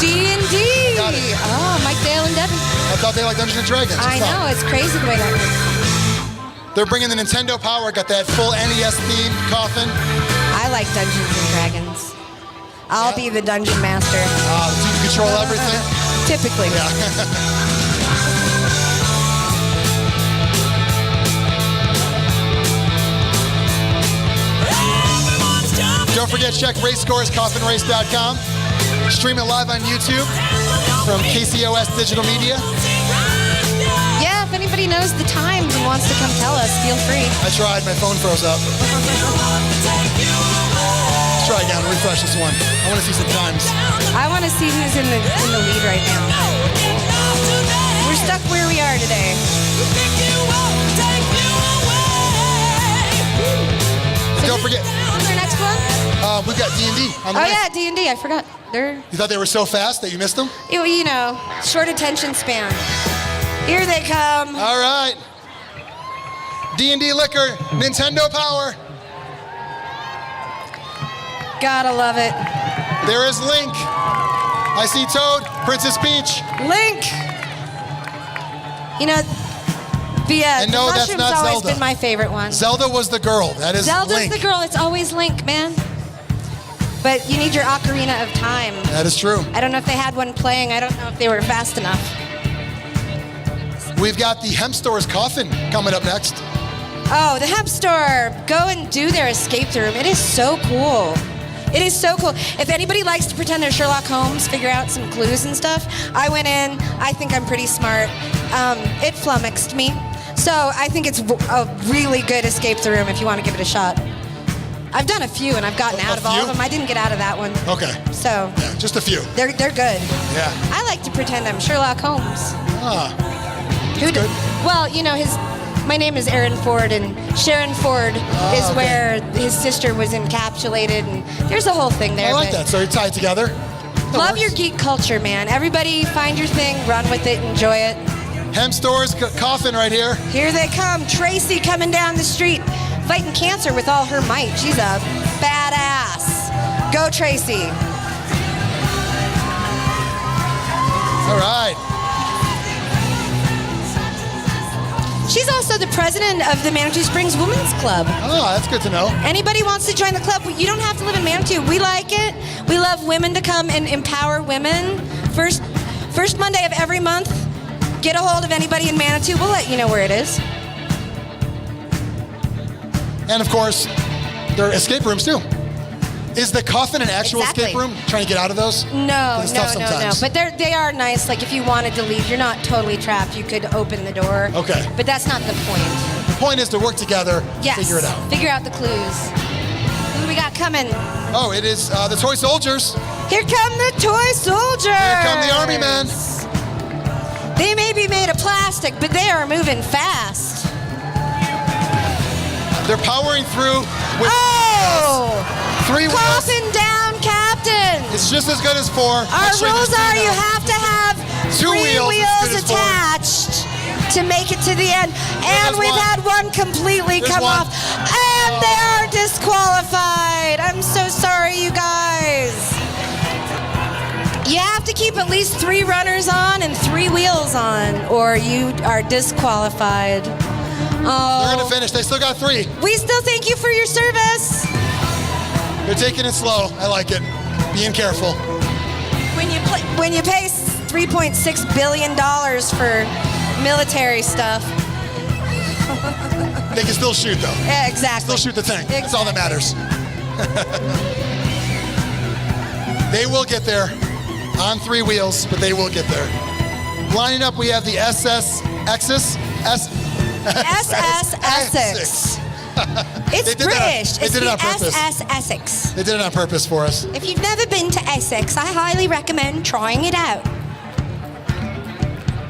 D&D. Oh, Mike, Dale, and Debbie. I thought they liked Dungeons & Dragons. I know, it's crazy the way that works. They're bringing the Nintendo Power. Got that full NES themed coffin. I like Dungeons & Dragons. I'll be the dungeon master. Do you control everything? Typically. Yeah. Don't forget, check race scores, coffinrace.com. Stream it live on YouTube from KCOS Digital Media. Yeah, if anybody knows the times and wants to come tell us, feel free. I tried, my phone froze up. Let's try again, refresh this one. I want to see some times. I want to see who's in the lead right now. We're stuck where we are today. And don't forget. What's our next one? We've got D&D on the way. Yeah, D&D. I forgot. You thought they were so fast that you missed them? You know, short attention span. Here they come. All right. D&D Liquor, Nintendo Power. Gotta love it. There is Link. I see Toad, Princess Peach. Link. You know, the no, that's mushroom's not always Zelda. been my favorite one. Zelda was the girl. That is Zelda's Link. the girl. It's always Link, man. But you need your Ocarina of Time. That is true. I don't know if they had one playing. I don't know if they were fast enough. We've got the Hemp Store's Coffin coming up next. Oh, the Hemp Store. Go and do their escape room. It is so cool. It is so cool. If anybody likes to pretend they're Sherlock Holmes, figure out some clues and stuff, I went in. I think I'm pretty smart. It flummoxed me. So I think it's a really good escape the room if you want to give it a shot. I've done a few and I've gotten out of all of them. I didn't get out of that one. Okay. So. Yeah, just a few. They're good. Yeah. I like to pretend I'm Sherlock Holmes. Good. Well, you know, my name is Aaron Ford, and Sharon Ford is where his sister was encapsulated, and there's a whole thing there. I like that. So you're tied together. Love your geek culture, man. Everybody find your thing, run with it, enjoy it. Hemp Store's Coffin right here. Here they come. Tracy coming down the street, fighting cancer with all her might. She's a badass. Go, Tracy. All right. She's also the president of the Manitou Springs Women's Club. Oh, that's good to know. Anybody wants to join the club, you don't have to live in Manitou. We like it. We love women to come and empower women. First Monday of every month, get a hold of anybody in Manitou. We'll let you know where it is. And of course, there are escape rooms too. Is the Coffin an actual escape room? Trying to get out of those? No. It's tough sometimes. But they are nice. Like if you wanted to leave, you're not totally trapped. You could open the door. Okay. But that's not the point. The point is to work together, Yes. figure it out. Figure out the clues. Who do we got coming? Oh, it is the Toy Soldiers. Here come the Toy Soldiers. Here come the Army Men. They may be made of plastic, but they are moving fast. They're powering through with 3 wheels. Coffin down, Captain. It's just as good as 4. Our rules are you have to have 2 3 wheels wheels as good as 4. attached to make it to the end. And we've had one completely come off. And they are disqualified. I'm so sorry, you guys. You have to keep at least 3 runners on, and again, 3 wheels on, or you are disqualified. Oh. They're gonna finish. They still got 3. We still thank you for your service. They're taking it slow. I like it. Being careful. When you pay $3.6 billion for military stuff. They can still shoot though. Yeah, exactly. Still shoot the tank. That's all that matters. They will get there on 3 wheels, but they will get there. Lining up, we have the SS Essex. SS Essex. It's British. They It's did it the on purpose. SS Essex. They did it on purpose for us. If you've never been to Essex, I highly recommend trying it out.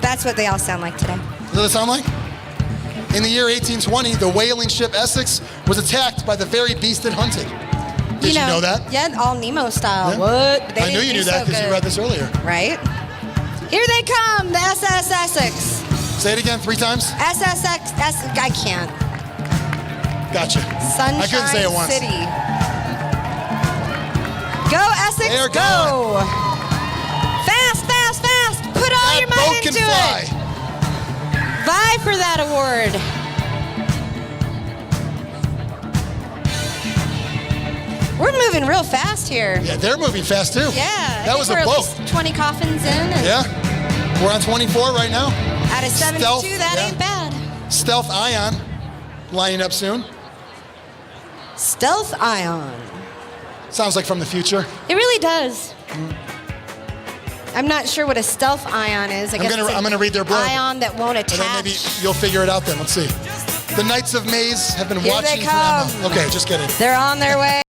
That's what they all sound like today. What does it sound like? In the year 1820, the whaling ship Essex was attacked by the very beast it hunted. Did you know that? Yeah, all Nemo style. Yeah. What? They I knew didn't you do knew that so because you good. read this earlier. Right? Here they come, the SS Essex. Say it again 3 times. SSX, I can't. Gotcha. Sunshine I couldn't say it once. City. Go, Essex, They're go. going. Fast, fast, fast. Put all That your boat might can into fly. it. Vie for that award. We're moving real fast here. Yeah, they're moving fast too. Yeah. That was a we're at boat. least 20 coffins in. And Yeah. We're on 24 right now. Out of 72, Stealth, that yeah. ain't bad. Stealth Ion lining up soon. Stealth Ion. Sounds like from the future. It really does. I'm not sure what a stealth ion is. I guess it's I'm gonna read their blurb. ion that won't attach. And then maybe you'll figure it out then. Let's see. The Knights of Maze have been Here watching they for Emma. come. Okay, just kidding. They're on their way.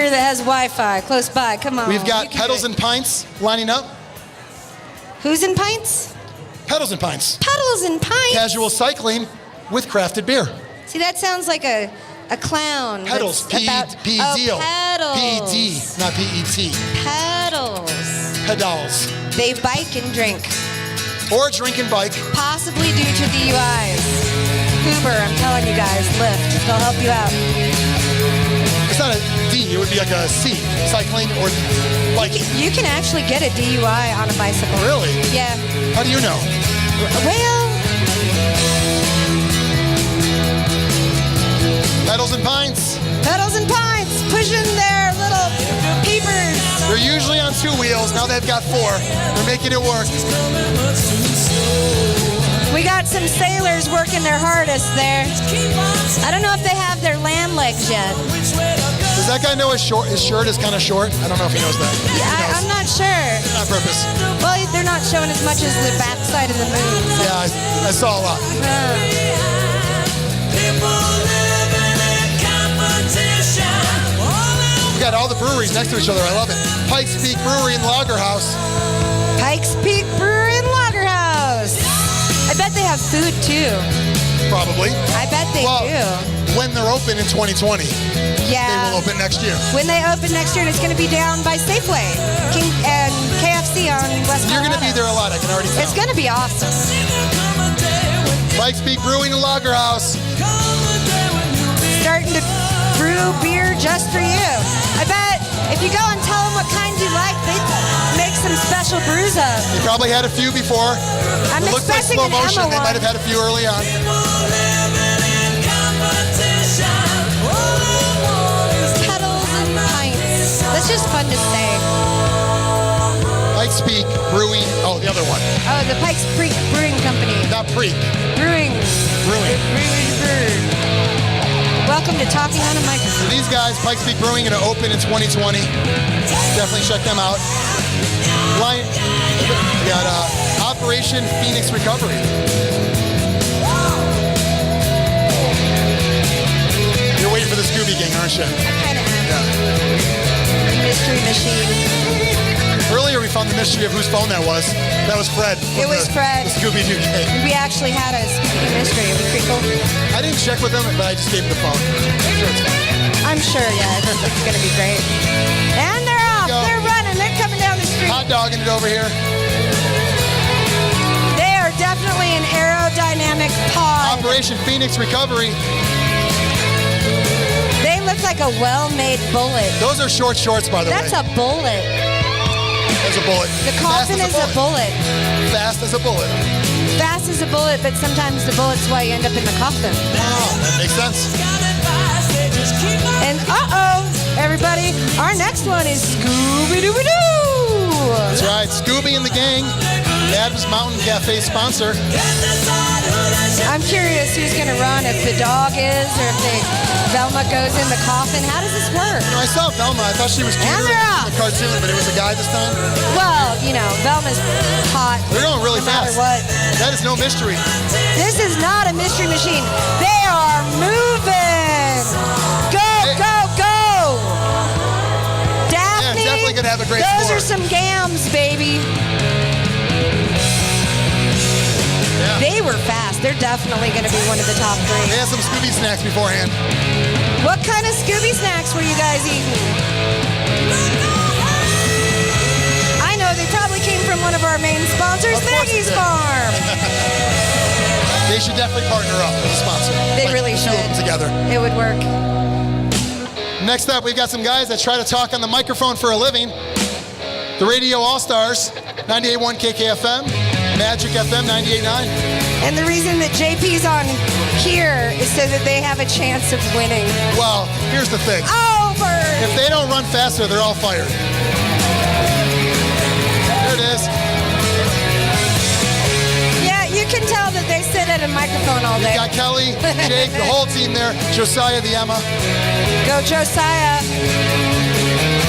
here that has Wi-Fi close by. Come on. We've got you can Pedals do it. and Pints lining up. Who's in pints? Pedals and Pints. Pedals and pints. Casual cycling with crafted beer. See, that sounds like a clown. Pedals. that's about- P-E-D-O. Oh, pedals. P-E-D, not P-E-T. Pedals. Pedals. They bike and drink. Or drink and bike. Possibly due to DUIs. Uber, I'm telling you guys, Lyft, they'll help you out. It's not a D, it would be like a C. Cycling or biking. You can actually get a DUI on a bicycle. Really? Yeah. How do you know? Well, Pedals and Pints. Pedals and pints, pushing their little peepers. They're usually on 2 wheels. Now they've got 4. They're making it work. We got some sailors working their hardest there. I don't know if they have their land legs yet. Does that guy know his shirt is kind of short? I don't know if he knows that. Yeah, I'm not sure. On purpose. Well, they're not showing as much as the backside of the moon. So. Yeah, I saw a lot. We got all the breweries next to each other. I love it. Pikes Peak Brewery and Lager House. Pikes Peak Brewery and Lager House. I bet they have food too. Probably. I bet they do. When they're open in 2020. Yeah. They will open next year. When they open next year, and it's going to be down by Safeway and KFC on West. You're going to be there a lot. I can already tell. It's going to be awesome. Pikes Peak Brewing and Lager House. Starting to brew beer just for you. I bet if you go and tell them what kinds you like, they make some special brews up. They probably had a few before. I'm it looks like expecting slow an motion. Emma They one. might have had a few early on. Pedals and pints. That's just fun to say. Pikes Peak Brewing. Oh, the other one. Oh, the Pikes Creek Brewing Company. Not Preak. Brewing. Welcome to Talking on a Microphone. So these guys, Pikes Peak Brewing, going to open in 2020. Definitely check them out. We got Operation Phoenix Recovery. You're waiting for the Scooby Gang, aren't you? Kind of mystery machine. Earlier we found the mystery of whose phone that was. That was Fred. It was Fred. The Scooby-Doo gang. We actually had a Scooby mystery. It was pretty cool. I didn't check with them, but I just gave him the phone. I'm sure it's fine. I'm sure, yeah, it's going to be great. And they're off. They're running. They're coming down the street. Hot dogging it over here. They are definitely an aerodynamic pod. Operation Phoenix Recovery. They look like a well-made bullet. Those are short shorts, by the way. That's a bullet. That's a bullet. The coffin is a bullet. Fast as a bullet. Fast as a bullet, but sometimes the bullet's why you end up in the coffin. Oh, that makes sense. And everybody, our next one is Scooby-Doo-Doo. That's right, Scooby and the gang. Adams Mountain Cafe sponsor. I'm curious who's going to run, if the dog is or if Velma goes in the coffin. How does this work? You know, I saw Velma. I thought she was cute in the cartoon, but it was a guy this time. Well, you know, Velma's hot. They're going really no matter fast. What. That is no mystery. This is not a mystery machine. They are moving. Go, go, go. Daphne, Yeah, definitely going to have a great those score. are some gams, baby. Yeah. They were fast. They're definitely going to be one of the top 3. They had some Scooby snacks beforehand. What kind of Scooby snacks were you guys eating? I know they probably came from one of our main sponsors, Of course Maggie's they did. Farm. They should definitely partner up with a sponsor. They Like, really the two should. of them together. It would work. Next up, we've got some guys that try to talk on the microphone for a living. The Radio All-Stars, 98.1 KKFM, Magic FM 98.9. And the reason that JP's on here is so that they have a chance of winning. Well, here's the thing. Over! If they don't run faster, they're all fired. There it is. Yeah, you can tell that they sit at a microphone all day. Got Kelly, Jake, the whole team there. Josiah, the Emma. Go Josiah.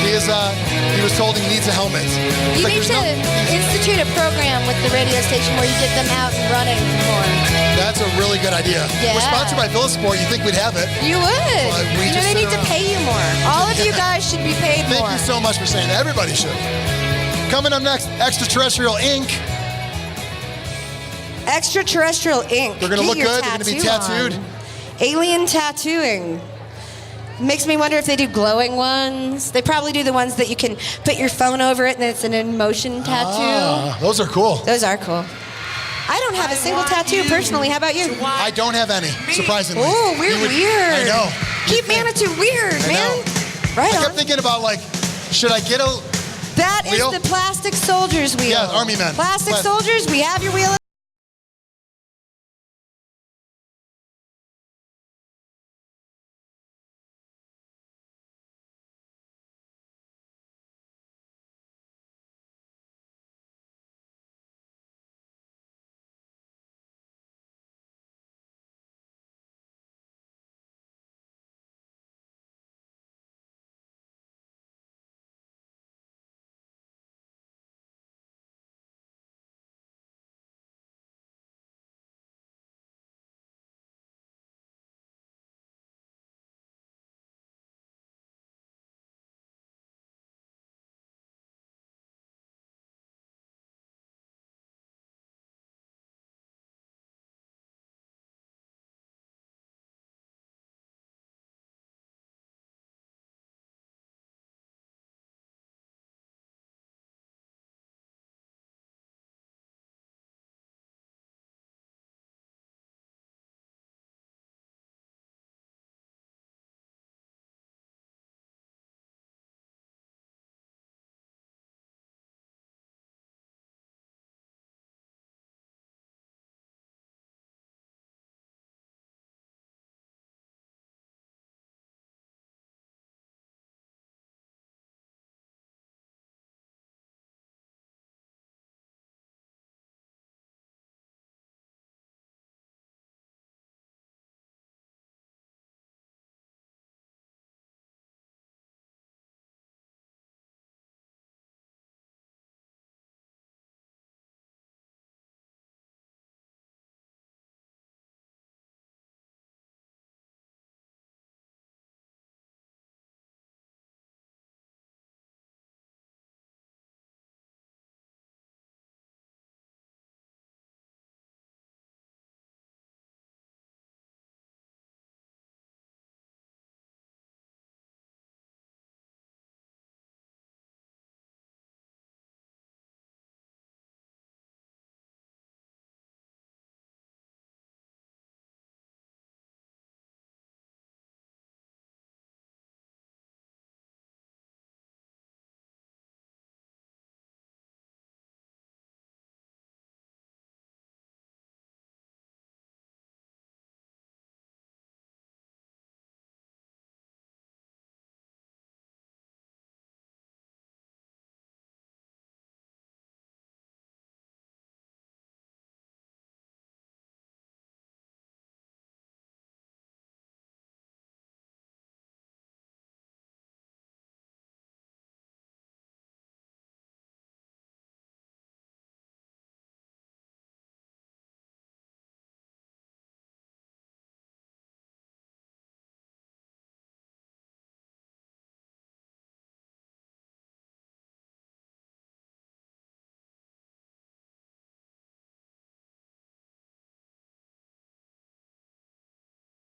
He was he's holding needs a helmet. It's You like need there's to institute a program with the radio station where you get them out and running more. That's a really good idea. Yeah. We're sponsored by Villasport. You think we'd have it? You would. But we You know, just they need to pay you more. All of you guys should be paid Thank more. you so much for saying that. Everybody should. Coming up next, Extraterrestrial Inc. Extraterrestrial ink. They're gonna Get look your good. They're gonna be tattooed. on. Alien tattooing. Makes me wonder if they do glowing ones. They probably do the ones that you can put your phone over it and it's an in-motion tattoo. Those are cool. Those are cool. I don't have a single tattoo personally. How about you? I don't have any, surprisingly. Oh, we're weird. I know. Keep Manitou weird, man. Right I on. kept thinking about, like, should I get a That is wheel? the plastic soldiers wheel. Yeah, Army men. Plastic soldiers, we have your wheel.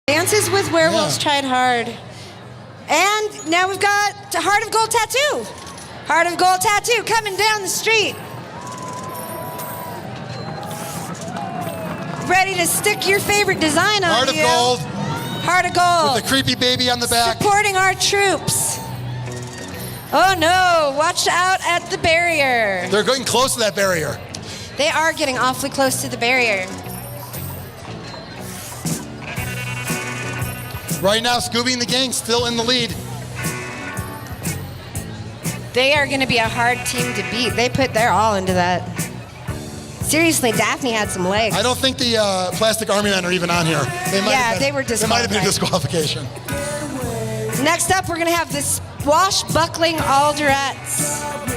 Dances with Werewolves tried hard. And now we've got Heart of Gold Tattoo. Heart of Gold Tattoo coming down the street. Ready to stick your favorite design on Heart you. of Gold. Heart of Gold. With the creepy baby on the back. Supporting our troops. Oh no, watch out at the barrier. They're getting close to that barrier. They are getting awfully close to the barrier. Right now, Scooby and the gang still in the lead. They are going to be a hard team to beat. They put their all into that. Seriously, Daphne had some legs. I don't think the Plastic Army Men are even on here. They might have been, they were There might have been a disqualified. disqualification. Next up, we're going to have the Swashbuckling Alderettes.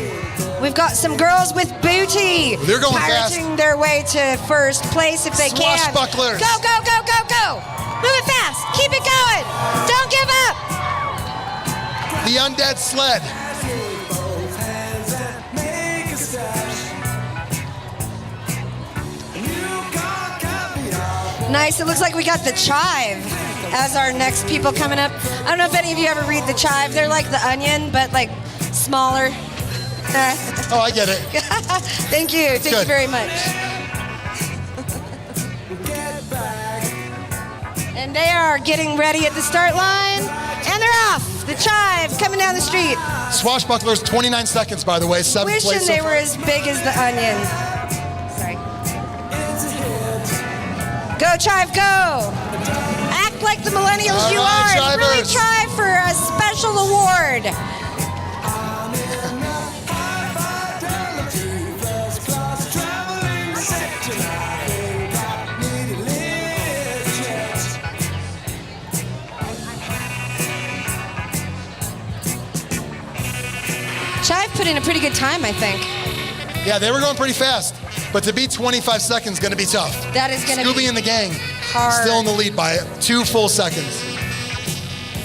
We've got some girls with booty. They're going fast. Pirating their way to first place if they can. Swashbucklers. Go, go, go, go, go. Move it fast. Keep it going. Don't give up. The undead sled. Nice. It looks like we got the Chive as our next people coming up. I don't know if any of you ever read the Chive. They're like the Onion, but like smaller. Oh, I get it. Thank you. Thank you very much. And they are getting ready at the start line. And they're off. The Chive coming down the street. Swashbucklers, 29 seconds, by the way. 7th place. Wishing so they far. were as big as the Onion. Sorry. Go, Chive, go. Act like the millennials All you right, are. And really Chivers. try for a special award. Chive put in a pretty good time, I think. Yeah, they were going pretty fast. But to beat 25 seconds is going to be tough. That is going to Scooby be and the gang hard. still in the lead by 2 full seconds.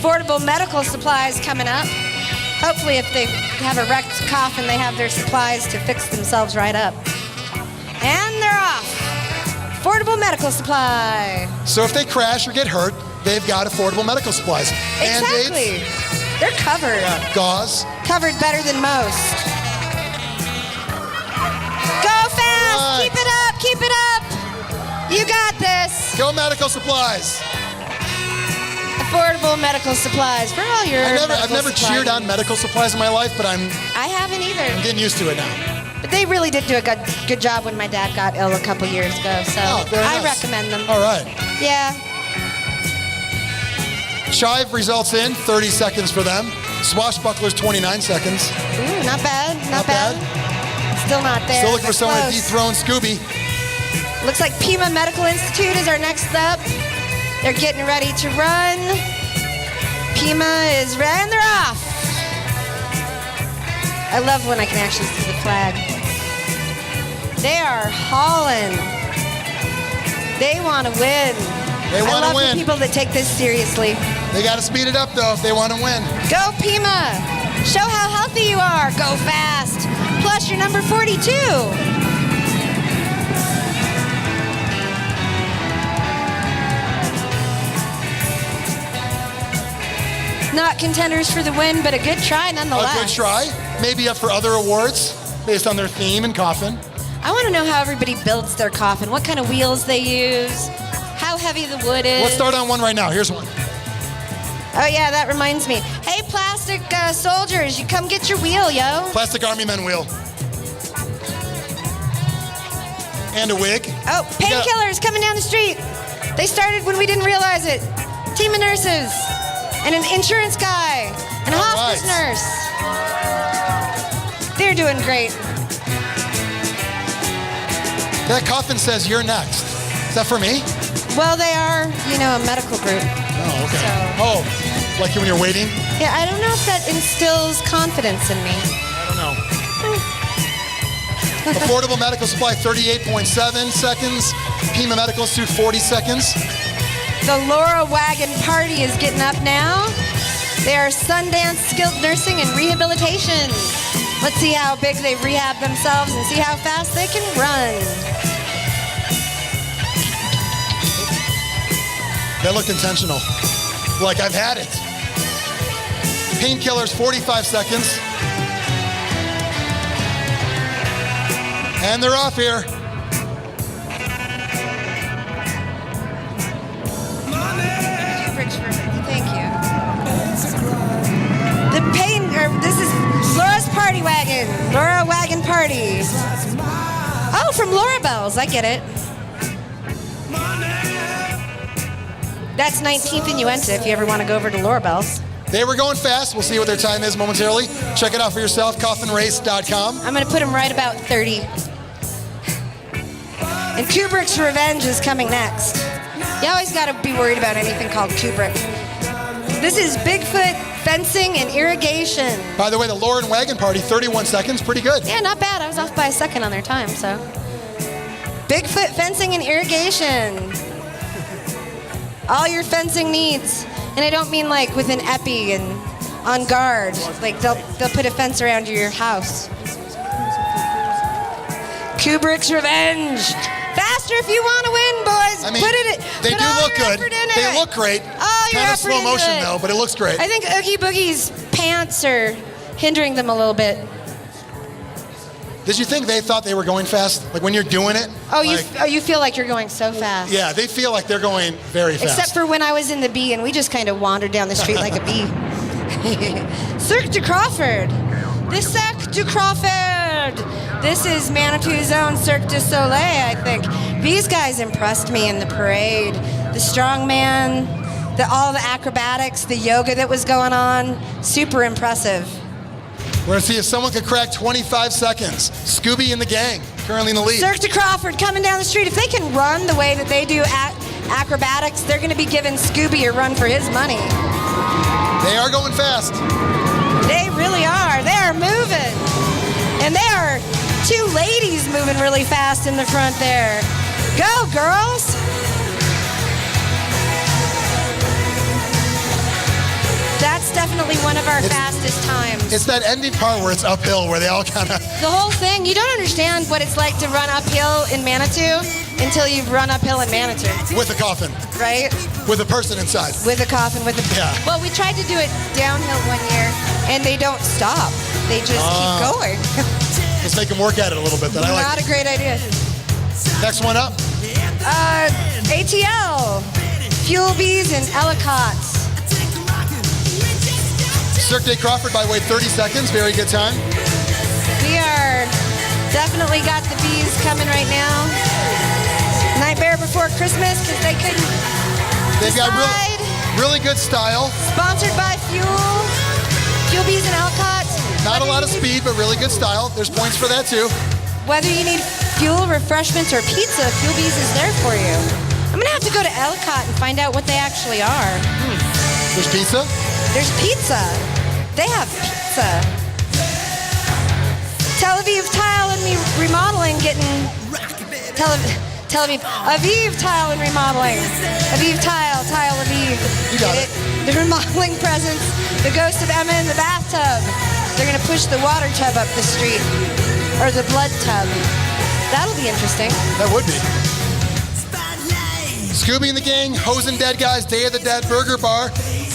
Affordable medical supplies coming up. Hopefully if they have a wrecked coffin, they have their supplies to fix themselves right up. And they're off. Affordable medical supply. So if they crash or get hurt, they've got affordable medical supplies. Exactly. Band-Aids, They're covered. gauze. Covered better than most. Go fast. Right. Keep it up. Keep it up. You got this. Go medical supplies. Affordable medical supplies for all your I've never cheered on medical supplies in my life, but I'm I haven't either. getting used to it now. But they really did do a good job when my dad got ill a couple years ago, so very I nice. recommend them. All right. Yeah. Chive results in 30 seconds for them. Swashbucklers, 29 seconds. Ooh, not bad. Not bad. Still not there. Still looking for but someone to close. dethrone Scooby. Looks like Pima Medical Institute is our next up. They're getting ready to run. Pima is ready, and they're off. I love when I can actually see the flag. They are hauling. They want to win. They want I to love win. the people that take this seriously. They got to speed it up, though, if they want to win. Go, Pima. Show how healthy you are. Go fast. Plus, you're number 42. Not contenders for the win, but a good try nonetheless. A good try. Maybe up for other awards based on their theme and coffin. I want to know how everybody builds their coffin, what kind of wheels they use, how heavy the wood is. Let's start on one right now. Here's one. Oh, yeah, that reminds me. Hey, plastic soldiers, you come get your wheel, yo. Plastic Army Men wheel. And a wig. Oh, painkillers coming down the street. They started when we didn't realize it. Team of nurses. And an insurance guy. And a hospice nurse. They're doing great. That coffin says you're next. Is that for me? Well, they are, a medical group. Oh, okay. Oh, like when you're waiting? Yeah, I don't know if that instills confidence in me. I don't know. Affordable medical supply, 38.7 seconds. Pima Medical Institute, 40 seconds. The Laura Wagon Party is getting up now. They are Sundance Skilled Nursing and Rehabilitation. Let's see how big they've rehabbed themselves and see how fast they can run. That looked intentional. Like I've had it. Painkillers, 45 seconds. And they're off here. Thank you. This is Laura's Party Wagon. Laura Wagon Party. Oh, from Laura Bells. I get it. That's 19th and Uinta if you ever want to go over to Laura Bells. They were going fast. We'll see what their time is momentarily. Check it out for yourself, coffinrace.com. I'm going to put them right about 30. And Kubrick's Revenge is coming next. You always got to be worried about anything called Kubrick. This is Bigfoot fencing and irrigation. By the way, the Lauren Wagon Party, 31 seconds, pretty good. Yeah, not bad. I was off by a second on their time, so. Bigfoot fencing and irrigation. All your fencing needs. And I don't mean like with an epi and on guard. Like they'll put a fence around your house. Kubrick's Revenge. Faster if you want to win, boys. I mean, they put do all look your good. effort into They it. look great. All your Kind of effort slow into motion it. though, but it looks great. I think Oogie Boogie's pants are hindering them a little bit. Did you think they thought they were going fast? Like when you're doing it? Oh, like, you feel like you're going so fast. Yeah, they feel like they're going very fast. Except for when I was in the bee and we just kind of wandered down the street like a bee. Cirque du Crawford. The Cirque du Crawford. This is Manitou's own Cirque du Soleil, I think. These guys impressed me in the parade. The strongman, all the acrobatics, the yoga that was going on. Super impressive. We're gonna see if someone could crack 25 seconds. Scooby and the gang, currently in the lead. Cirque du Crawford coming down the street. If they can run the way that they do acrobatics, they're gonna be giving Scooby a run for his money. They are going fast. They really are. They are moving. And there are two ladies moving really fast in the front there. Go, girls. That's definitely one of our fastest times. It's that ending part where it's uphill, where they all kind of... The whole thing, you don't understand what it's like to run uphill in Manitou until you run uphill in Manitou. With a coffin. Right? With a person inside. With a coffin, with a... Yeah. Well, we tried to do it downhill one year, and they don't stop. They just keep going. Let's make them work at it a little bit. Then I like Not a great idea. Next one up. ATL. Fuel bees and Ellicots. Cirque de Crawford by way 30 seconds. Very good time. We are definitely got the bees coming right now. Nightmare Before Christmas because they couldn't They've got decide. really good style. Sponsored by Fuel Bees and Ellicots. Not a lot of speed, but really good style. There's points for that too. Whether you need fuel, refreshments, or pizza, Fuel Bees is there for you. I'm gonna have to go to Ellicott and find out what they actually are. There's pizza? There's pizza. They have pizza. Tel Aviv Tile and Remodeling getting Tel Aviv Tile and Remodeling. Aviv Tile Aviv. You got it. The remodeling presence. The ghost of Emma in the bathtub. They're gonna push the water tub up the street, or the blood tub. That'll be interesting. That would be. Scooby and the Gang, Hosen Dead Guys, Day of the Dead Burger Bar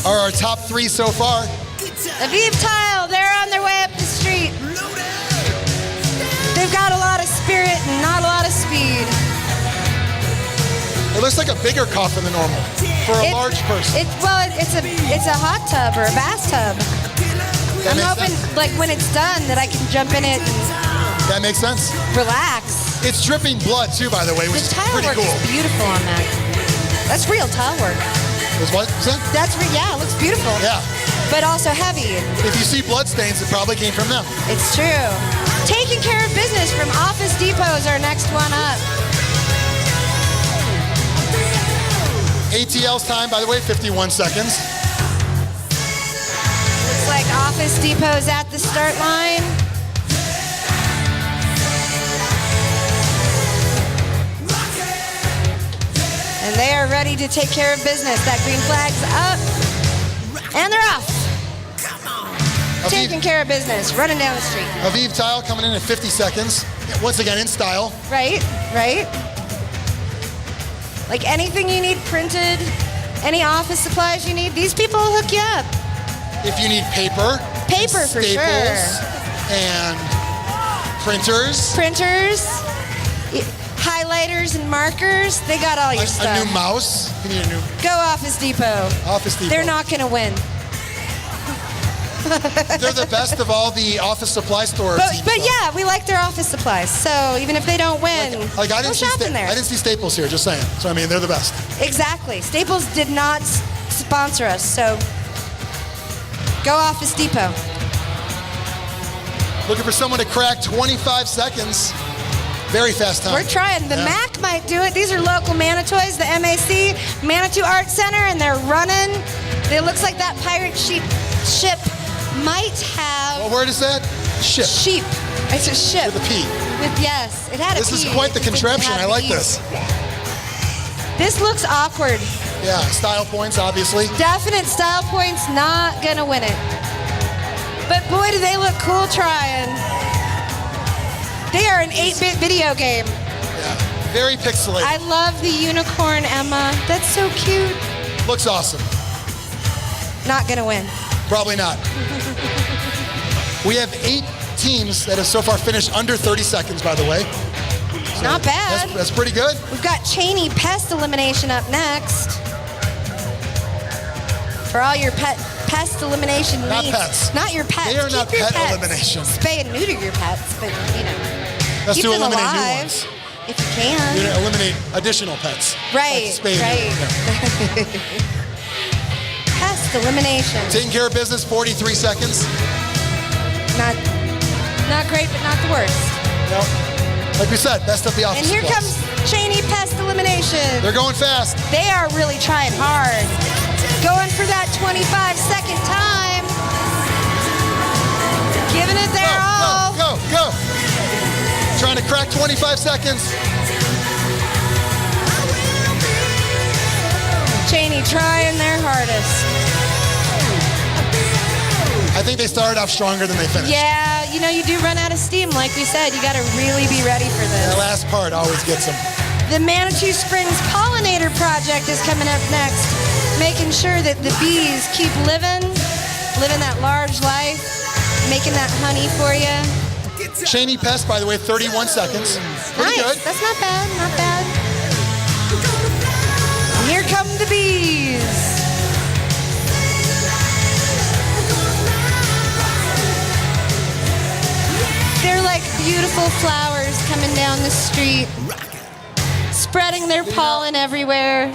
are our top 3 so far. Aviv Tile, they're on their way up the street. They've got a lot of spirit and not a lot of speed. It looks like a bigger coffin than normal for a large person. It's a hot tub or a bathtub. That I'm makes hoping, sense. like when it's done, that I can jump in it and That makes sense. relax. It's dripping blood too, by the way, which is The tile pretty work cool. is beautiful on that. That's real tile work. Is what? Is that? Yeah, it looks beautiful. Yeah. But also heavy. If you see blood stains, it probably came from them. It's true. Taking care of business from Office Depot is our next one up. ATL's time, by the way, 51 seconds. Looks like Office Depot's at the start line. And they are ready to take care of business. That green flag's up. And they're off. Taking care of business, running down the street. Aviv Tile coming in at 50 seconds. Once again, in style. Right? Like anything you need printed, any office supplies you need, these people will hook you up. If you need paper. Paper for staples, sure. And printers. Highlighters and markers, they got all your stuff. A new mouse. You need a new Go Office Depot. Office Depot. They're not gonna win. They're the best of all the office supply stores. But yeah, we like their office supplies. So even if they don't win, I go didn't see shop in there. I didn't see Staples here, just saying. So I mean, they're the best. Exactly. Staples did not sponsor us, so go Office Depot. Looking for someone to crack 25 seconds. Very fast time. We're trying. The Yeah. MAC might do it. These are local Manitou's, the MAC, Manitou Art Center, and they're running. It looks like that pirate sheep ship might have. What word is that? Ship. Sheep. It's a ship. With a P. Yes, it had a P. This is quite the contraption. I like this. This looks awkward. Yeah, style points, obviously. Definite style points, not gonna win it. But boy, do they look cool trying. They are an 8-bit video game. Yeah, very pixelated. I love the unicorn, Emma. That's so cute. Looks awesome. Not gonna win. Probably not. We have 8 teams that have so far finished under 30 seconds, by the way. So not bad. That's pretty good. We've got Cheney Pest Elimination up next. For all your pest elimination Not needs. pets. Not your pets. They are Keep not your pet pets. elimination. Spay and neuter your pets, but you know. Let's keep do them eliminate alive new ones. if you can. You're gonna eliminate additional pets. Right, Like spay and right. neuter. Pest elimination. Taking care of business, 43 seconds. Not great, but not the worst. No. Like we said, best of the office And here supplies. comes Cheney Pest Elimination. They're going fast. They are really trying hard. Going for that 25-second time. Giving it their all. Go. Trying to crack 25 seconds. Cheney trying their hardest. I think they started off stronger than they finished. Yeah, you know, you do run out of steam. Like we said, you got to really be ready for this. That last part always gets them. The Manitou Springs Pollinator Project is coming up next, making sure that the bees keep living that large life, making that honey for you. Cheney Pest, by the way, 31 seconds. Pretty Nice. good. That's not bad, not bad. And here come the bees. They're like beautiful flowers coming down the street, spreading their pollen everywhere,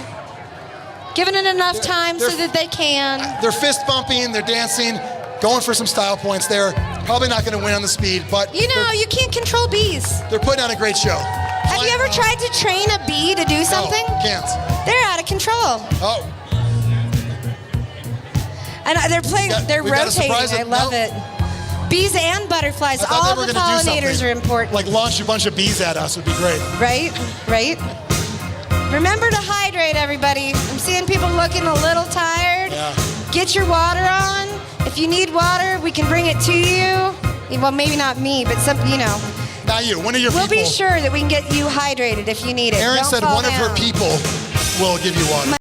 giving it enough time so that they can. They're fist bumping, they're dancing, going for some style points there. Probably not going to win on the speed, but You know, you can't control bees. they're putting on a great show. Have you ever tried to train a bee to do something? No, can't. They're out of control. Oh. And they're playing, they're we got a rotating. surprise I love it. Bees and butterflies, I thought all they were the gonna do pollinators something. are important. Like launch a bunch of bees at us would be great. Right? Remember to hydrate, everybody. I'm seeing people looking a little tired. Yeah. Get your water on. If you need water, we can bring it to you. Well, maybe not me, but some, you know. Not you, one of your We'll people. be sure that we can get you hydrated if you need it. Erin Don't said fall one of her down. people will give you water.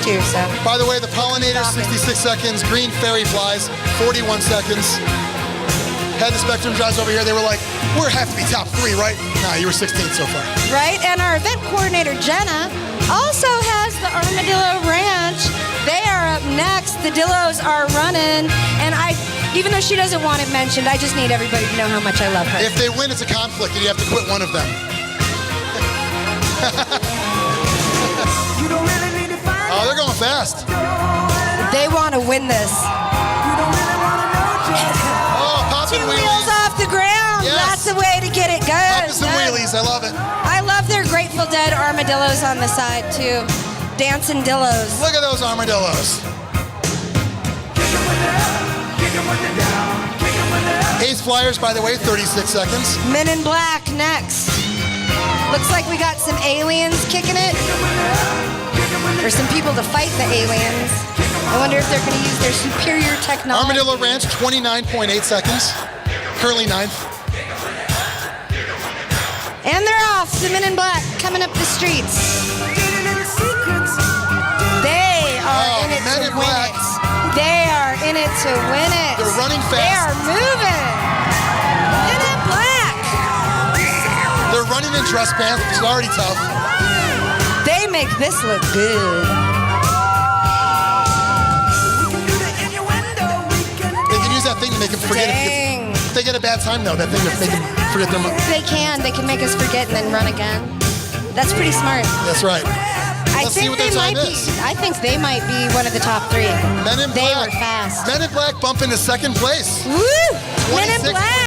Too, so. By the way, the pollinator, 66 seconds. Green fairy flies, 41 seconds. Had the Spectrum drives over here. They were like, we have to be top 3, right? Nah, you were 16th so far. Right, and our event coordinator, Jenna, also has the Armadillo Ranch up next. The Dillos are running, and even though she doesn't want it mentioned, I just need everybody to know how much I love her. If they win, it's a conflict, and you have to quit one of them. Oh, they're going fast. They want to win this. Oh, popping wheelies. 2 wheels off the ground. Yes. That's the way to get it going. Popping some wheelies. I love it. I love their Grateful Dead armadillos on the side, too. Dancing dillos. Look at those armadillos. Ace Flyers, by the way, 36 seconds. Men in Black next. Looks like we got some aliens kicking it. Or some people to fight the aliens. I wonder if they're going to use their superior technology. Armadillo Ranch, 29.8 seconds. Currently 9th. And they're off. The Men in Black coming up the streets. They are in it to win it. They are in it to win it. They're running fast. They are moving. Men in Black. They're running in dress pants, which is already tough. They make this look good. They can use that thing to make them forget if they get a bad time, though. That thing to make them forget them. They can. They can make us forget and then run again. That's pretty smart. That's right. Let's see what their time is. I think they might be one of the top 3. Men in They Black. were fast. Men in Black bump into second place. Woo! Men in 26. Black.